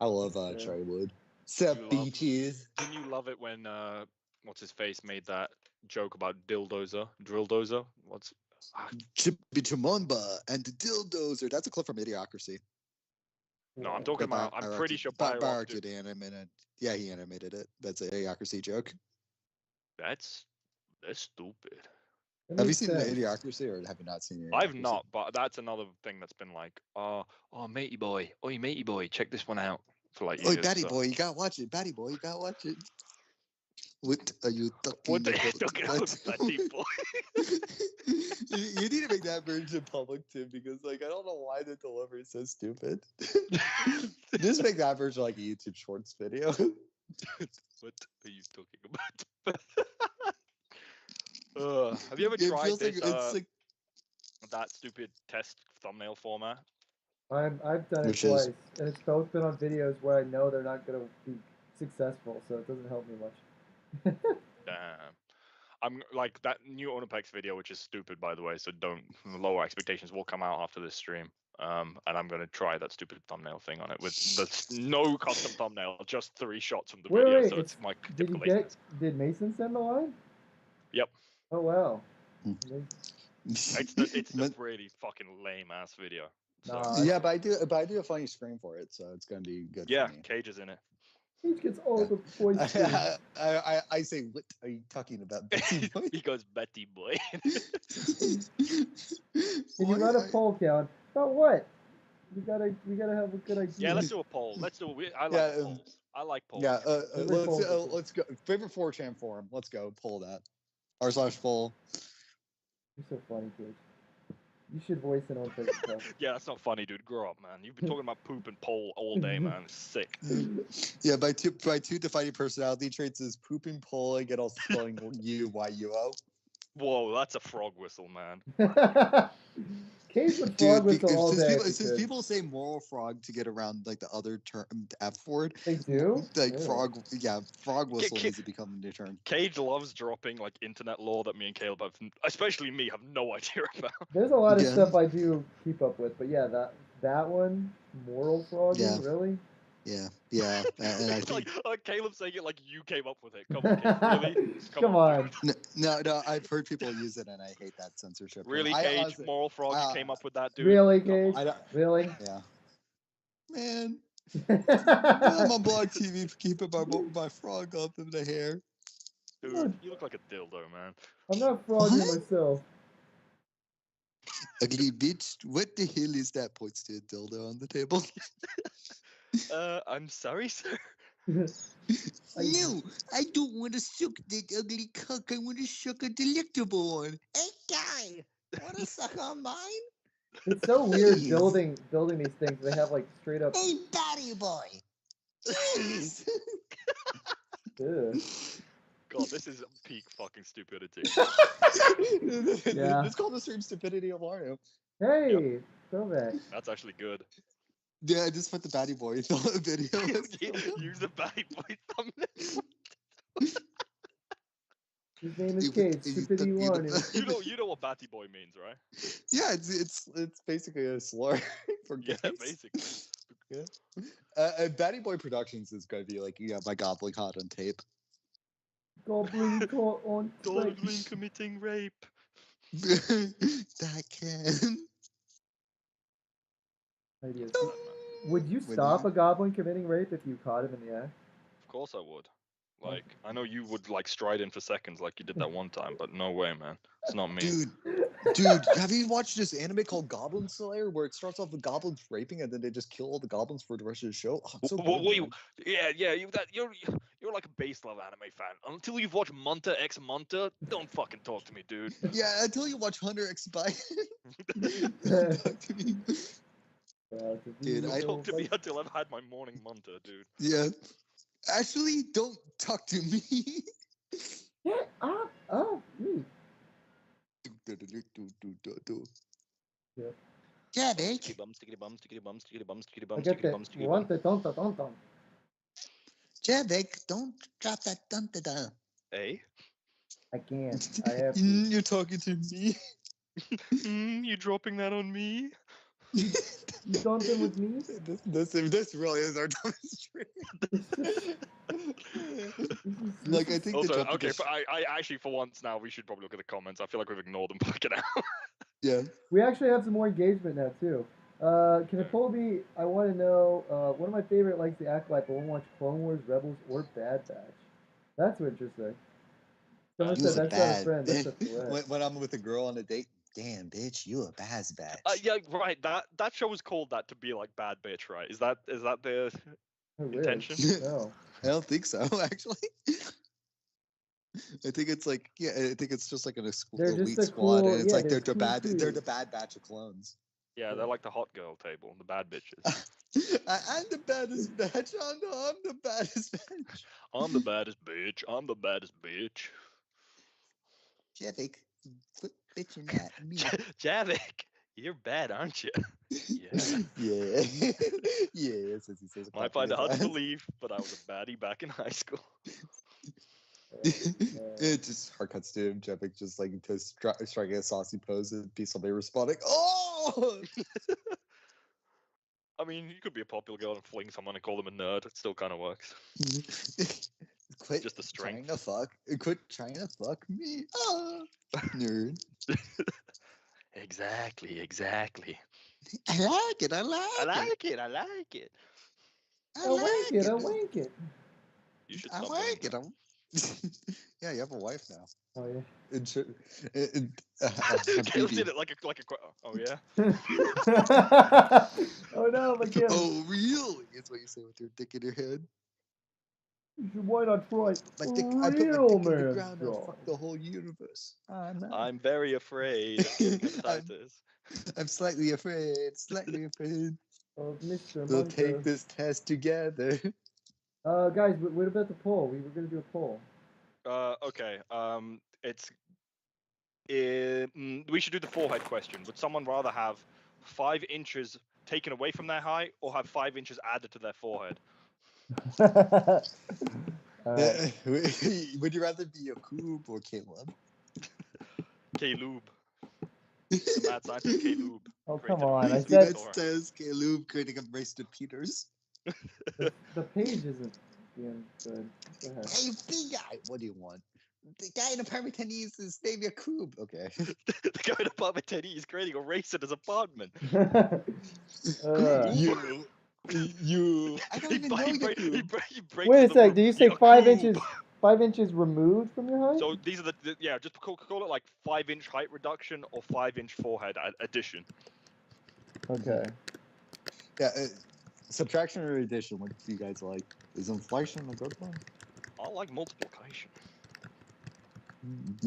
I love
Yeah.
Trey Wood. Sup,
You love-
beaches?
Didn't you love it when what's his face made that joke about dildozer, drilldozer. What's
Chippy Chimumba and the Dildozer. That's a clip from Idiocracy.
no? I'm talking about. I'm pretty sure
Byrock
did.
did animate it. Yeah, he animated it. That's an Idiocracy joke.
That's stupid.
Have you seen the Idiocracy or have you not seen Idiocracy?
I've not, but that's another thing that's been like, oh, matey boy, check this one out for like
Oh,
years.
Batty Boy, you gotta watch it. Batty Boy, you gotta watch it. What are you talking
What are you
about?
talking about, Batty Boy?
You need to make that version public too, because like I don't know why the delivery is so stupid. Just make that version like a YouTube Shorts video.
What are you talking about? Have you ever
It
tried
feels
this?
it's like
That stupid test thumbnail format?
I've done it
Which is-
twice, and it's both been on videos where I know they're not gonna be successful, so it doesn't help me much.
Damn. I'm like that new Onopex video, which is stupid, by the way. So don't lower expectations. Will come out after this stream. And I'm gonna try that stupid thumbnail thing on it with no custom thumbnail, just 3 shots from the
Wait,
video.
wait,
So it's my
Did you
typical
get? Did Mason send the line?
Yep.
Oh wow.
Hmm.
It's the really fucking lame ass video. So.
Nah,
yeah, but I do a funny screen for it, so it's gonna be good.
Yeah,
for me.
Cage is in it.
he gets all the voice streams.
I say, what are you talking about, Betty Boy?
He goes Betty Boy.
Can you run a poll count? About what? We gotta have a good idea.
Yeah, let's do a poll. Let's do. I like
Yeah,
polls. I like polls.
Yeah,
Favorite poll.
let's go. Favorite 4chan forum. Let's go. Pull that. r/poll.
You're so funny, kid. You should voice it on Facebook.
Yeah, that's not funny, dude. Grow up, man. You've been talking about poop and poll all day, man. It's sick.
Yeah, by two defining personality traits is pooping, polling, and also spelling UYUO.
Whoa, that's a frog whistle, man.
Cage would frog whistle all day.
Since people say moral frog to get around like the other term, the F word.
They do?
Like
Really?
frog whistle needs to become a new term.
Cage loves dropping like internet lore that me and Caleb have, especially me, have no idea about.
There's a lot of
Yeah.
stuff I do keep up with, but yeah, that one, moral frogging,
Yeah.
really?
Yeah, and I
It's
think
like Caleb saying it like you came up with it. Come on, Cage. Really?
Come on.
no, I've heard people use it, and I hate that censorship.
Really,
I
Cage?
honestly-
Moral frog? You came up with that, dude?
Really,
Come on.
Cage?
I don't,
Really?
yeah, man. I'm on Blog TV keeping my frog up in the hair.
Dude, you look like a dildo, man.
I'm not frogging
What?
myself.
Ugly bitch. What the hell is that? Points to a dildo on the table.
I'm sorry, sir.
No, I don't want to suck that ugly cock. I want to suck a delectable one. Hey, guy, want to suck on mine?
It's so weird
Please.
building these things. They have like straight up.
Hey, Batty Boy. Please.
Ugh.
God, this is peak fucking stupidity.
Yeah.
It's called the stream stupidity of Mario.
Hey, throwback.
That's actually good.
Yeah, I just put the Batty Boy video.
Use the Batty Boy thumbnail.
His name is
You-
Cage.
you-
Stupidity
you-
one.
You know what Batty Boy means, right?
Yeah, it's basically a slur for
Yeah,
gays.
basically.
Yeah. Batty Boy Productions is going to be like, my Goblin caught on tape.
Goblin caught on
Goblin
tape.
committing rape.
That can.
Ideas.
Man.
Would you
Would
stop
you?
a goblin committing rape if you caught him in the act?
Of course I would. Like, I know you would like stride in for seconds like you did that one time, but no way, man. It's not me.
Dude, have you watched this anime called Goblin Slayer where it starts off with goblins raping and then they just kill all the goblins for the rest of the show? Oh, it's so good,
Wait,
man.
yeah, you're like a base level anime fan. Until you've watched Munta x Munta, don't fucking talk to me, dude.
Yeah, until you watch Hunter x Spy. Talk to me. Dude, I
Talk to me until I've had my morning Munta, dude.
Yeah. Actually, don't talk to me.
Get up of me.
Yeah, Nick.
Stickity bum, stickity bum, stickity bum, stickity bum, stickity
I
bum,
get
stickity
that.
bum, stickity
Want
bum.
the don't.
Yeah, Nick. Don't drop that dun-da-da.
Hey?
I can't. I have to.
You're talking to me.
You dropping that on me?
You done with me?
This really is our dumbest stream. Like I think
Also,
the jumping
okay,
is-
but I actually for once now we should probably look at the comments. I feel like we've ignored them fucking out.
yeah.
We actually have some more engagement now too. Can it pull me? I want to know. One of my favorite likes the Acolyte, but won't watch Clone Wars, Rebels, or Bad Batch. That's interesting. Someone
You
said
a
that's not a
bad
friend. That's
bitch.
a threat.
When I'm with a girl on a date, damn bitch, you a bad batch.
Yeah, right. That show was called that to be like bad bitch, right? Is that the
I wish.
intention?
No.
I don't think so, actually. I think it's like I think it's just like an
They're just
elite
a
squad,
cool-
and it's
yeah,
like
they're
they're the
cool.
bad batch of clones.
Yeah, they're like the hot girl table, the bad bitches.
I'm the baddest batch. Oh no, I'm the baddest batch.
I'm the baddest bitch. I'm the baddest bitch.
Javik, quit bitching at me.
Javik, you're bad, aren't you? Yeah.
Yeah. Yeah, as he says.
Might find it hard to believe, but I was a baddie back in high school.
It just hard cuts to him, Javik just like striking a saucy pose and be somebody responding, oh!
I mean, you could be a popular girl and fling someone and call them a nerd. It still kind of works.
Quit
Just the strength.
trying to fuck. Quit trying to fuck me. Ah, nerd.
Exactly.
I like it. I like
I like it. I like it.
I like it. I like it.
You should
I
stop
like
doing
it. Yeah, you have a wife now.
Oh yeah.
Caleb did it like a oh yeah.
Oh no, my kid.
Oh, really? It's what you say with your dick in your head.
Why not try?
My dick, I put my
Real
dick in the
man
ground and
strong.
fuck the whole universe. I know.
I'm very afraid.
I'm slightly afraid. Slightly afraid.
Of Mr.
We'll
Munker.
take this test together.
Guys, what about the poll? We were gonna do a poll.
Okay. We should do the forehead question. Would someone rather have 5 inches taken away from their height or have 5 inches added to their forehead?
Alright.
Would you rather be a Coob or Caleb?
K-Lube. The mad scientist K-Lube.
Oh,
created
come
a
on. I
race
said
with
That
Thor.
says Caleb creating a race to Peters.
the page isn't being good. Go ahead.
Hey, big guy. What do you want? The guy in apartment 10 is his name a Coob. Okay.
The guy in apartment 10 is creating a race in his apartment.
You. I don't even know you, Coob.
He breaks
Wait a
the
sec.
roof.
Did you say
You're
5
Coob.
inches? 5 inches removed from your height?
So these are yeah, just call it like 5-inch height reduction or 5-inch forehead addition.
Okay.
Yeah. Subtraction or addition? What do you guys like? Is inflation a good one?
I like multiplication.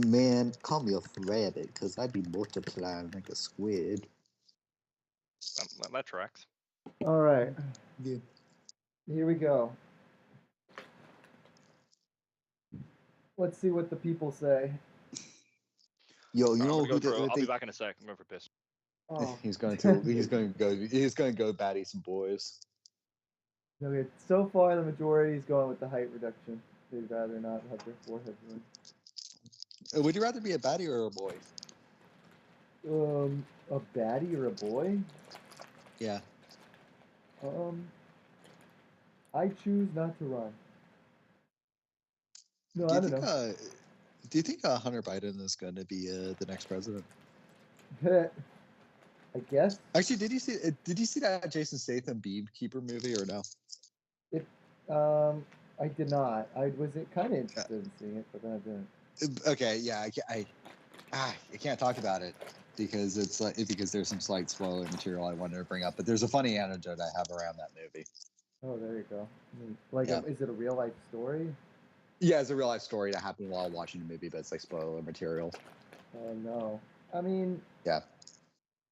Man, call me a rabbit, because I'd be multiplying like a squid.
That tracks.
All right.
Yeah.
Here we go. Let's see what the people say.
Yo, you
Alright,
know
I'm gonna
who
go through. I'll be
the,
back in a sec. I'm going for a piss.
Oh,
he's going to go batty some boys.
okay. So far, the majority is going with the height reduction. They'd rather not have their forehead ruined.
Would you rather be a baddie or a boy?
A baddie or a boy?
Yeah.
I choose not to run. No,
Do
I
you
don't
think
know.
do you think Hunter Biden is going to be the next president?
I guess.
Actually, did you see that Jason Statham Beekeeper movie or no?
I did not. I was kind of interested in seeing it, but then I didn't.
Okay, yeah, I can't talk about it because it's because there's some slight spoiler material I wanted to bring up, but there's a funny anecdote I have around that movie.
Oh, there you go. Like,
Yeah.
is it a real life story?
Yeah, it's a real life story that happened while watching the movie, but it's like spoiler material.
Oh no. I mean.
Yeah.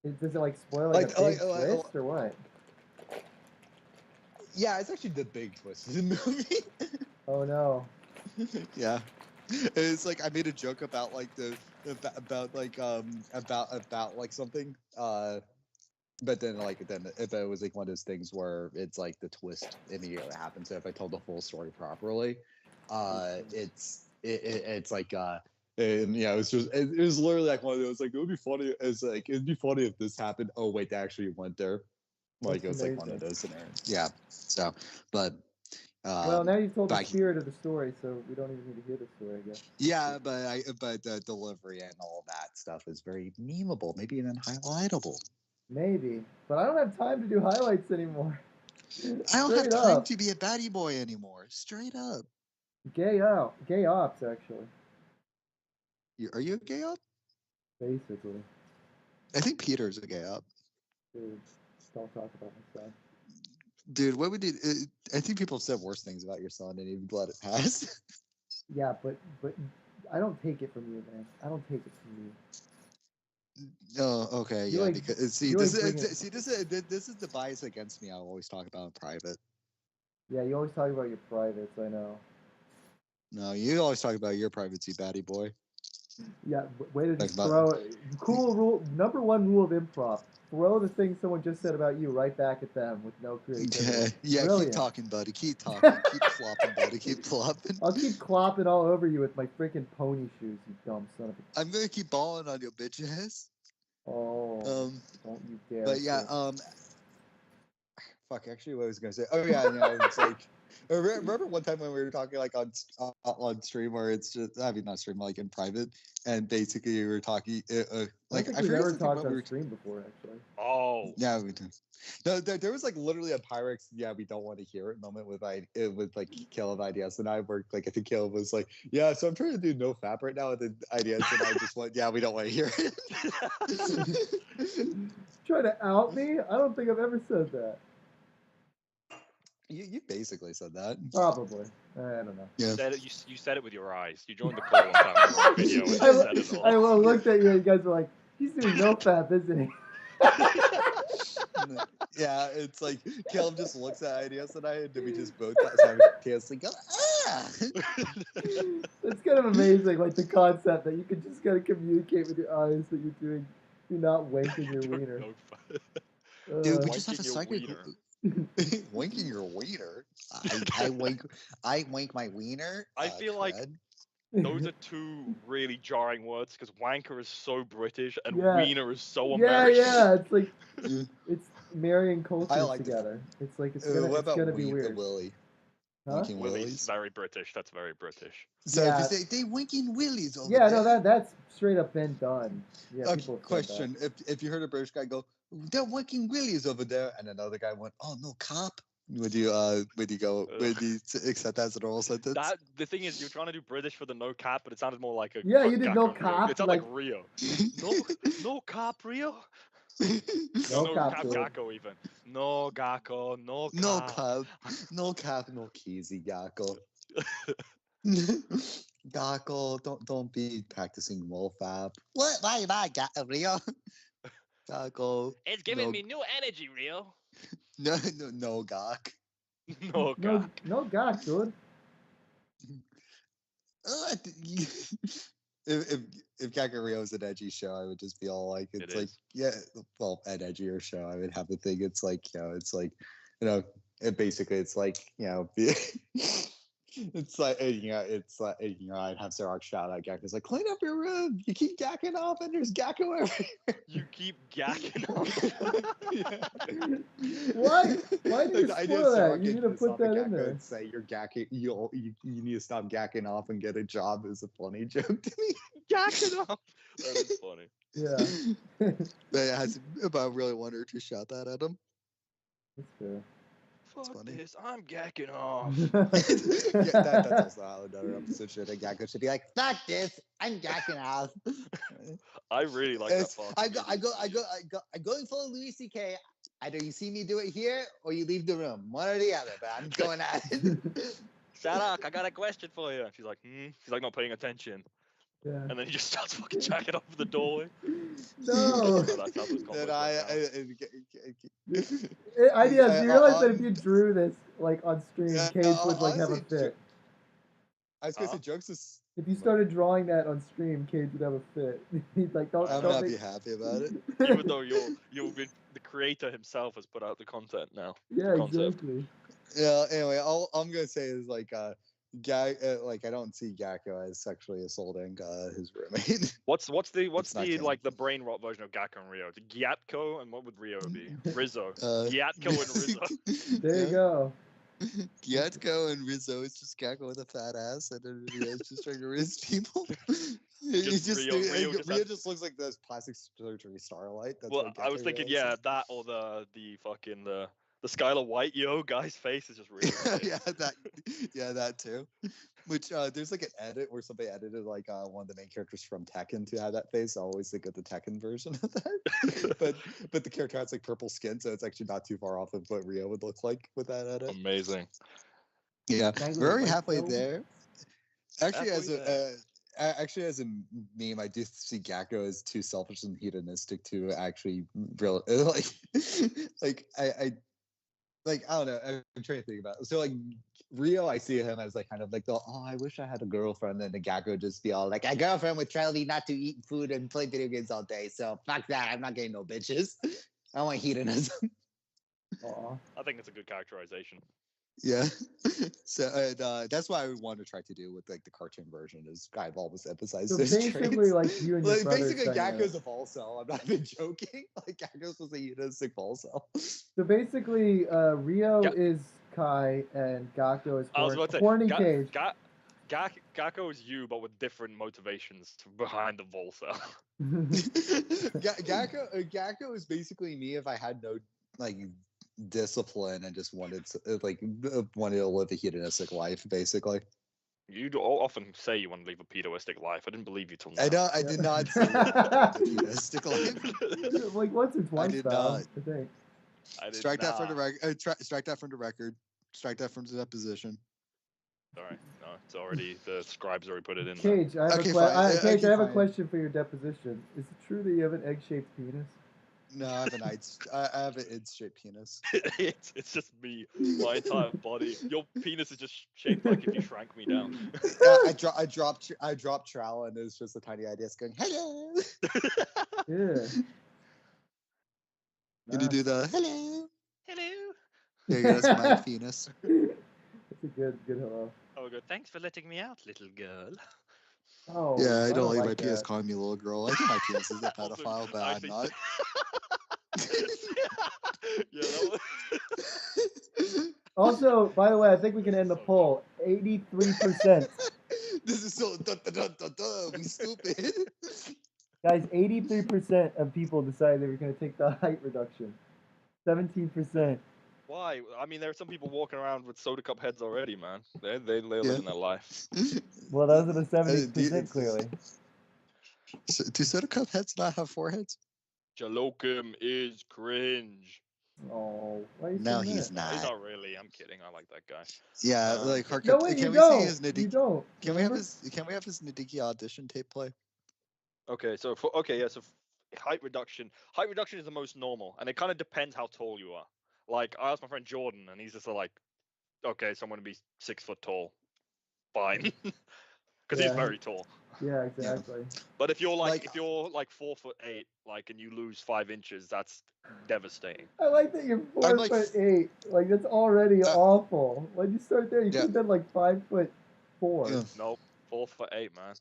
Does it like spoil like a big twist or what?
Yeah, it's actually the big twist in the movie.
Oh no.
Yeah. It's like I made a joke about like about like something but then if it was like one of those things where it's like the twist immediately happens. So if I told the full story properly, it's like And yeah, it was just it was literally like one of those like it would be funny. It's like it'd be funny if this happened. Oh wait, they actually went there. Like
That's
it was like one of
amazing.
those scenarios. Yeah. So, but
Well, now you've told the
back
spirit of the story, so we don't even need to hear the story, I guess.
yeah, but the delivery and all that stuff is very memeable, maybe even highlightable.
Maybe, but I don't have time to do highlights anymore.
I don't have
Straight
time
up.
to be a baddie boy anymore. Straight up.
Gay ops actually,
Are you a gay up?
basically.
I think Peter's a gay up.
Dude, don't talk about my son.
Dude, what would you? I think people have said worse things about your son, and you've let it pass.
Yeah, but I don't take it from you, man. I don't take it from you.
Oh, okay,
You
yeah.
like-
Because see,
you
this
like
is
bring it-
this is the bias against me. I always talk about in private.
Yeah, you always talk about your privates. I know.
No, you always talk about your privates, you baddie boy.
Yeah, way to
Like
just
about-
throw cool rule. Number one rule of improv: throw the thing someone just said about you right back at them with no
Yeah,
creativity.
yeah.
Brilliant.
Keep talking, buddy. Keep talking. Keep flopping, buddy. Keep flopping.
I'll keep clopping all over you with my freaking pony shoes, you dumb son of a.
I'm gonna keep balling on your bitch ass.
Oh, don't you dare!
But yeah,
sir.
fuck. Actually, what I was gonna say. Oh yeah, it's like. Remember one time when we were talking like on stream, where it's just I mean not stream, like in private, and basically we were talking
I
like
think
I
we've
forget
ever
something
talked
what we
on
were.
stream before, actually.
Oh,
Yeah, we did. No, there was like literally a Pyrex. Yeah, we don't want to hear it moment with like Caleb ideas, and I worked like I think Caleb was like, yeah, so I'm trying to do no fap right now with the ideas, and I just went, yeah, we don't want to hear it.
Trying to out me? I don't think I've ever said that.
You basically said that.
Probably. I don't know.
Yeah.
you said it with your eyes. You joined the call one time on the video and you said it all.
I looked at you and you guys were like, he's doing no fap, isn't he?
Yeah, it's like Caleb just looks at ideas and and we just both simultaneously go, ah!
It's kind of amazing, like the concept that you can just kind of communicate with your eyes that you're not wanking your wiener.
Dude, we
Uh,
just have to
Wanking your
psychic wanking your wiener. I wank my wiener.
I feel like
cred.
those are two really jarring words because wanker is so British and
Yeah.
wiener is so
yeah,
American.
yeah, it's like
Yeah.
it's marrying cultures
like it.
together. It's like it's
What about
gonna be weird.
Willy?
Huh?
Winking
Willie's
willies.
very British. That's very British.
So
Yeah.
if you say they winking willies over
Yeah,
there.
no, that's straight up been done. Yeah,
Okay,
people have said
question: If you heard a British guy go, "They're winking willies over there," and another guy went, "Oh no, cop," would you accept that as a normal sentence?
The thing is, you're trying to do British for the no cap, but it sounded more like a
Yeah, you did no
Gakko joke.
cap,
It sounded like
like-
Rio. No cap, Rio.
No cap,
cap
dude.
Gakko even. No Gakko, no cap.
No cap, no cap, no keysy, Gakko. Gakko, don't be practicing wolfap. What? Why not, Rio? Gakko.
It's giving
no,
me new energy, Rio.
no, Gak.
No
No,
cap.
no gak, dude.
If Gakko was an edgy show, I would just be all like, it's
It
like,
is.
yeah, well, an edgier show, I would have the thing. It's like, it's like, basically, it's like, it's like, I'd have Zerok shout out Gakko. It's like, clean up your room. You keep gacking off, and there's Gakko everywhere.
You keep gacking off.
Why? Why do you
The idea
spoil
of
that?
Zerok
You need
getting
to
pissed
put
off at
that in
Gakko
there.
and say you're gacking. You need to stop gacking off and get a job is a funny joke to me.
Gacking off. That is funny.
Yeah.
But it has, but I really wanted to shout that at him.
That's fair.
Fuck
funny.
this. I'm gacking off.
Yeah, that's also how another episode should have. Gakko should be like, "Fuck this! I'm gacking off."
I really like that
It's-
part.
I'm going full Louis C.K. Either you see me do it here or you leave the room. One or the other. But I'm going at it.
Shadak, I got a question for you. She's like, She's like not paying attention.
Yeah.
And then he just starts fucking jacking off the doorway.
No.
So that's how those combos
Then
work out.
Ideas. Do you realize that if
on-
you drew this like on stream,
Yeah,
Cage would like have a
honestly,
fit?
I was gonna
Huh?
say jokes is.
If you started drawing that on stream, Cage would have a fit. He's like, don't.
I'm
don't
not
make...
be happy about it.
Even though the creator himself has put out the content now.
Yeah,
the concept.
exactly.
Yeah. Anyway, all I'm gonna say is like, like I don't see Gakko as sexually assaulting his roommate.
What's the
It's not canon.
like the brain rot version of Gakko and Rio? It's Gyatko, and what would Rio be? Rizzo.
Uh,
Gyatko and Rizzo.
There you go.
Gyatko and Rizzo is just Gakko with a fat ass, and then Rio's just trying to raise people. Rio just looks like this plastic surgery Starlight. That's
Well,
what
I was
Gakko
thinking,
really looks
yeah, that or the fucking the Skylar White guy's face is just really.
like. that too. Which there's like an edit where somebody edited like one of the main characters from Tekken to have that face. I always think of the Tekken version of that. but the character has like purple skin, so it's actually not too far off of what Rio would look like with that edit.
Amazing.
Yeah,
Can I go
we're already
white
halfway
film?
there. Actually,
Halfway
as a meme, I do see Gakko as too selfish and hedonistic to actually real like I don't know. I'm trying to think about it. So like Rio, I see him as like kind of like I wish I had a girlfriend, and the Gakko just be all like, a girlfriend would tell me not to eat food and play video games all day. So fuck that. I'm not getting no bitches. I want hedonism.
Aw.
I think it's a good characterization.
Yeah. So that's what I want to try to do with like the cartoon version. Is I've always emphasized
So
those
basically,
traits.
like you and your
Like
brother.
basically,
saying
Gakko's
that.
a ball cell. I'm not even joking. Like Gakko's was a hedonistic ball cell.
So basically, Rio
Ga-
is Kai and Gakko is
I was about to say,
horny Cage.
Gakko is you, but with different motivations behind the vol cell.
Gakko is basically me if I had no like discipline and just wanted to wanted to live a hedonistic life, basically.
You often say you want to live a pedoistic life. I didn't believe you till now.
I did not say a hedonistic life.
Like once or twice,
did
though.
not.
I think.
I did
Strike that from the
not.
record. Strike that from the record. Strike that from the deposition.
Sorry, no, it's already the scribes already put it in.
Cage, I have
Okay,
a
fine.
Cage,
Okay,
I have a
fine.
question for your deposition. Is it true that you have an egg-shaped penis?
No, I have I have an id-shaped penis.
It's just me, my entire body. Your penis is just shaped like if you shrank me down.
I dropped trowel and it's just a tiny idea going hello.
Yeah.
Can you do the hello?
Hello.
There you go. That's my penis.
That's a good hello.
Oh, good. Thanks for letting me out, little girl.
Oh,
Yeah, I don't like my
that.
penis calling me little girl. I think my penis is a
Also,
pedophile, but
I
I'm
think-
not.
Yeah, that was...
Also, by the way, I think we can end the poll. 83%.
This is so we stupid.
Guys, 83% of people decided they were going to take the height reduction. 17%.
Why? I mean, there are some people walking around with soda cup heads already, man. They're living their life.
Well, those are the
do
70% clearly.
Do soda cup heads not have foreheads?
Jalokim is cringe.
Oh, why are you
No,
saying
he's
that?
He's
not.
not really. I'm kidding. I like that guy.
Yeah,
Um,
like
No, wait,
can
you
we
don't.
see his
You
Nadiki?
don't.
Can we have
Remember?
his Nadiki audition tape play?
Okay, so height reduction. Height reduction is the most normal, and it kind of depends how tall you are. Like I asked my friend Jordan, and he's just like, okay, so I'm gonna be 6 foot tall, fine, because he's
Yeah.
very tall.
Yeah, exactly.
But if you're
Like-
if you're like 4'8", like, and you lose 5 inches, that's devastating.
I like that you're
I'm like-
4'8". Like that's already awful. Why'd you start there? You
Yeah.
could have been like 5'4".
Yeah.
Nope, 4'8", man.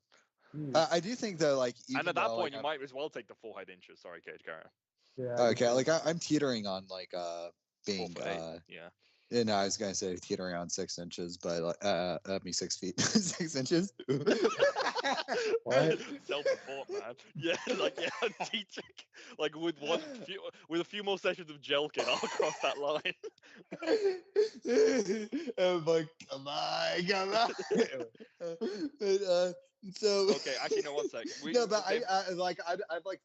Jeez.
I do think though, like, even
And at that
though,
point,
like,
you might as well take the 4 height inches. Sorry, Cage, carry on.
Yeah.
okay, like I'm teetering on like being
4'8", yeah.
yeah, no, I was gonna say teetering on 6 inches, but like I mean 6 feet, 6 inches.
What?
Self-report, man. Yeah, like yeah, I'm teaching. Like with a few more sessions of Jelkin, I'll cross that line.
I'm like, come on. But so
Okay, actually, no, one sec.
no, but I'm like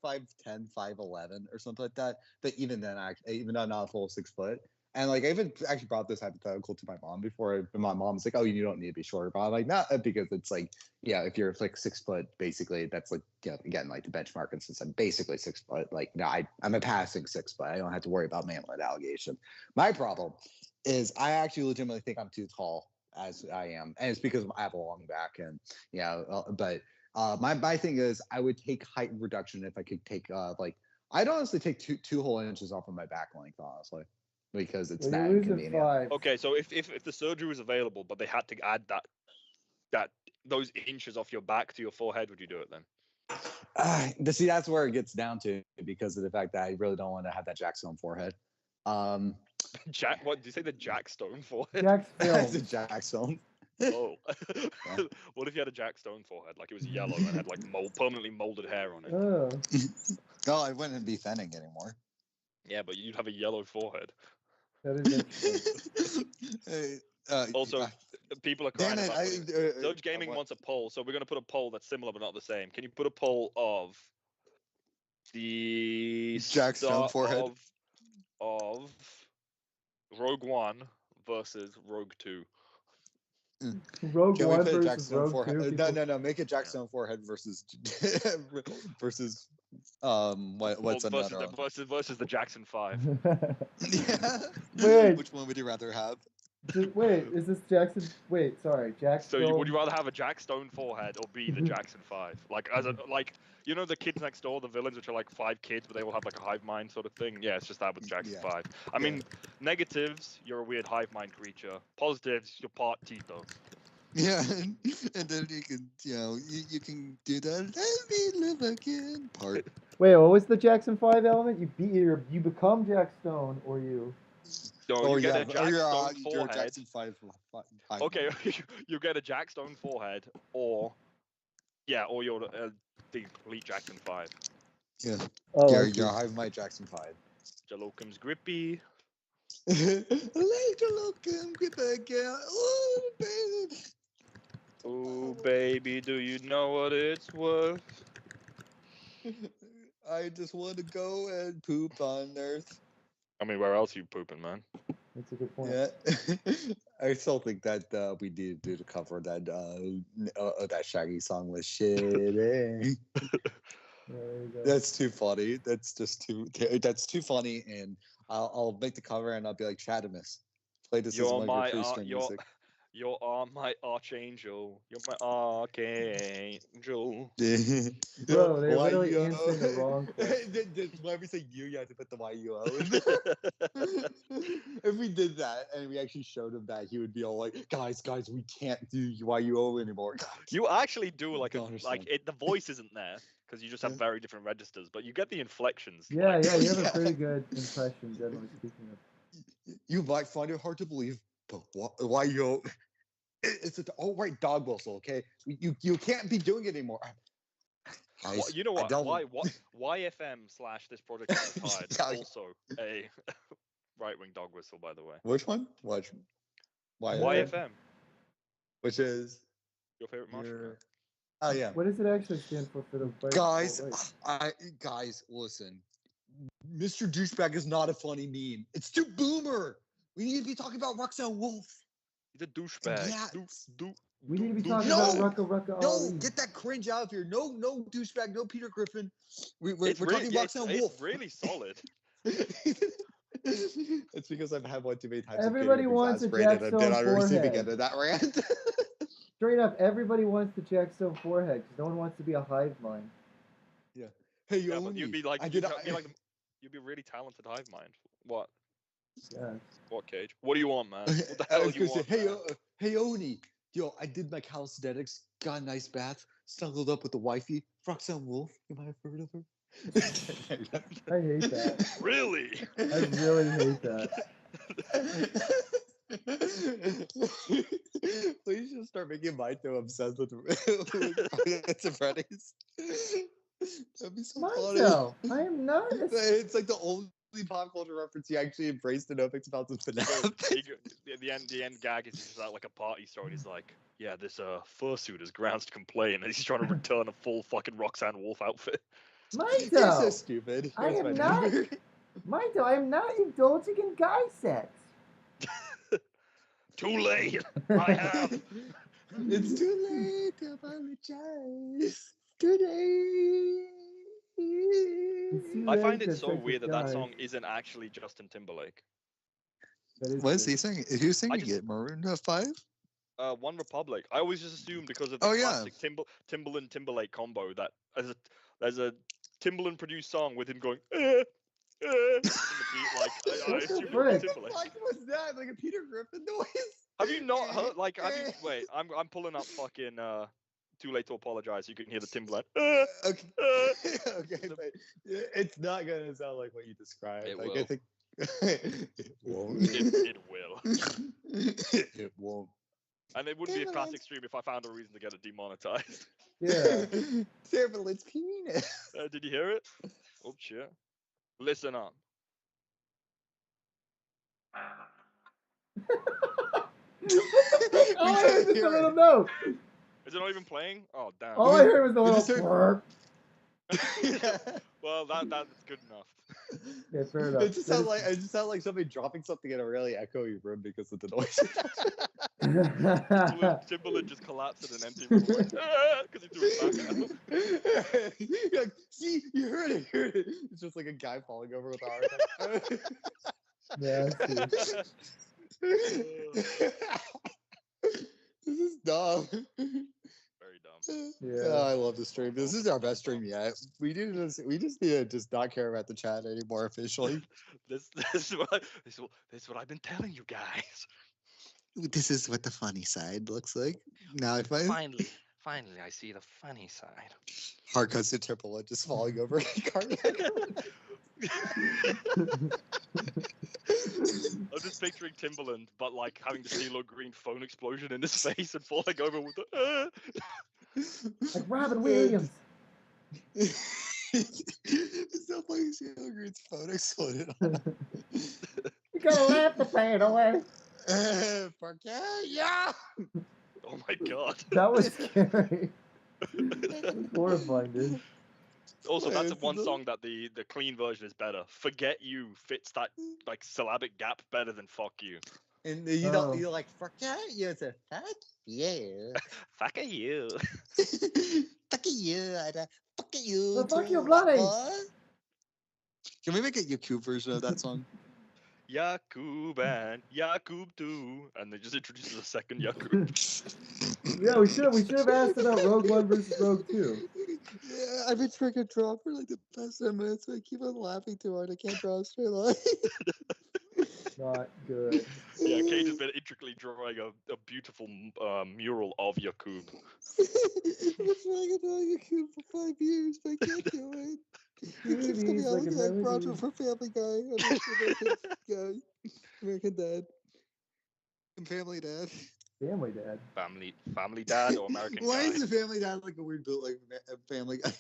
5'10", 5'11", or something like that. But even then, even though I'm not a full 6 foot, and like I even actually brought this hypothetical to my mom before, and my mom's like, "Oh, you don't need to be shorter." But I'm like, "Not because it's like, yeah, if you're like 6 foot, basically, that's like, yeah, again, like the benchmark. And since I'm basically 6 foot, like, no, I'm a passing 6 foot. I don't have to worry about manhood allegation. My problem is I actually legitimately think I'm too tall as I am, and it's because I have a long back, and but my thing is I would take height reduction if I could take like I'd honestly take two whole inches off of my back length, honestly. because it's
Well,
not
you're losing
inconvenient.
5.
Okay, so if the surgery was available, but they had to add those inches off your back to your forehead, would you do it then?
See, that's where it gets down to because of the fact that I really don't want to have that Jack Stone forehead.
Jack, what did you say? The Jack Stone forehead?
Jack's
That's a
film.
Jack Stone.
Oh, what if you had a Jack Stone forehead, like it was yellow and had like permanently molded hair on it?
Oh,
No, I wouldn't be fanning anymore.
Yeah, but you'd have a yellow forehead.
that is interesting.
Hey,
Also, people are crying
damn it!
about Doge Gaming wants a poll, so we're gonna put a poll that's similar but not the same. Can you put a poll of the
Jack Stone
start
forehead.
of Rogue One versus Rogue 2?
Rogue
Can we
One
put a Jack
versus
Stone
Rogue
forehead?
2.
No,
People...
no. Make a Jack Stone forehead versus versus what's another one?
Versus the Jackson 5.
Yeah.
Wait.
Which one would you rather have?
Wait, is this Jackson? Wait, sorry, Jack
So
Stone.
would you rather have a Jack Stone forehead or be the Jackson 5? Like you know the kids next door, the villains, which are like 5 kids, but they all have like a hive mind sort of thing. Yeah, it's just that with Jackson 5. I mean, negatives, you're a weird hive mind creature. Positives, you're part Tito.
Yeah, and then you can, you can do that. Let me live again part.
Wait, what was the Jackson 5 element? You become Jack Stone, or you.
No, you get a Jack Stone
you're a
forehead.
Jackson 5.
Okay, you get a Jack Stone forehead, or you're the complete Jackson 5.
Yeah.
Oh,
You're hive my Jackson 5.
Jalokim's grippy.
Jalokam, grip again. Oh, baby.
Oh, baby, do you know what it's worth?
I just want to go and poop on Earth.
I mean, where else are you pooping, man?
That's a good point.
Yeah, I still think that we need to do the cover that that Shaggy song was shitting.
Yeah, there you go.
That's too funny. That's just too. That's too funny, and I'll make the cover and I'll be like, Chadimus, play this as one of your pre-string music.
You are my archangel. You're my archangel.
Bro, they're literally answering the wrong question.
Why we say you have to put the YUO in there. If we did that and we actually showed him that, he would be all like, guys, we can't do YUO anymore.
You actually do like
Don't understand.
the voice isn't there because you just have very different registers, but you get the inflections.
Yeah,
like,
you have a pretty good impression, generally speaking of.
You might find it hard to believe, but YUO. It's an outright dog whistle, okay? You can't be doing it anymore. Guys,
you know what? YFM / this project is tied. Also a right-wing dog whistle, by the way.
Which one? Which?
YFM.
Which is
your favorite martial.
Oh yeah.
What does it actually stand for the
guys? Guys, listen. Mr. Douchebag is not a funny meme. It's too boomer. We need to be talking about Roxanne Wolf.
He's a douchebag.
Yeah.
We need to be talking about Rucka
No,
Ali.
get that cringe out of here. No douchebag, no Peter Griffin. We're talking Roxanne Wolf.
It's really solid.
It's because I've had one too many times.
Everybody wants a Jack Stone forehead.
On receiving end of that rant.
Straight up, everybody wants the Jack Stone forehead because no one wants to be a hive mind.
Yeah. Hey,
yeah, but you'd be like, you'd be really talented hive mind. What?
Yeah.
What, Cage? What do you want, man? What the hell do you want?
Hey, Oni. Yo, I did my calisthenics, got a nice bath, snuggled up with the wifey, Roxanne Wolf. You might have heard of her.
I hate that.
Really?
I really hate that.
Please just start making mine so obsessed with Freddy's. That'd be so funny.
Myself, I am not.
It's like the only pop culture reference he actually embraced and opens about this
The end gag is just like a party story. He's like, yeah, this fursuit has grounds to complain, and he's trying to return a full fucking Roxanne Wolf outfit.
Myself,
you're so stupid.
I am not. Myself, I am not indulging in guy sex.
Too late. I have.
It's too late to apologize. Today.
I find it so weird that song isn't actually Justin Timberlake.
What is he singing? Is he singing it? Maroon 5?
One Republic. I always just assumed because of the classic Timbaland Timberlake combo that there's a Timbaland produced song with him going in the beat, like I
What the
assume it would be
frick?
Timberlake.
What was that? Like a Peter Griffin noise?
Have you not heard? Like, have you? Wait, I'm pulling up fucking Too Late to Apologize. You can hear the Timberlake.
Okay, okay, but it's not gonna sound like what you described.
It
like
will.
I think it won't.
It will.
It won't.
And it wouldn't be a
Timberland.
classic stream if I found a reason to get it demonetized.
Yeah.
Timberland's penis.
Did you hear it? Oh shit. Listen up.
All I heard was the
hear
little
it.
note.
Is it not even playing? Oh damn.
All I heard was the
We
little
just heard-
burp.
Well, that's good enough.
Yeah, fair enough.
It just sounded like somebody dropping something in a really echoey room because of the noise.
Timberland just collapsed in an empty room because he threw his back out.
You're like, see, you heard it. It's just like a guy falling over with a heart attack.
Yeah, I see.
This is dumb.
Very dumb.
Yeah.
Oh, I love the stream. This is our best stream yet. We do this. We just need to just not care about the chat anymore officially.
This is what I've been telling you guys.
This is what the funny side looks like. Now, if I
Finally, I see the funny side.
hard cuts to Triple and just falling over a cardiac.
I'm just picturing Timberland, but like having the CeeLo Green phone explosion in his face and falling over with the.
Like Robin Williams.
It's not like CeeLo Green's phone exploded on him.
You gotta laugh the pain away.
Yeah.
Oh my god.
That was scary. That was horrifying, dude.
Also, that's
It's
one
the-
song that the clean version is better. Forget You fits that like syllabic gap better than Fuck You.
And you
Oh.
don't you like forget you. It's a fuck yeah.
Fuck you.
Fuck you. Fuck you.
Well, fuck you,
too,
bloody.
boy. Can we make a Yaku version of that song?
Yakub and Yakub too, and they just introduces a second Yakub.
Yeah, we should have asked about Rogue One versus Rogue Two.
Yeah, I've been freaking draw for like the past 10 minutes. I keep on laughing too hard. I can't draw a straight line.
Not good.
Yeah, Cage has been intricately drawing a beautiful mural of Yakub.
I've been trying to draw Yaku for 5 years, but I can't do it. He keeps coming
Movies
out
like
looking
a
like
melody.
Roger for Family Guy. American Dad. And Family Dad.
Family Dad.
Family Dad or American
Why
Guy.
is the Family Dad like a weird built like a Family Guy?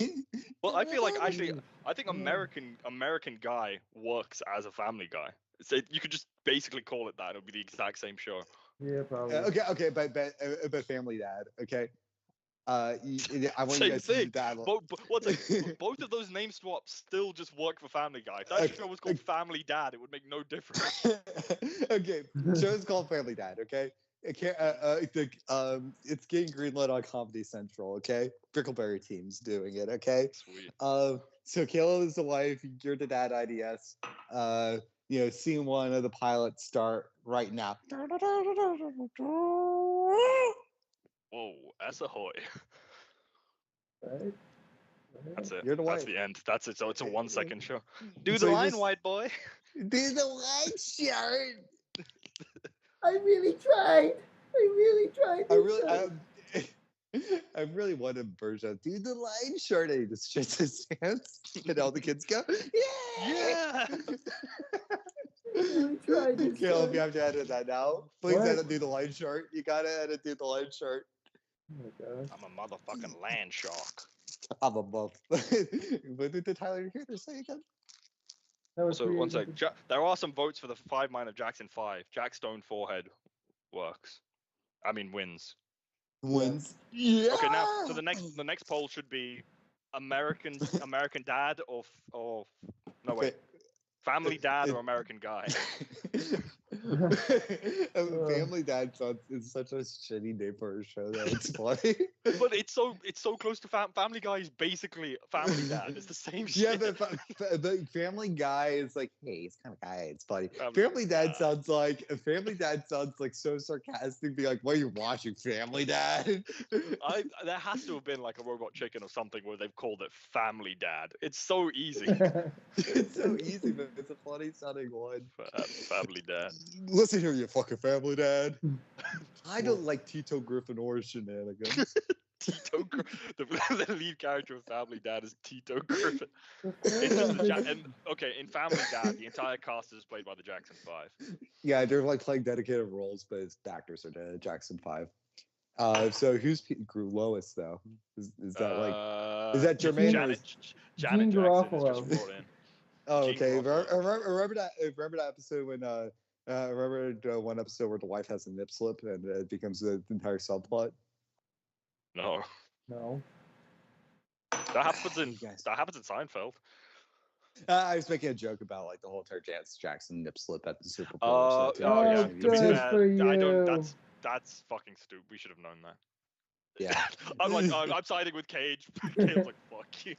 Well, I feel like actually, I think
Yeah.
American Guy works as a Family Guy. So you could just basically call it that. It'll be the exact same show.
Yeah, probably.
Okay, but Family Dad. Okay. I want
Same
you guys to
thing.
do that.
Both of those name swaps still just work for Family Guy. If that
Okay,
show was called Family Dad, it would make no difference.
Okay, show's called Family Dad. Okay, it can't. It's getting greenlit on Comedy Central. Okay, Brickleberry team's doing it. Okay.
Sweet.
So Caleb is the wife. You're the dad. IDS. Scene 1 of the pilot start right now.
Whoa, that's ahoy.
Right?
That's it.
You're the
That's
wife.
the end. That's it. So it's a 1 second show. Do
So
the
you
line,
just-
white boy.
Do the white shirt.
I really tried.
I really want a version of do the line short and he just shits his pants and all the kids go, yeah!
I really tried this
Caleb,
time.
you have to edit that now. Please
What?
edit do the line short. You gotta edit do the line short.
Oh my gosh.
I'm a motherfucking land shark.
I'm a buff. What did the Tyler hear to say again?
That was
So one
pretty
sec. There are some votes for the 5 minor Jackson 5. Jack Stone forehead works. I mean wins.
Wins. Yeah.
Okay, now so the next poll should be American Dad or no wait, Family Dad or American Guy.
Family Dad sounds is such a shitty name for a show that it's funny.
But it's so close to Family Guy is basically Family Dad. It's the same
Yeah,
shit.
but Family Guy is like, hey, he's kind of guy. It's funny.
Family
Family Dad
Dad.
sounds like so sarcastic, be like, "Why are you watching Family Dad?"
There has to have been like a Robot Chicken or something where they've called it Family Dad. It's so easy.
It's so easy, but it's a funny sounding one.
Family Dad.
Listen here, you fucking Family Dad. I don't like Tito Griffin or shenanigans.
The lead character of Family Dad is Tito Griffin. In Family Dad, the entire cast is played by the Jackson 5.
Yeah, they're like playing dedicated roles, but the actors are the Jackson 5. So who's Lois though? Is that Jermaine?
Janet
Gene
Jackson is
Garofalo.
just brought in.
Oh,
Gene
okay.
Garofalo.
Remember that episode when remember one episode where the wife has a nip slip and it becomes the entire subplot?
No,
No.
that happens in Seinfeld.
I was making a joke about like the whole entire Jackson nip slip at the Super Bowl.
Oh yeah. To be
good
fair,
for
I don't.
you.
That's fucking stupid. We should have known that.
Yeah.
I'm like, I'm siding with Cage. Caleb's like, fuck you.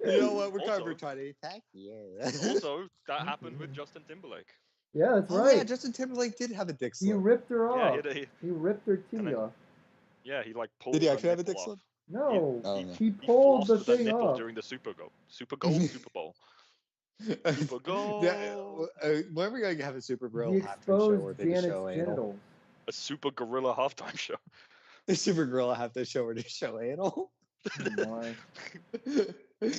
You know what? We're
Also-
covered, Tony. Heck yeah.
Also, that happened with Justin Timberlake.
Yeah, that's
Oh
right.
yeah, Justin Timberlake did have a dick
He
slip.
ripped her
Yeah,
off.
he
He ripped her
And
titty
then-
off.
yeah, he pulled.
Did he
her
actually have a
nipple
dick
off.
slip?
No,
Oh, no.
he pulled the
flossed with that
thing
nipple
off.
during the Super Bowl. Super Bowl. Super Bowl.
When we're gonna have a Super Bowl
He
halftime show where
exposed
they just
Janet's
show anal?
genitals.
A Super Gorilla halftime show.
The Super Gorilla have to show where they show anal.
Oh my.
They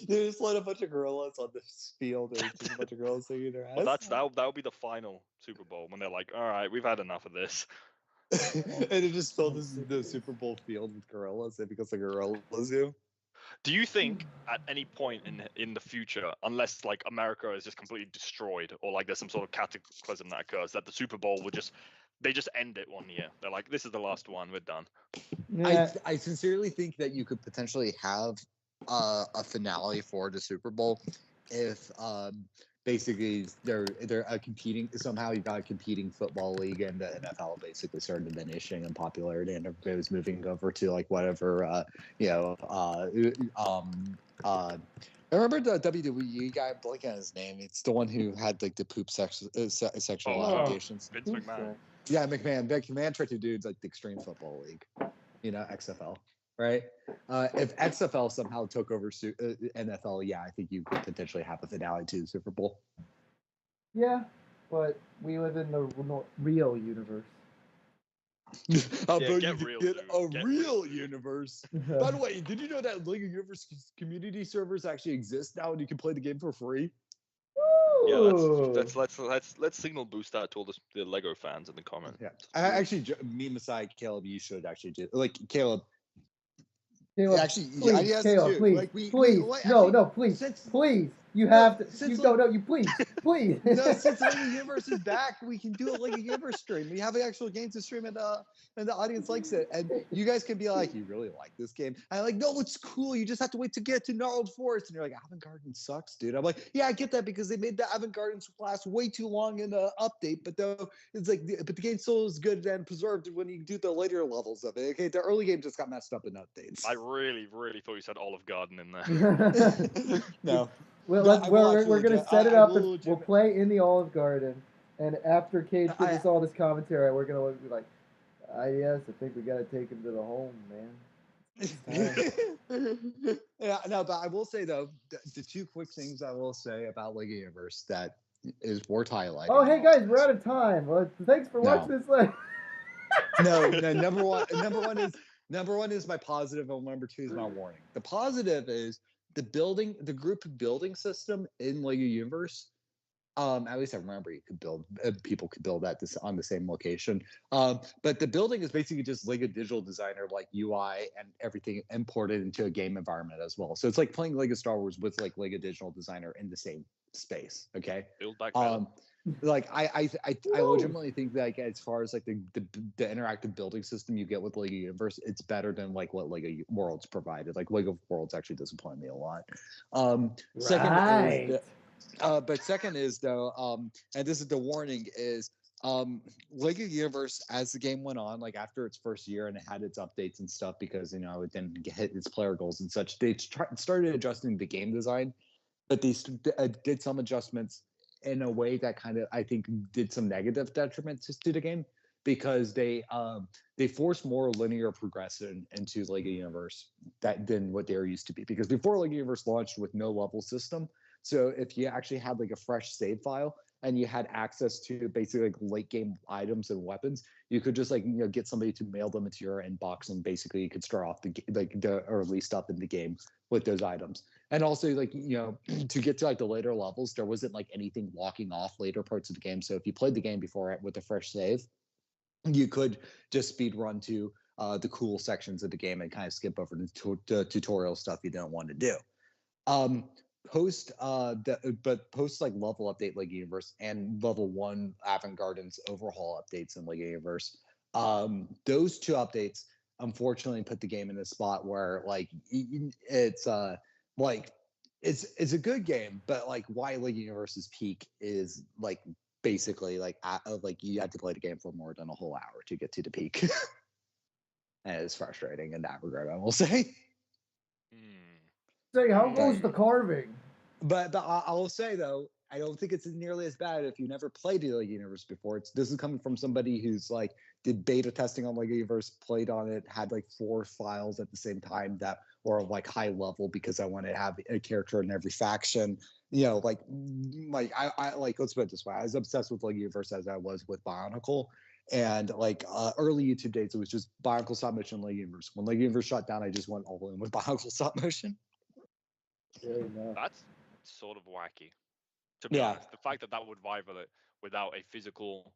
just let a bunch of gorillas on this field and just a bunch of gorillas singing their ass.
Well, that would be the final Super Bowl when they're like, all right, we've had enough of this.
And it just filled the Super Bowl field with gorillas and because the gorillas do.
Do you think at any point in the future, unless like America is just completely destroyed or like there's some sort of cataclysm that occurs, that the Super Bowl would just end it one year? They're like, this is the last one, we're done.
Yeah.
I sincerely think that you could potentially have a finale for the Super Bowl if basically they're competing somehow. You got a competing football league and the NFL basically started diminishing in popularity and everybody was moving over to like whatever I remember the WWE guy. I'm blanking on his name. It's the one who had like the poop sexual allegations.
Vince McMahon.
Yeah, McMahon. McMahon tried to do like the Extreme Football League, XFL, right? If XFL somehow took over NFL, yeah, I think you could potentially have a finale to the Super Bowl.
Yeah, but we live in the real universe.
How
Yeah,
about
get
you
real,
get
dude.
a
Get
real universe? By the way, did you know that Lego Universe community servers actually exist now and you can play the game for free?
Yeah,
Ooh.
let's signal boost that to all the Lego fans in the comments.
Yeah, I actually, me aside, Caleb, you should actually do Caleb.
Caleb,
Actually,
please,
he has
Caleb,
to.
please,
Like,
please, no, please, please. You have to.
since
You please.
No, since Lego Universe is back, we can do a Lego Universe stream. We have actual games to stream, and the audience likes it. And you guys can be like, "You really like this game?" I'm like, "No, it's cool. You just have to wait to get to Gnarled Forest." And you're like, "Avant Garden sucks, dude." I'm like, "Yeah, I get that because they made the Avant Garden last way too long in the update, but though it's like, but the game still is good and preserved when you do the later levels of it. Okay, the early game just got messed up in updates."
I really, really thought you said Olive Garden in there.
No.
Well,
No,
we're gonna set it up and we'll
legit-
play in the Olive Garden. And after Cage gives
I-
us all this commentary, we're gonna be like, yes, I think we gotta take him to the home, man.
Yeah, no, but I will say though, the two quick things I will say about Lego Universe that is worth highlighting.
Oh, hey guys, we're out of time. Well, thanks for watching this.
No, number one is my positive, and number two is my warning. The positive is the group building system in Lego Universe. At least I remember you could build, people could build that on the same location. But the building is basically just Lego Digital Designer, like UI and everything imported into a game environment as well. So it's like playing Lego Star Wars with like Lego Digital Designer in the same space. Okay.
Build back better.
Like I legitimately think that like as far as like the interactive building system you get with Lego Universe, it's better than like what Lego Worlds provided. Like Lego Worlds actually disappointed me a lot. But second is though, and this is the warning is Lego Universe as the game went on, like after its first year and it had its updates and stuff because it didn't hit its player goals and such, they started adjusting the game design, but they did some adjustments in a way that kind of I think did some negative detriment to the game because they forced more linear progression into Lego Universe than what they were used to be. Because before Lego Universe launched with no level system, so if you actually had like a fresh save file and you had access to basically like late game items and weapons, you could just get somebody to mail them into your inbox, and basically you could start off the early stuff in the game with those items. And also to get to like the later levels, there wasn't like anything locking off later parts of the game. So if you played the game before it with a fresh save, you could just speed run to the cool sections of the game and kind of skip over the tutorial stuff you don't want to do. Post like level update Lego Universe and level 1 Avant-Garden's overhaul updates in Lego Universe, those two updates unfortunately put the game in a spot where like it's it's a good game, but like why Lego Universe's peak is like basically like you had to play the game for more than a whole hour to get to the peak. And it's frustrating in that regard, I will say.
Say, how goes the carving?
But I will say though, I don't think it's nearly as bad if you never played Lego Universe before. This is coming from somebody who's like did beta testing on Lego Universe, played on it, had like 4 files at the same time that were like high level because I wanted to have a character in every faction. I let's put it this way: I was obsessed with Lego Universe as I was with BIONICLE. And like early YouTube days, it was just BIONICLE stop motion Lego Universe. When Lego Universe shut down, I just went all in with BIONICLE stop motion.
That's sort of wacky. To be honest, the fact that would rival it without a physical,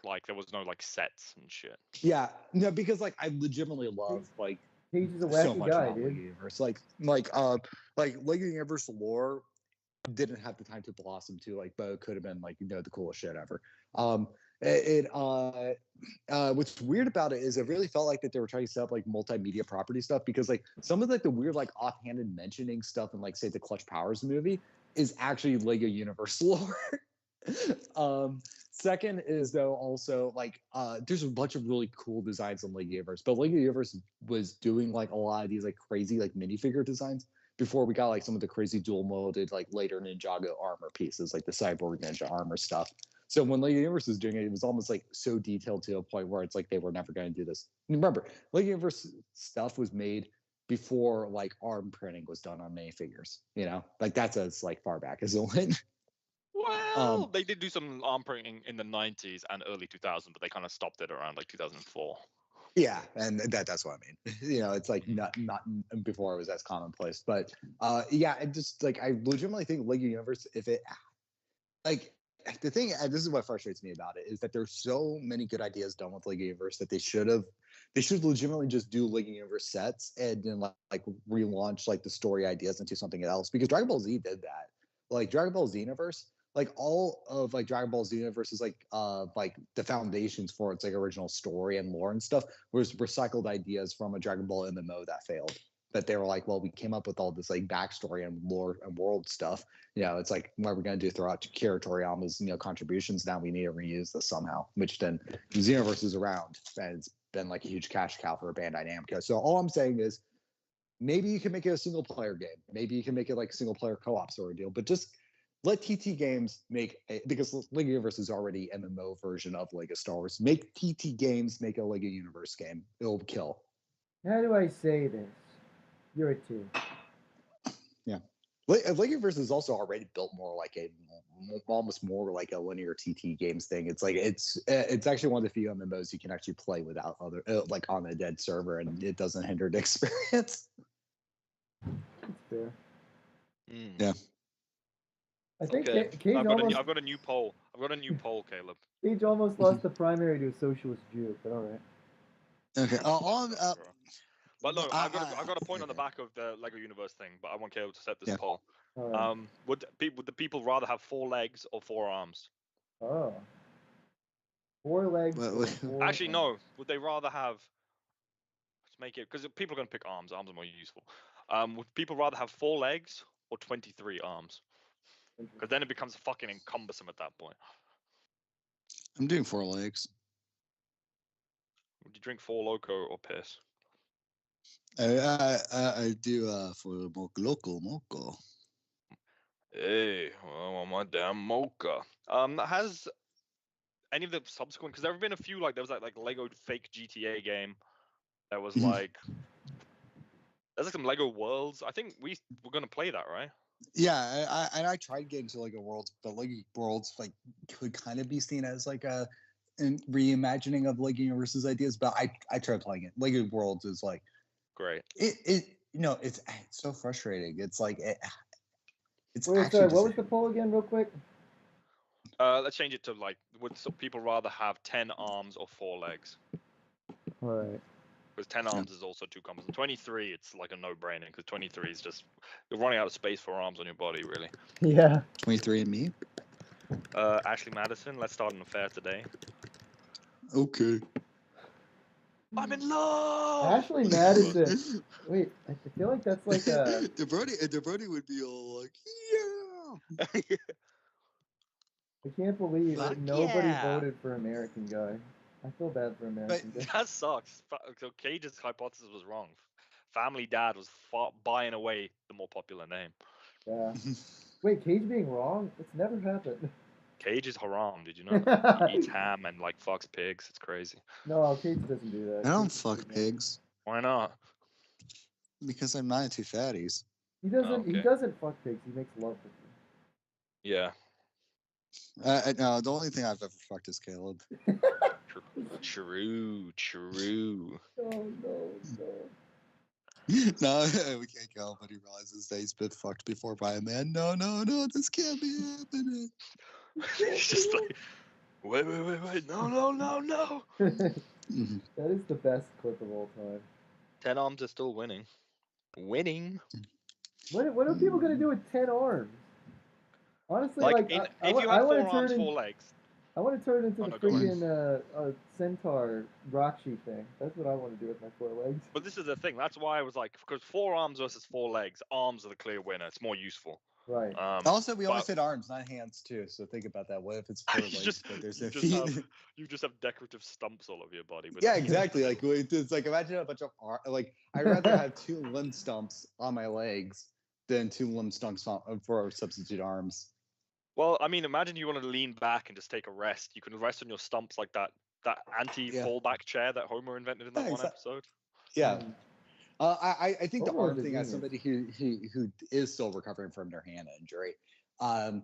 like there was no like sets and shit.
Yeah, no, because like I legitimately love like
He's a wacky
so much
guy,
about
dude.
Lego Universe. Like Lego Universe lore didn't have the time to blossom to like, but it could have been like the coolest shit ever. What's weird about it is it really felt like that they were trying to set up like multimedia property stuff, because like some of like the weird like offhanded mentioning stuff in like say the Clutch Powers movie is actually Lego Universe lore. Second is though also like there's a bunch of really cool designs in Lego Universe, but Lego Universe was doing like a lot of these like crazy like minifigure designs before we got like some of the crazy dual molded like later Ninjago armor pieces, like the Cyborg Ninja armor stuff. So when Lego Universe was doing it, it was almost like so detailed to a point where it's like they were never going to do this. Remember, Lego Universe stuff was made before like arm printing was done on minifigures. Like that's as like far back as it went.
Well, they did do some arm printing in the 90s and early 2000s, but they kind of stopped it around like 2004.
Yeah, and that's what I mean. It's like not before it was as commonplace, but yeah, I just like I legitimately think Lego Universe, if it like the thing, and this is what frustrates me about it, is that there's so many good ideas done with Lego Universe that they should legitimately just do Lego Universe sets and then like relaunch like the story ideas into something else, because Dragon Ball Z did that. Like Dragon Ball Z Universe, like all of like Dragon Ball Z Universe is like the foundations for its like original story and lore and stuff was recycled ideas from a Dragon Ball MMO that failed. But they were like, well, we came up with all this like backstory and lore and world stuff. It's like what we're gonna do throughout Kira Toriyama's contributions. Now we need to reuse this somehow. Which then Xenoverse is around, and it's been like a huge cash cow for Bandai Namco. So all I'm saying is, maybe you can make it a single player game. Maybe you can make it like single player co-op sort of deal. But just let TT Games because Lego Universe is already MMO version of Lego Star Wars. Make TT Games make a Lego Universe game. It'll kill.
How do I say this? You're a 2.
Yeah. Lego Universe is also already built more like almost more like a linear TT Games thing. It's like it's actually one of the few MMOs you can actually play without other like on a dead server, and it doesn't hinder the experience.
That's fair.
Yeah.
I think
Okay.
Cage almost.
I've got a new poll. Caleb.
Cage almost lost the primary to a socialist Jew, but all right.
Okay.
But no, I've got a point on the back of the Lego Universe thing, but I want Caleb to set this poll.
All right.
Would the people rather have 4 legs or 4 arms?
Oh. 4 legs.
Actually, no. Would they rather have? Let's make it, because people are going to pick arms. Arms are more useful. Would people rather have 4 legs or 23 arms? Because then it becomes fucking cumbersome at that point.
I'm doing 4 legs.
Would you drink Four Loco or piss?
I do for local moco.
Hey, well, my damn mocha. Has any of the subsequent? Because there have been a few, like there was like Lego fake GTA game. That was like there's like some Lego Worlds. I think we're gonna play that, right?
Yeah, I tried getting to Lego Worlds, but Lego Worlds like could kind of be seen as like a reimagining of Lego Universe's ideas. But I tried playing it. Lego Worlds is like
Great.
it's so frustrating. It's like it's
Wait,
actually
sorry,
just
what was the poll again, real quick?
Let's change it to like, would some people rather have 10 arms or 4 legs?
All right.
Because 10 arms is also too cumbersome. 23, it's like a no-brainer. Because 23 is just you're running out of space for arms on your body, really.
Yeah.
23 and me.
Ashley Madison, let's start an affair today.
Okay.
I'm in love.
Ashley Madison. Wait, I feel like that's like a.
the Brody would be all like, yeah.
I can't believe
Fuck
that nobody
yeah.
voted for American Guy. I feel bad for American Guy.
That sucks. So Cage's hypothesis was wrong. Family Dad was buying away the more popular name.
Yeah. Wait, Cage being wrong? It's never happened.
Cage is haram. Did you know? He eats ham and like fucks pigs. It's crazy.
No, Cage doesn't do that.
I don't
Cage
fuck
doesn't.
pigs
Why not?
because I'm not into fatties.
He doesn't.
Oh,
He
okay.
doesn't fuck pigs. He makes love with them.
Yeah.
No, the only thing I've ever fucked is Caleb.
True.
Oh no.
No, we can't kill him when he realizes that he's been fucked before by a man. No, this can't be happening.
He's just like, wait. No.
Mhm.
That is the best clip of all time.
10 arms are still winning.
What are people gonna do with 10 arms? Honestly,
Like,
like
if you
I
have
want
4
to
arms,
turn
4 legs.
I want to turn into
Oh,
the
no, go on.
freaking centaur Rockshi thing. That's what I want to do with my 4 legs.
But this is the thing. That's why I was like, because 4 arms versus 4 legs, arms are the clear winner. It's more useful.
Right.
Also, we only
but-
said arms, not hands, too. So think about that. What if it's 4 legs, but there's no
you
feet?
you just have decorative stumps all over your body. But
Yeah, exactly. Like it's like imagine a bunch of like I'd rather have 2 limb stumps on my legs than 2 limb stumps for substitute arms.
Well, I mean, imagine you want to lean back and just take a rest. You can rest on your stumps like that anti-fallback chair that Homer invented in that one episode.
Yeah. I think the
Homer was
arm
a
thing, as
genius.
somebody who is still recovering from their hand injury, I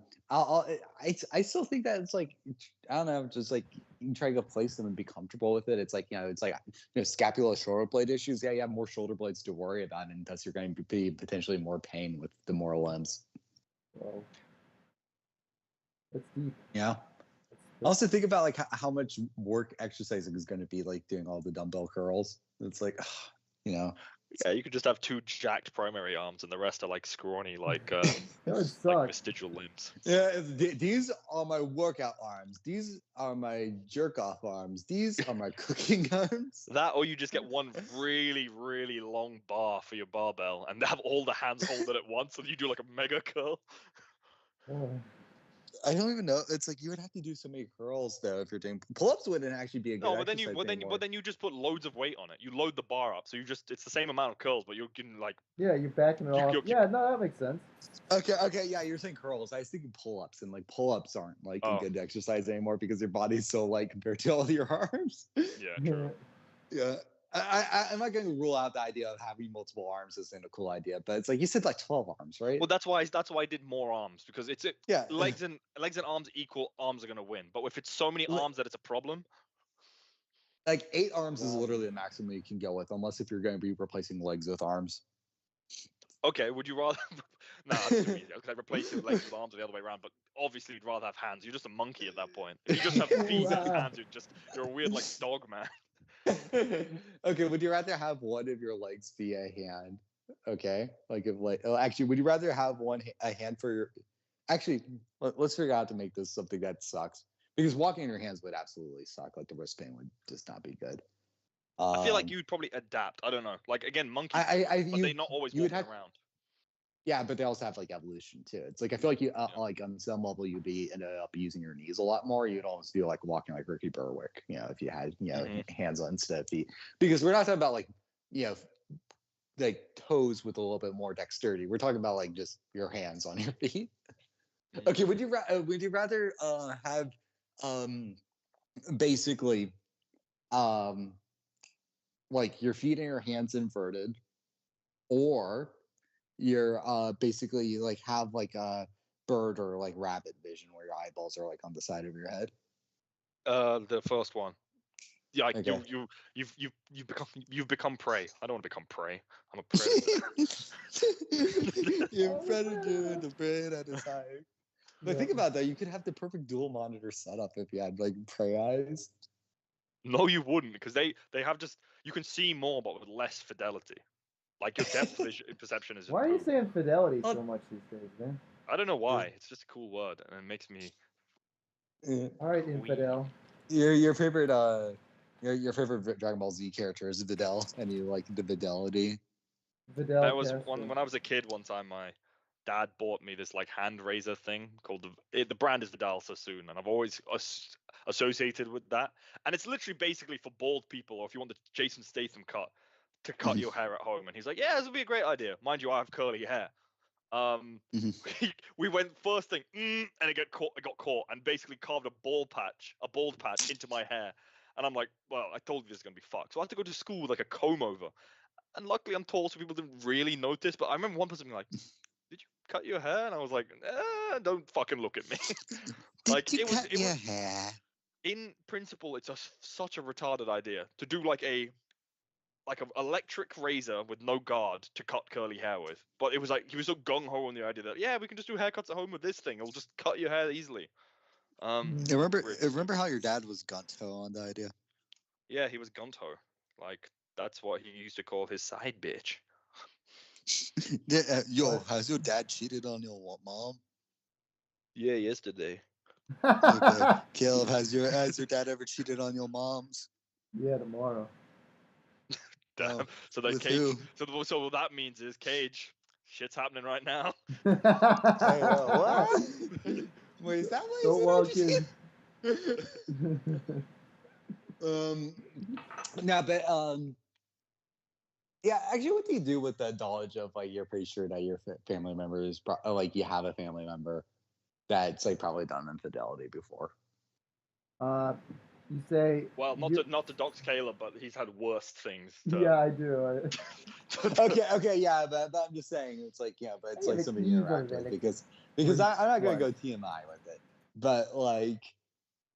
still think that it's like I don't know, just like you can try to place them and be comfortable with it. It's like it's like scapula shoulder blade issues. Yeah, you have more shoulder blades to worry about, and thus you're going to be potentially more pain with the more limbs.
Well, that's deep.
Yeah. Also think about like how much work exercising is going to be like doing all the dumbbell curls. It's like,
Yeah, you could just have 2 jacked primary arms and the rest are like scrawny, like
That would
like
suck.
vestigial limbs.
Yeah, these are my workout arms. These are my jerk off arms. These are my cooking arms.
That, or you just get one really, really long bar for your barbell and have all the hands hold it at once, and you do like a mega curl.
I don't even know. It's like you would have to do so many curls though if you're doing pull-ups. Wouldn't actually be a good.
No, but then you just put loads of weight on it. You load the bar up, so it's the same amount of curls, but you're getting like.
Yeah, you're backing it off. Yeah, no, that makes sense.
Okay, yeah, you're saying curls. I was thinking pull-ups, and like pull-ups aren't like a good exercise anymore because your body's so light compared to all your arms.
Yeah, true.
Yeah. I'm not going to rule out the idea of having multiple arms isn't a cool idea, but it's like you said, like 12 arms, right?
Well, that's why I did more arms, because legs and arms equal, arms are gonna win. But if it's so many arms that it's a problem.
Like 8 arms is literally the maximum you can go with, unless if you're going to be replacing legs with arms.
Okay, would you rather? No, that's too easy. Okay, replacing legs with arms or the other way around. But obviously, you'd rather have hands. You're just a monkey at that point. If you just have feet and hands, you're a weird like dog man.
Okay, would you rather have one of your legs be a hand? Okay, like if actually, would you rather have a hand for your? Actually, let's figure out how to make this something that sucks, because walking on your hands would absolutely suck. Like the wrist pain would just not be good.
I feel like you'd probably adapt. I don't know. Like again, monkeys, but they not always walking around.
Yeah, but they also have like evolution too. It's like I feel like you like on some level you'd be ended up using your knees a lot more. You'd almost feel like walking like Ricky Berwick, if you had hands on instead of feet. Because we're not talking about like like toes with a little bit more dexterity. We're talking about like just your hands on your feet. Okay, would you rather have basically like your feet and your hands inverted, or you're basically like have like a bird or like rabbit vision where your eyeballs are like on the side of your head?
The first one. Yeah, like
Okay.
you've become prey. I don't want to become prey. I'm a predator.
You're
Oh,
predator,
yeah.
the prey at a time. But
Yeah.
think about that. You could have the perfect dual monitor setup if you had like prey eyes.
No, you wouldn't, because they have just you can see more but with less fidelity. Like your depth perception is
Why are you
improved.
saying fidelity
Oh.
so much these days, man?
I don't know why. It's just a cool word, and it makes me.
All right,
Queen.
infidel.
Your favorite your favorite Dragon Ball Z character is Videl, and you like the fidelity.
Videl
That was
Castro.
when I was a kid. One time, my dad bought me this like hand razor thing called the brand is Vidal Sassoon, and I've always associated with that. And it's literally basically for bald people, or if you want the Jason Statham cut to cut your hair at home. And he's like, "Yeah, this would be a great idea." Mind you, I have curly hair. We went first thing, and it got caught, and basically carved a bald patch into my hair. And I'm like, well, I told you this is gonna be fucked. So I have to go to school with like a comb over. And luckily, I'm tall, so people didn't really notice. But I remember one person being like, "Did you cut your hair?" And I was like, "Don't fucking look at me." Like it was.
hair?
In principle, it's such a retarded idea to do like an electric razor with no guard to cut curly hair with. But it was like he was so gung ho on the idea that we can just do haircuts at home with this thing. It'll just cut your hair easily.
Remember how your dad was gung-ho on the idea?
Yeah, he was gunto. Like that's what he used to call his side bitch.
What?
Has your dad cheated on your mom?
Yeah, yesterday.
Okay. Caleb, has your dad ever cheated on your moms?
Yeah, tomorrow.
Damn.
Oh,
So that
with
Cage.
who?
So what that means is Cage. Shit's happening right now.
Hey, what? Wait, is that what
Don't walk
you
in.
No, but yeah. Actually, what do you do with the knowledge of like you're pretty sure that your family member is like you have a family member that's like probably done infidelity before?
You say.
Well, not to dox Caleb, but he's had worse things.
Yeah, I do.
Okay, yeah, but I'm just saying it's like but it's like somebody you interact with because I'm not gonna go TMI with it, but like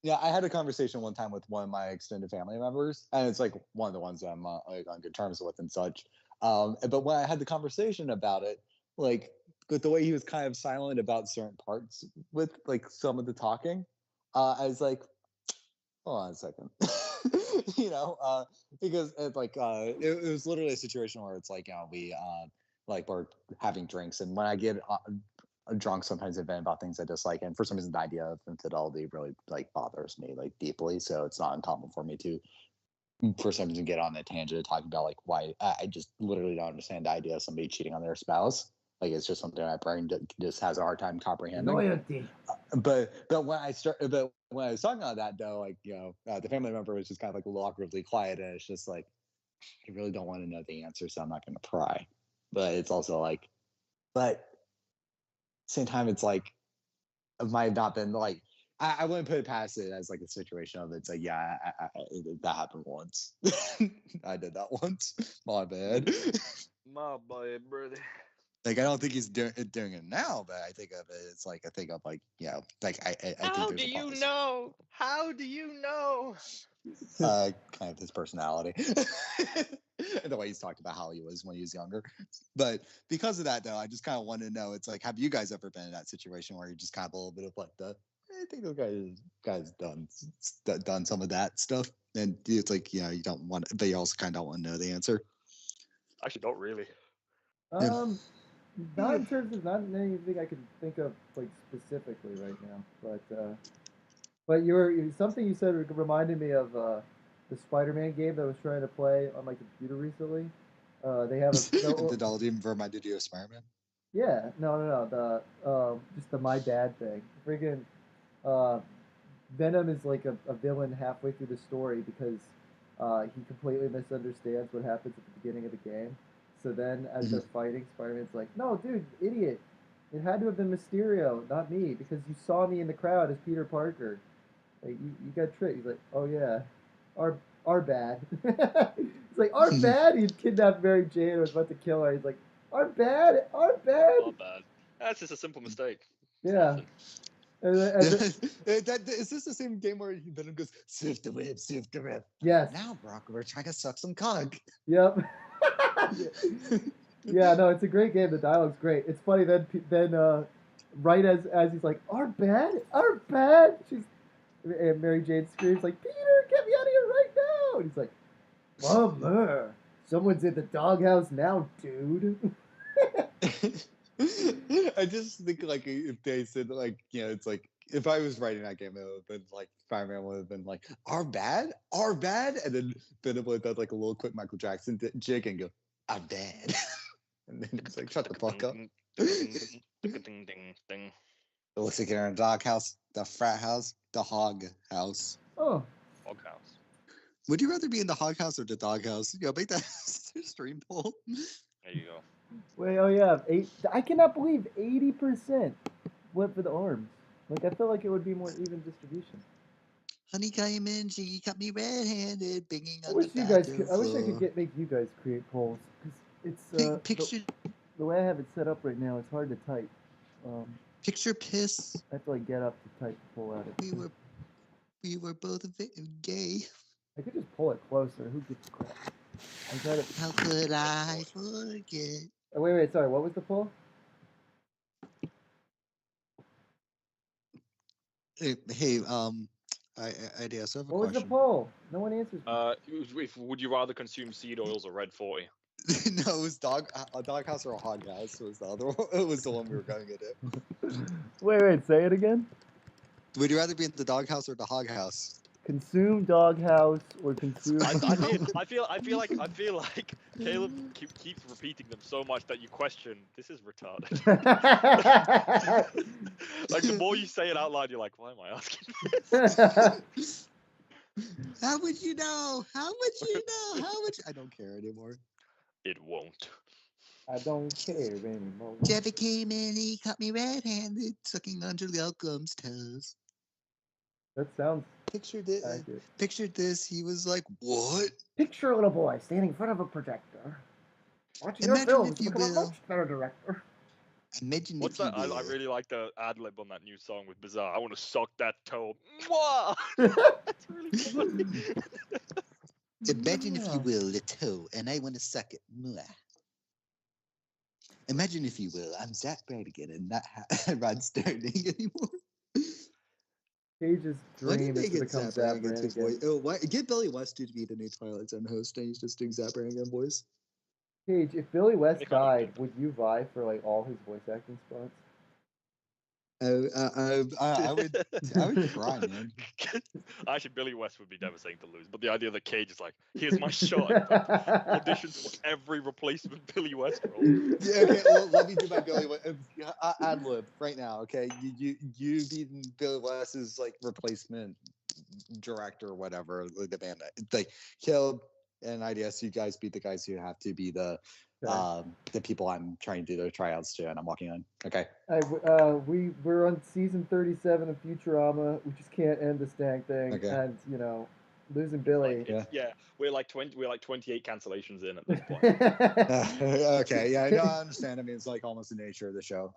I had a conversation one time with one of my extended family members, and it's like one of the ones that I'm like on good terms with and such. But when I had the conversation about it, like with the way he was kind of silent about certain parts with like some of the talking, I was like, hold on a second. Because it's like it was literally a situation where it's like we like we're having drinks, and when I get drunk, sometimes I vent about things I dislike, and for some reason the idea of infidelity really like bothers me like deeply. So it's not uncommon for me to for some reason get on a tangent talking about like why I just literally don't understand the idea of somebody cheating on their spouse. Like it's just something my brain just has a hard time comprehending.
Loyalty.
But when I was talking about that though, like the family member was just kind of like a little awkwardly quiet, and it's just like I really don't want to know the answer, so I'm not going to pry. But it's also like, but same time, it's like it might have not been like I wouldn't put it past it as like a situation of it's like that happened once. I did that once. My bad.
My boy, brother.
Like I don't think he's doing it now, but I think of it. It's like I think of like like I think
How
there's
do
a
you
possibility.
know? How do you know?
Kind of his personality and the way he's talked about how he was when he was younger. But because of that, though, I just kind of want to know. It's like, have you guys ever been in that situation where you just kind of a little bit of like I think those guys done some of that stuff, and it's like you don't want, but you also kind of don't want to know the answer.
Actually, not really.
Not in terms of not anything I can think of like specifically right now, but something you said reminded me of the Spider-Man game that I was trying to play on my computer recently. They have
Infidelity reminded you of Spider-Man.
Yeah, no. Just the my bad thing. Freaking, uh, Venom is like a villain halfway through the story because he completely misunderstands what happens at the beginning of the game. So then, as they're fighting, Spider-Man's like, "No, dude, idiot! It had to have been Mysterio, not me, because you saw me in the crowd as Peter Parker. Like, you got tricked." He's like, "Oh yeah, our bad." He's like, "Our bad." He kidnapped Mary Jane and was about to kill her. He's like, our bad."
Not bad. That's just a simple mistake. It's
Yeah.
nothing.
Is this the same game where Venom goes, sift the whip, sift the whip?
Yes.
Now, Brock, we're trying to suck some cock.
Yep. Yeah, no, it's a great game. The dialogue's great. It's funny then right as he's like, our bad. And Mary Jane screams like, Peter, get me out of here right now. And he's like, bummer. Someone's in the doghouse now, dude.
I just think like if they said like it's like if I was writing that game, it would have been like Spider-Man would have been like our bad, and then Venom would have done like a little quick Michael Jackson jig and go our bad, and then it's like shut the fuck up.
Ding.
It looks like you're in a doghouse, the frat house, the hog house.
Oh,
Doghouse.
Would you rather be in the hog house or the doghouse? Make that stream poll.
There you go.
wait, oh yeah, I cannot believe 80% went for the arms. Like, I feel like it would be more even distribution.
Honey came in, she got me red-handed, banging
I
on
wish
the
you guys
bathroom
could. I wish I
floor.
could make you guys create polls because it's
Picture,
the way I have it set up right now. It's hard to type.
picture piss.
I have to like get up to type the poll out.
We were both gay.
I could just pull it closer. Who gives a crap? I'm trying to.
How could I forget?
Oh, wait. Sorry. What was the poll?
Hey, I do also have a
What was the
question.
poll? No one answers. Me.
Would you rather consume seed oils or red 40?
No, it was a doghouse or a hog house was the other one. It was the one we were going to do.
Wait. Say it again.
Would you rather be in the doghouse or the hog house?
Consume doghouse or consume.
I feel like Caleb keeps repeating them so much that you question this is retarded. Like the more you say it out loud, you're like, why am I asking this?
How would you know? How would you know? How would you... I don't care anymore.
It won't.
I don't care anymore.
Jeffy came in, he caught me red-handed, sucking under Malcolm's toes.
That sounds
Pictured it.
accurate.
Pictured this. He was like, "What?"
Picture a little boy standing in front of a projector, watching
Imagine
your films
if you
to become a
will.
much better director.
Imagine
What's
if you
that? I
will.
really like the ad lib on that new song with Bizarre. I want to suck that toe. Mwah! That's really funny.
Imagine if you will, the toe, and I want to suck it. Mwah. Imagine if you will, I'm Zach Brannigan and not Rod Sterling anymore.
Cage's
Why
dream
did
is
they
to
get
become
Zach
Zap
Brannigan's
Brannigan.
voice? Oh, why get Billy West to be the new Twilight Zone host and he's just doing Zach Brannigan voice?
Cage, if Billy West
They kinda
died,
did.
would you vie for like all his voice acting spots?
I would try, man.
Actually, Billy West would be devastating to lose, but the idea that Cage is like, here's my shot, auditions for every replacement Billy West role.
Yeah, okay, well, let me do my Billy West ad lib right now. Okay, you be Billy West's like replacement director or whatever, like the band. Like Caleb and IDS, you guys be the guys who have to be the people I'm trying to do the tryouts to, and I'm walking on. Okay.
We're on season 37 of Futurama. We just can't end this dang thing,
Okay.
and losing Billy.
Yeah, we're like 28 cancellations in at this point.
Okay, yeah, no, I understand. I mean, it's like almost the nature of the show.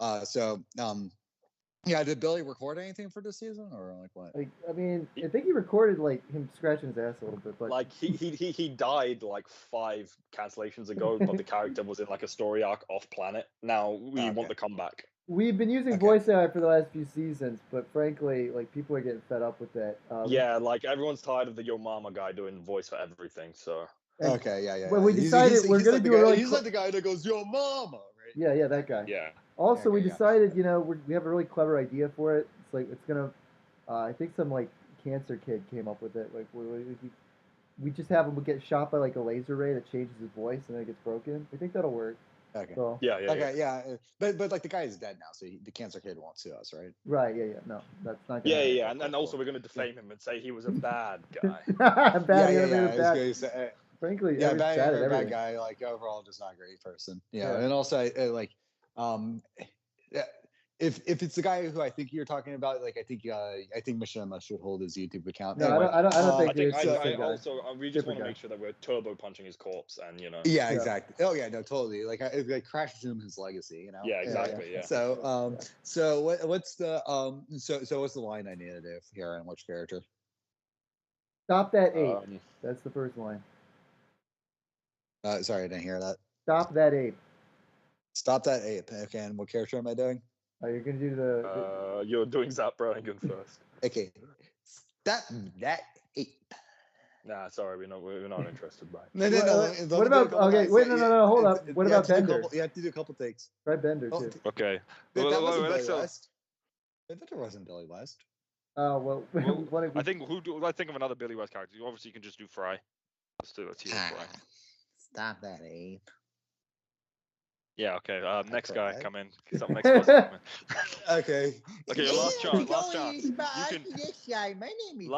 Yeah, did Billy record anything for this season, or like what?
Like, I mean, I think he recorded like him scratching his ass a little bit, but
Like he died like 5 cancellations ago, but the character was in like a story arc off planet. Now we want the comeback.
we've been using voice AI for the last few seasons, but frankly, like people are getting fed up with that.
Yeah, like everyone's tired of the Yo Mama guy doing voice for everything. So
Okay, yeah.
When we decided we're gonna do a really
he's like the guy that goes Yo Mama, right?
yeah, that guy.
yeah.
Also, we
Okay,
decided, we have a really clever idea for it. It's like it's gonna, I think some like cancer kid came up with it. Like we just have him get shot by like a laser ray that changes his voice and then it gets broken. I think that'll work.
Okay.
So
Yeah, yeah,
Okay, yeah, but like the guy is dead now, so the cancer kid won't sue us, right?
right, yeah, no, that's not
yeah,
gonna
yeah,
happen.
yeah. And also we're gonna defame him and say he was a bad guy.
Bad,
Yeah,
you're
yeah,
gonna
yeah.
make
I
it
was
bad.
gonna say,
Frankly,
yeah,
every
bad,
bad at
you're a bad
everything.
guy. Like overall, just not a great person.
Yeah.
And also like, yeah, if it's the guy who I think you're talking about, like I think Machinima should hold his YouTube account.
No,
Anyway,
I don't think
I think
it's the
I
same guy.
also we just
Different
want to
guy.
make sure that we're turbo punching his corpse, and you know.
Yeah,
Yeah.
exactly. Oh yeah, no, totally. Like like Crash Zoom his legacy, you know.
Yeah, exactly. Yeah.
So so what's the so what's the line I need to do here and which character?
Stop that ape. That's the first line.
Sorry, I didn't hear that.
Stop that ape.
Stop that ape. Okay, and what character am I doing?
You're gonna do the.
You're doing Zap Brannigan first.
Okay, stop that ape.
Nah, sorry, we're not interested, bye.
No.
What about? Okay, wait, no, hold up. What about Bender?
You have to do a couple takes.
Try Bender
Oh,
too.
Okay.
That
Well,
wasn't
let's
Billy West. That wasn't Billy West.
Oh well.
Well, I think I think of another Billy West character. Obviously, you can just do Fry. Let's use Fry.
Stop that ape.
Yeah. Okay. Next guy,
Fry.
come in. Some next person come in.
Okay.
Okay, your last chance. Last chance. You can.
Yes, guy. My name is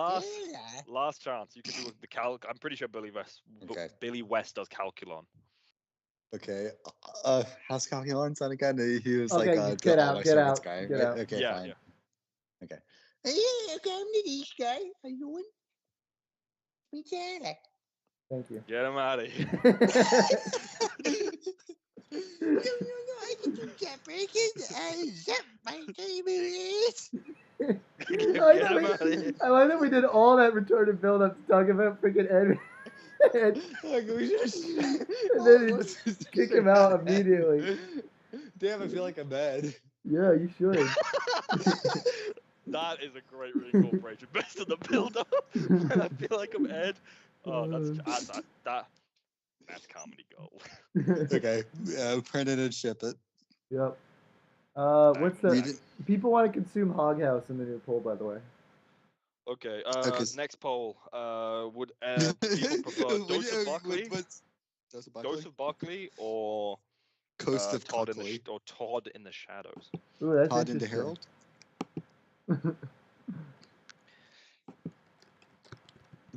Last chance. You can do the calc. I'm pretty sure Billy West.
Okay.
Billy West does Calculon.
Okay. How's Calculon sound again? He was
Okay,
like
get
the
out,
All My
get
Servants
out,
guy.
get
Right?
out.
Okay,
Yeah,
fine.
yeah.
Okay. Yeah, okay, I'm the East guy. How you doing? We did it.
Thank you.
Get him out of here.
I can do Japanese. My favorite.
I like that we did all that return and build up to talk about freaking Ed. and then you just kick him out immediately.
Damn, I feel like I'm mad.
Yeah, you should.
That is a great reincorporation. Best of the build-up. And I feel like I'm Ed. Oh, that's comedy gold.
Okay, print it and ship it.
Yep. What's the people want to consume Hog House in the new poll, by the way?
Okay.
Okay.
Next poll. Would people prefer Joseph Buckley? Joseph Buckley or
Coast of
Todd
Buckley.
or Todd in the Shadows?
Ooh, that's
Todd into
interesting.
Harold.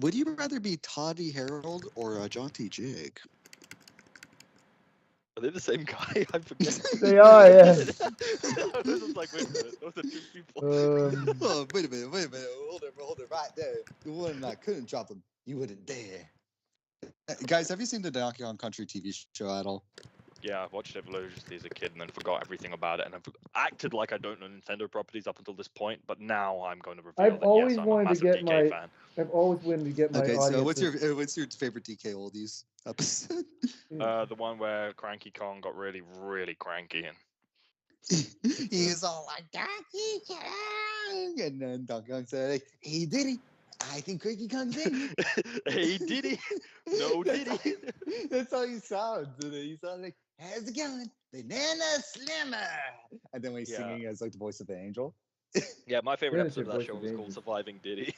Would you rather be Toddy Harold or Jaunty Jig?
Are they the same guy? I forget.
They are, yeah.
This is like, wait a minute. Those are two people.
Oh, wait a minute. Hold it right there. The one that couldn't drop him, you wouldn't dare. Guys, have you seen the Donkey Kong Country TV show at all?
Yeah, I watched it religiously as a kid and then forgot everything about it, and I've acted like I don't know Nintendo properties up until this point. But now I'm going to reveal
I've
that
always
yes, I'm a
wanted to
massive
get
DK
my.
fan.
I've always wanted to get my
Okay,
audience.
so what's your favorite DK oldies episode?
The one where Cranky Kong got really, really cranky and
He's all like Donkey Kong, and then Donkey Kong said, like, "Hey Diddy, I think Cranky Kong's in."
hey Diddy, no Diddy.
That's how he sounds. He sounds like, "How's it going, Banana Slimmer?" And then when he's singing as like the voice of an angel.
Yeah, my favorite
Yeah,
episode of that
voice
show
of
was
Angel.
called Surviving Diddy.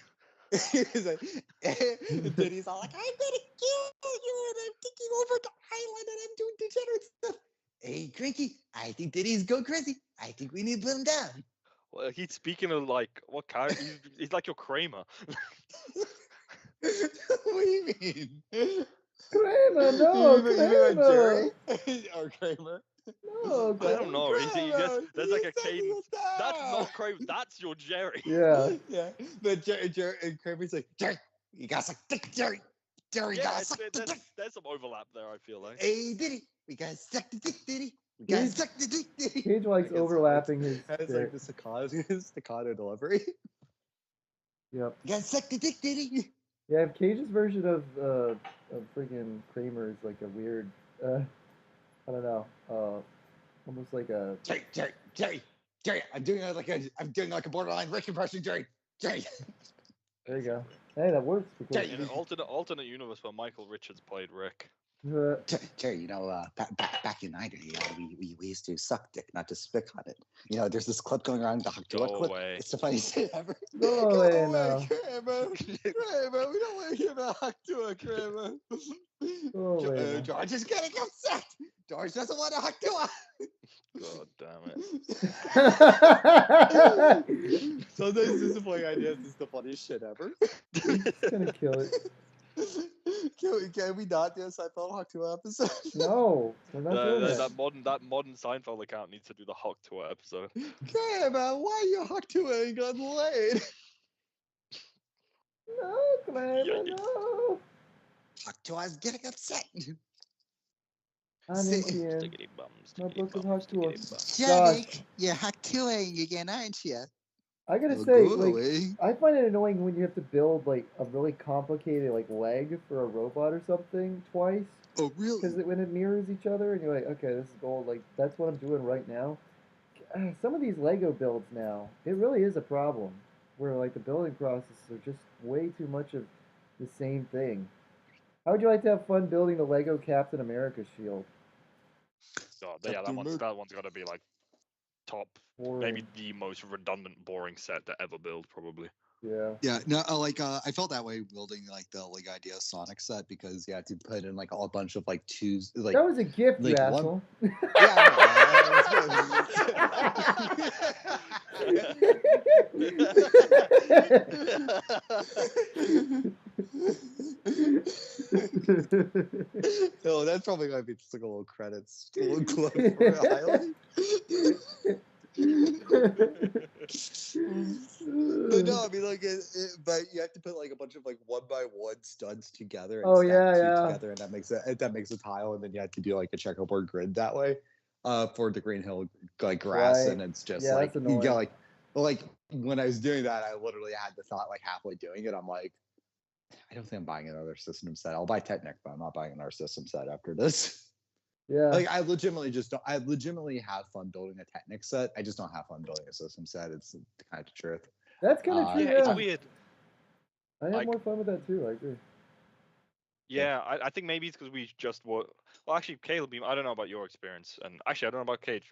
He's like, Diddy's all like, "I'm gonna kill you, and I'm taking over the island, and I'm doing degenerate stuff." Hey, Cranky, I think Diddy's go crazy. I think we need to put him down.
Well, he's speaking of like what character? He's like your Kramer.
What do you mean?
Kramer, no,
You mean like Jerry
Kramer.
or Kramer?
No,
I don't know.
Kramer,
There's like a
you said
cadence.
it
That's
down.
not Kramer. That's your Jerry.
Yeah.
Yeah, but Jerry and Kramer's like, "Jerry, you got suck dick, Jerry. Jerry,
Yeah,
got suck the dick.
there's some overlap there. I feel like.
Hey, Diddy, we gotta suck the dick, Diddy. We gotta suck the dick, Diddy."
Cage likes overlapping his.
Has like the staccato delivery.
Yep.
We gotta suck the dick, Diddy.
Yeah, if Cage's version of freaking Kramer is like a weird, I don't know, almost like a.
Jerry, I'm doing like a borderline Rick impression, Jerry.
There you go. Hey, that works.
In an alternate universe where Michael Richards played Rick.
Jerry, back in '90, we used to suck dick, not to spit on it. There's this clip going around, the Haktua
Go
clip.
away.
It's the funniest shit ever.
Go away now.
Kramer. Kramer, we don't want to hear about Haktua, Kramer.
Go away now.
George is getting upset. George doesn't want a Haktua.
God damn it.
Sometimes disappointing ideas is the funniest shit ever.
It's gonna kill it.
Can we not do a Seinfeld Haktua episode?
No, we're not doing
That
that.
modern Seinfeld account needs to do the Hawk Tour episode.
Kramer, why are you Haktua and got laid?
No, Clever, no.
Haktua's getting upset.
I'm
See-
in tears.
Stickity bums.
My
stickity
book is
bums,
Haktua.
stickity bums.
Jake, you're Haktuaing again, aren't you?
I gotta
Well,
say,
go
like,
away.
I find it annoying when you have to build like a really complicated like leg for a robot or something twice,
Oh, really?
because when it mirrors each other and you're like, okay, this is gold. Like that's what I'm doing right now. Some of these Lego builds now, it really is a problem. Where like the building processes are just way too much of the same thing. How would you like to have fun building the Lego Captain America shield?
God, yeah, that one's got to be like top,
Boring.
maybe the most redundant, boring set to ever build, probably.
Yeah.
Yeah, no, I felt that way building like the Lego Idea Sonic set because you had to put in like a bunch of like twos, like
That was a gift, you
like
asshole.
No, that's probably gonna be just like a little credits, a little clip for a highlight. But no, I mean like, but you have to put like a bunch of like 1x1 studs together and
Oh,
stack
yeah,
two
yeah.
together, and that makes a tile, and then you have to do like a checkerboard grid that way, for the Green Hill like grass,
Right.
and it's just
Yeah,
like
that's
you get
annoying.
like when I was doing that, I literally had the thought like halfway doing it, I'm like, I don't think I'm buying another system set. I'll buy Technic, but I'm not buying another system set after this.
Yeah.
Like I legitimately have fun building a Technic set. I just don't have fun building a system set. It's the kind of truth.
That's kind of true.
Yeah,
Yeah,
it's weird.
I have
like-
more fun with that too. I agree.
Yeah, I think maybe it's because we just were. Well, actually, Caleb, I don't know about your experience, and actually, I don't know about Cage.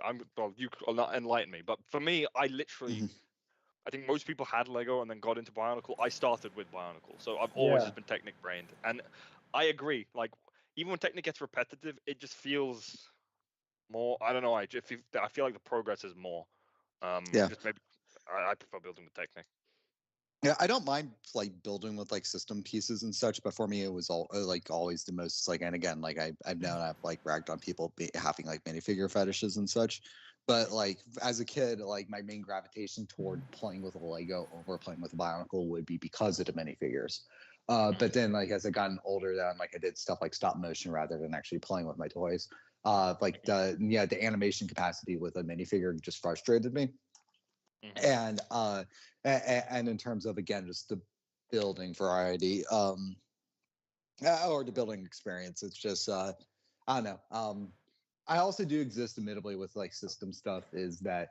You will not enlighten me. But for me, I literally,
Mhm.
I think most people had Lego and then got into Bionicle. I started with Bionicle, so I've always
Yeah.
just been Technic brained, and I agree. Like even when Technic gets repetitive, it just feels more. I don't know. I feel like the progress is more.
Yeah.
Just maybe I prefer building with Technic.
Yeah, I don't mind like building with like system pieces and such, but for me it was all like always the most like, and again, like I've known I've like ragged on people having like minifigure fetishes and such, but like as a kid, like my main gravitation toward playing with a Lego over playing with a Bionicle would be because of the minifigures. But then like as I gotten older, then like I did stuff like stop motion rather than actually playing with my toys. Like the animation capacity with a minifigure just frustrated me. And and in terms of again just the building variety or the building experience, it's just I don't know. I also do exist admittedly with like system stuff is that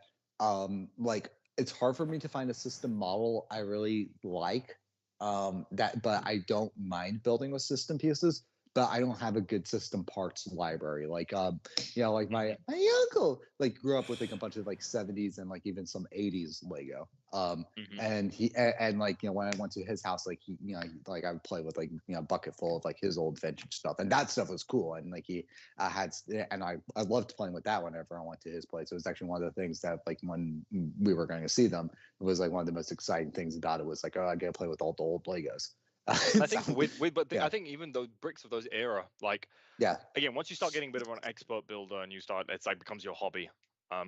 like it's hard for me to find a system model I really like but I don't mind building with system pieces, but I don't have a good system parts library. Like like my uncle like grew up with like a bunch of like 70s and like even some 80s Lego. And and like when I went to his house, like he like I would play with like a bucket full of like his old vintage stuff, and that stuff was cool. And like he had, and I loved playing with that whenever I went to his place. It was actually one of the things that like when we were going to see them, it was like one of the most exciting things about it was like, oh, I get to play with all the old Legos.
I think I think even those bricks of those era, like again, once you start getting a bit of an expert builder and it's like becomes your hobby.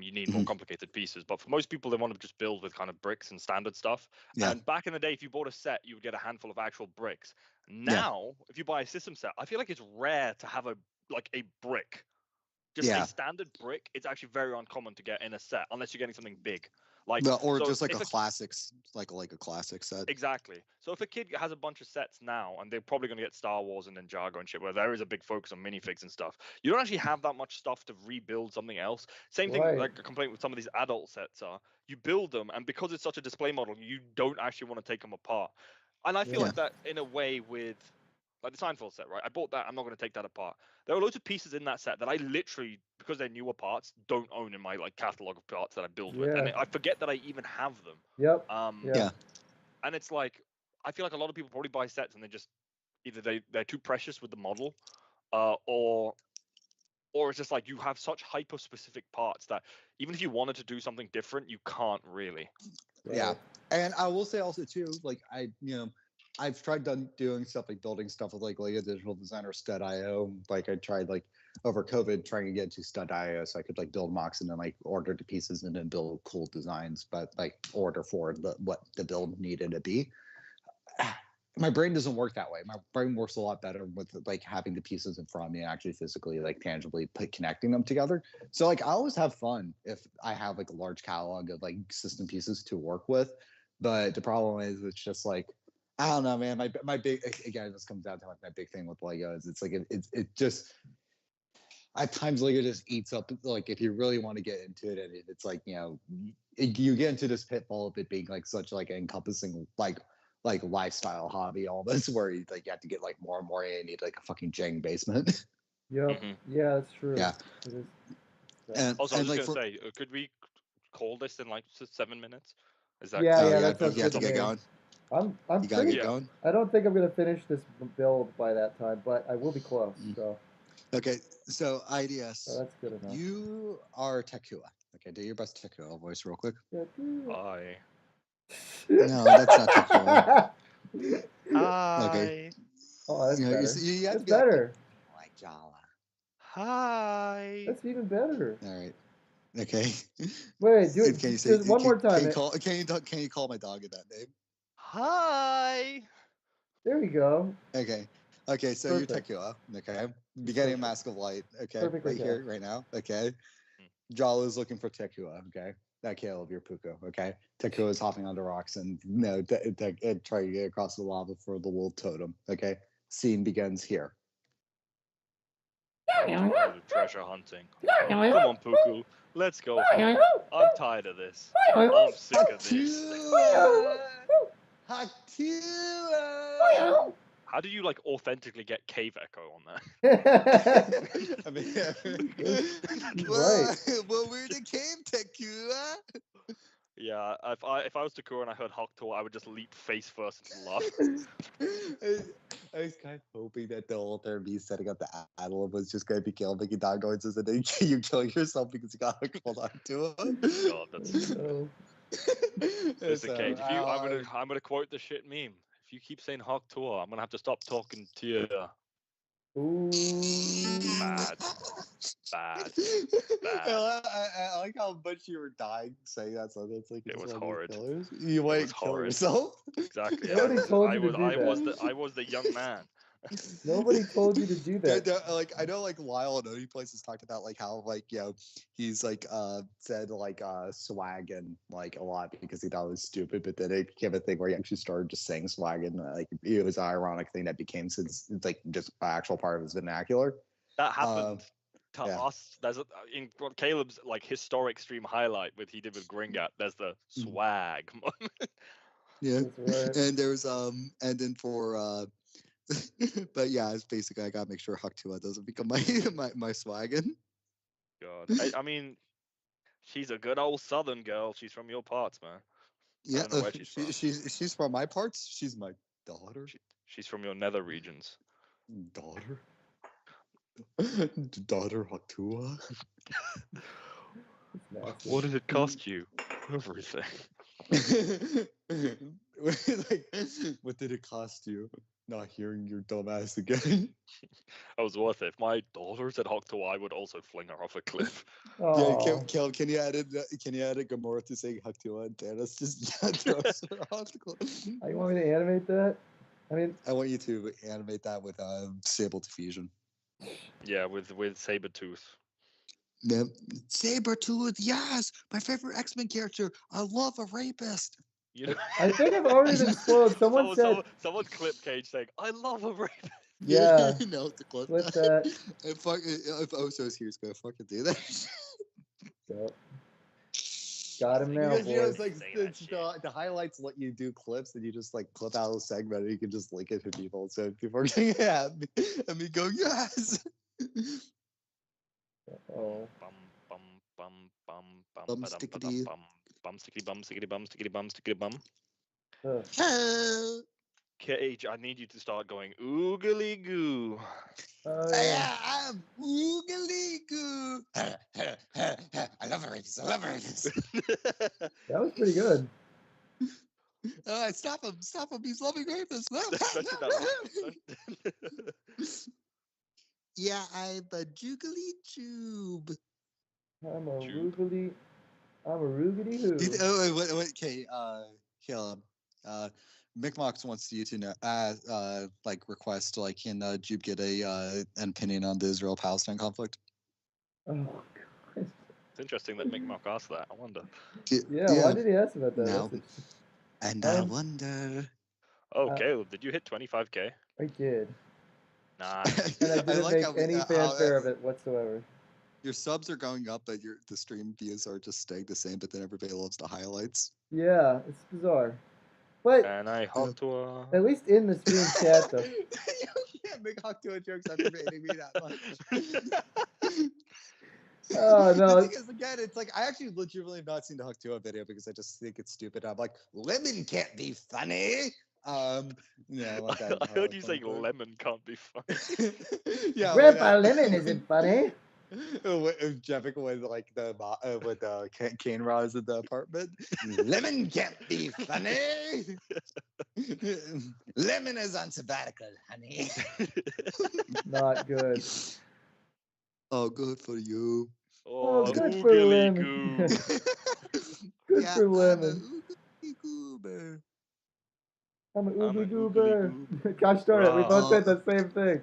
You need more complicated pieces, but for most people, they want to just build with kind of bricks and standard stuff. And back in the day, if you bought a set, you would get a handful of actual bricks. Now, if you buy a system set, I feel like it's rare to have a brick. Just a standard brick, it's actually very uncommon to get in a set unless you're getting something big. Like
or just like a classics, like a classic set.
Exactly. So if a kid has a bunch of sets now, and they're probably going to get Star Wars and Ninjago and shit, where there is a big focus on minifigs and stuff, you don't actually have that much stuff to rebuild something else. Same thing, like a complaint with some of these adult sets are, you build them, and because it's such a display model, you don't actually want to take them apart. And I feel like that in a way with like the Seinfeld set, right? I bought that. I'm not going to take that apart. There are loads of pieces in that set that I literally, because they're newer parts, don't own in my like catalog of parts that I build with, and
Yeah.
I forget that I even have them.
Yep.
Um,
Yeah.
and it's like I feel like a lot of people probably buy sets and they just either they're too precious with the model, or it's just like you have such hyper specific parts that even if you wanted to do something different, you can't really.
Yeah.
Right.
And I will say also too, like I've tried doing stuff like building stuff with like Lego Digital Designer Stud.io. Like I tried like over COVID trying to get to Stud.io so I could like build mocks and then like order the pieces and then build cool designs, but like order for what the build needed to be. My brain doesn't work that way. My brain works a lot better with like having the pieces in front of me and actually physically like tangibly connecting them together. So like I always have fun if I have like a large catalog of like system pieces to work with. But the problem is it's just like I don't know, man. My big again, this comes down to like my big thing with Lego is it's like it just at times Lego just eats up like if you really want to get into it and it's like you get into this pitfall of it being like such like encompassing like lifestyle hobby almost where you like you have to get like more and more and you need like a fucking Jang basement.
Yep. Yeah, that's true.
Yeah.
It is.
And,
Also, I was
and
just
like
gonna say, could we call this in like 7 minutes? Is that
Yeah,
oh,
yeah,
yeah,
that sounds
you have
good
to
to
get
me.
going.
I'm
You gotta
pretty.
get going.
I don't think I'm gonna finish this build by that time, but I will be close. So
Okay, so IDS,
that's good enough.
you are Tekua. Okay, do your best Tekua voice real quick.
Hi.
No, that's not Tekua.
Hi.
Okay.
Oh, that's better.
You have
That's
to be like,
better.
like Jala.
Hi.
That's even better.
All right. Okay.
Wait, do
Can you
it
say
just one more time.
Can you call my dog in that name?
Hi.
There we go.
Okay. Okay, so
Perfect.
you're Tekua. Okay. Beginning
Perfect.
Mask of Light. Okay.
Perfect,
Right
okay.
here, right now. Okay. Jala's looking for Tekua. Okay. That Caleb, your Puko. Okay. Tekua is hopping on the rocks and trying to get across the lava for the wolf totem. Okay. Scene begins here.
Treasure hunting. Come on, Puku. Let's go home. I'm tired of this. I'm sick of this.
Haktua!
How do you like authentically get cave echo on that?
I mean,
Right.
well, we're the cave Tekua.
Yeah, if I was Takura and I heard Hawktor, I would just leap face first into laugh.
I was kind of hoping that the whole thing me setting up the Adel was just going to be Caleb making dog noises and then you killing yourself because you got to hold on to him.
God, that's
Oh,
listen,
So,
Cage. I'm gonna quote the shit meme. If you keep saying Hawktor, I'm gonna have to stop talking to you.
ooh.
Bad. Bad.
I like how much you were dying saying that. So that's like
It was
one of your
horrid.
killers. You might kill
horrid.
yourself.
Exactly.
Nobody told you to do
I was the young man.
Nobody told you to do that.
Like I know like Lyle and other places talked about like how like he's like said like swag and like a lot because he thought it was stupid, but then it became a thing where he actually started just saying swag and like it was an ironic thing that became since it's like just an actual part of his vernacular.
That happened to
yeah.
us. There's in Caleb's like historic stream highlight with he did with Gringat. There's the swag moment.
Yeah,
That's right.
and there's and then for but yeah, it's basically I gotta make sure Haktua doesn't become my my swaggin.
God, I mean, she's a good old Southern girl. She's from your parts, man.
Yeah,
I don't know where she's from.
she's from my parts. She's my daughter.
She's from your nether regions.
Daughter. Daughter Haktua.
What did it cost you? Everything.
Like, what did it cost you? Not hearing your dumb ass again.
That was worth it. If my daughter said Hawktor, I would also fling her off a cliff.
Yeah,
Oh,
can you add it? Can you add a Gamora to saying Haktua and Thanos just throws her off the cliff?
you want me to animate that? I mean,
I want you to animate that with Sable Diffusion.
Yeah, with Sabretooth.
Yep. Sabretooth, yes! My favorite X-Men character. I love a rapist.
You know,
I think I've already been spoiled. Someone said,
someone clipped Cage saying, "I love a rapist."
yeah,
No, to clip
with
that.
that.
If Oso's here, he's gonna fucking do that.
Yep. Got him now,
Because
boys.
it's like the highlights let you do clips, and you just like clip out a segment, and you can just link it to people. So people are saying, "Yeah," and me go, "Yes."
Oh.
Bum bum bum bum
Bum
bum
stickity.
bum bum stickity bum stickity bum stickity bum stickity bum.
Uh,
Cage, I need you to start going oogly goo.
oh yeah.
I'm oogly goo. I love rapists. I love rapists.
That was pretty good.
Stop him! Stop him! He's loving rapists.
Don't do that.
Yeah, I'm a jugly tube.
I'm a
Tube.
roogly. I'm a roogity hoo.
Oh, wait, okay, Caleb. Mickmox wants you to know, like, request, like, can Jupe get an opinion on the Israel-Palestine conflict?
Oh god.
It's interesting that Mick Mock asked that. I wonder.
Yeah, why did he ask about that?
No.
That's
And I wonder.
Oh, Caleb, did you hit 25k?
I did.
Nice.
And I didn't
like
make
how
any fanfare of it whatsoever.
Your subs are going up, but the stream views are just staying the same. But then everybody loves the highlights.
Yeah, it's bizarre. But
And I hopped to a...
at least in the stream chat, though.
You can't make Hawktua jokes after hating me that much.
Oh, no.
The thing is, again, it's like I actually legitimately have not seen the Hawktua video because I just think it's stupid. I'm like, lemon can't be funny. Yeah, like that.
I heard you say lemon can't be funny.
Yeah,
Grandpa Lemon isn't funny.
Jeffing with like with cane rods in the apartment. Lemon can't be funny. Lemon is on sabbatical, honey.
Not good.
Oh, good for you.
Oh, good for
oogly
Lemon.
goo.
Good
Yeah,
for Lemon. I'm an
I'm
oogly
an
goober.
oogly
Gosh darn it, we both
Oh.
said the same thing.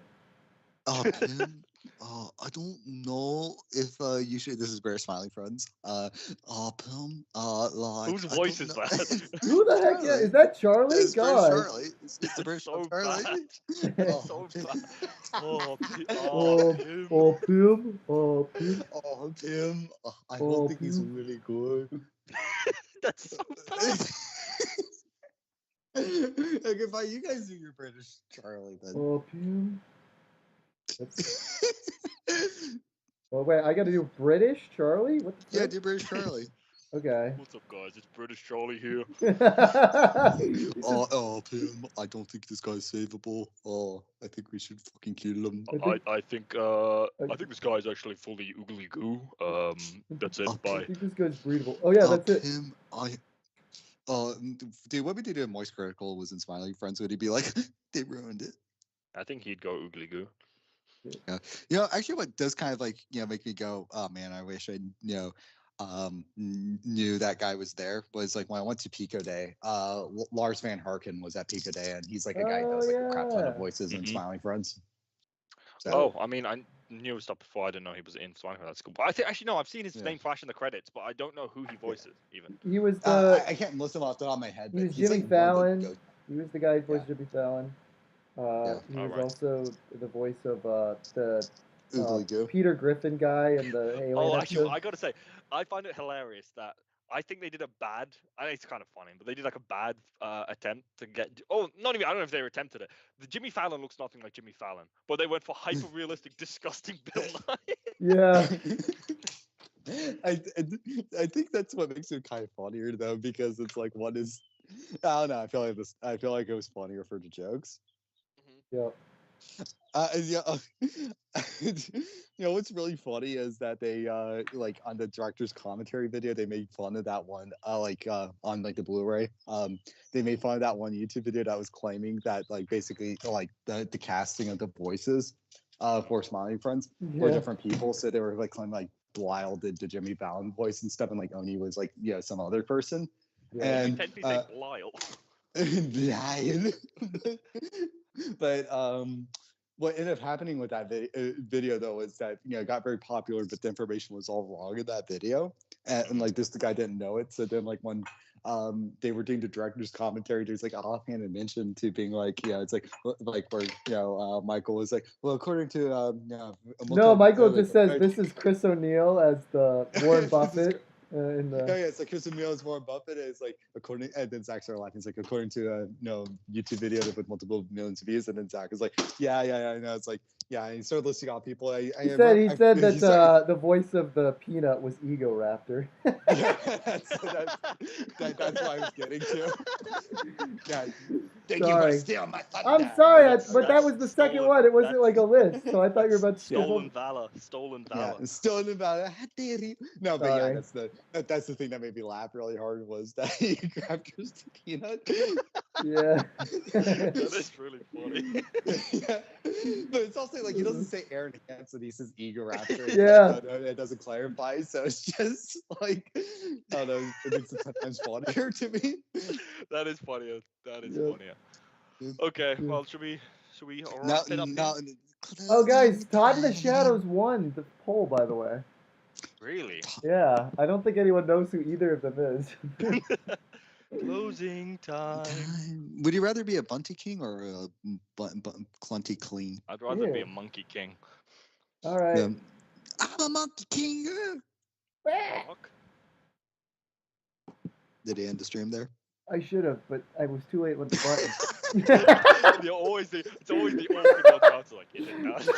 Tim, I don't know if you should. This is Bear Smiley Friends. Pim, like.
Whose
I
voice
don't
is
know.
that?
Who the heck? Yeah, is that Charlie?
It's Bear
God.
Charlie. It's the Bear
so
Charlie.
bad.
Oh,
So bad. Oh,
Oh,
Pim.
oh, Pim. Oh, Pim.
Oh, Tim. I
Oh,
don't think he's
Pim.
really good.
That's so bad.
Okay, fine. You guys do your British Charlie then.
Oh, Pim. Oh, wait, I gotta do British Charlie? What the
Yeah,
frick?
do British Charlie.
Okay.
What's up, guys? It's British Charlie here.
Tim, I don't think this guy's savable. Oh, I think we should fucking kill him.
I think this guy is actually fully oogly goo. That's it.
Oh,
I
Bye.
think this guy's breedable. Oh, yeah, that's it.
Tim, dude, what we did in Moist Critical was in Smiley Friends. Would he be like, they ruined it?
I think he'd go oogly goo.
Yeah. You know, actually, what does kind of like, make me go, oh man, I wish I, knew that guy was there was like when I went to Pico Day, Lars Van Harken was at Pico Day, and he's like a guy who does like a crap ton of
yeah.
voices in
Mhm.
Smiling Friends. So,
Oh, I mean, I knew stuff before. I didn't know he was in Swine. That's cool. But I think actually no, I've seen his
Yeah.
name flash in the credits, but I don't know who he voices even.
He was the
I can't list him off the top of my head.
he
But
was
he's
Jimmy
like one of the
Fallon.
go-
He was the guy who voiced Jimmy Fallon.
Yeah.
He was
Alright.
also the voice of the
Oogly Goo.
Peter Griffin guy in the Alien
Oh, actually,
episode.
I gotta say, I find it hilarious that I think they did a bad. I think it's kind of funny, but they did like a bad attempt to get. Oh, not even. I don't know if they attempted it. The Jimmy Fallon looks nothing like Jimmy Fallon, but they went for hyper realistic, disgusting Bill Nye.
Yeah.
I think that's what makes it kind of funnier though, because it's like one is I don't know. I feel like it was funnier for the jokes.
Yeah.
What's really funny is that they like on the director's commentary video they made fun of that one on like the Blu-ray. They made fun of that one YouTube video that was claiming that like basically like the casting of the voices for Smiling Friends were
Yeah.
different people. So they were like claiming like Blyle did the Jimmy Fallon voice and stuff, and like Oni was like some other person.
Yeah.
And
Technically say Blyle.
Lion. But what ended up happening with that video though is that it got very popular, but the information was all wrong in that video, and like the guy didn't know it. So then like when they were doing the director's commentary, there's like an offhanded mention to being like it's like where Michael was like, well, according to
No, Michael just says this is Chris O'Neill as the Warren Buffett. In
Oh
the
yeah, it's like Chris Emilio's Warren Buffett. It's like according, and then Zach started laughing. It's like according to YouTube video with multiple millions of views, and then Zach is like, yeah, I know. It's like, yeah, and he started listing out people.
he said that
started,
the voice of the peanut was Ego Raptor.
yeah, that's what I was getting to. Yeah, thank you for
Sorry.
stealing my thunder.
I'm sorry,
That's-
but that
that's
was the second
stolen-
one. It wasn't
that's-
like a list, so I thought you were about to skip
Stolen
over.
valor. Stolen
Yeah,
valor.
stolen about it. How dare you? No, but
Sorry.
yeah, that's the thing that made me laugh really hard was that he grabbed Chris the peanut.
Yeah.
That is really funny.
Yeah, but it's also like he doesn't say Aaron Hansen, he says Ego Raptor.
Yeah.
It doesn't clarify, so it's just like I don't know. It makes it 10 times funnier to me.
That is funnier. That is
Yep.
funnier.
Yep.
Okay,
Yeah.
well, should we
Now,
wrap it up?
now,
Oh, guys, Todd in the Shadows won the poll, by the way.
Really?
Yeah, I don't think anyone knows who either of them is.
Closing time.
Would you rather be a Bunty King or a Clunty Clean?
I'd rather be
Yeah.
a monkey king.
All right.
I'm a Monkey King.
Fuck.
Did he end the stream there?
I should have, but I was too late with the button.
It's always the awkward one. Like, is it done?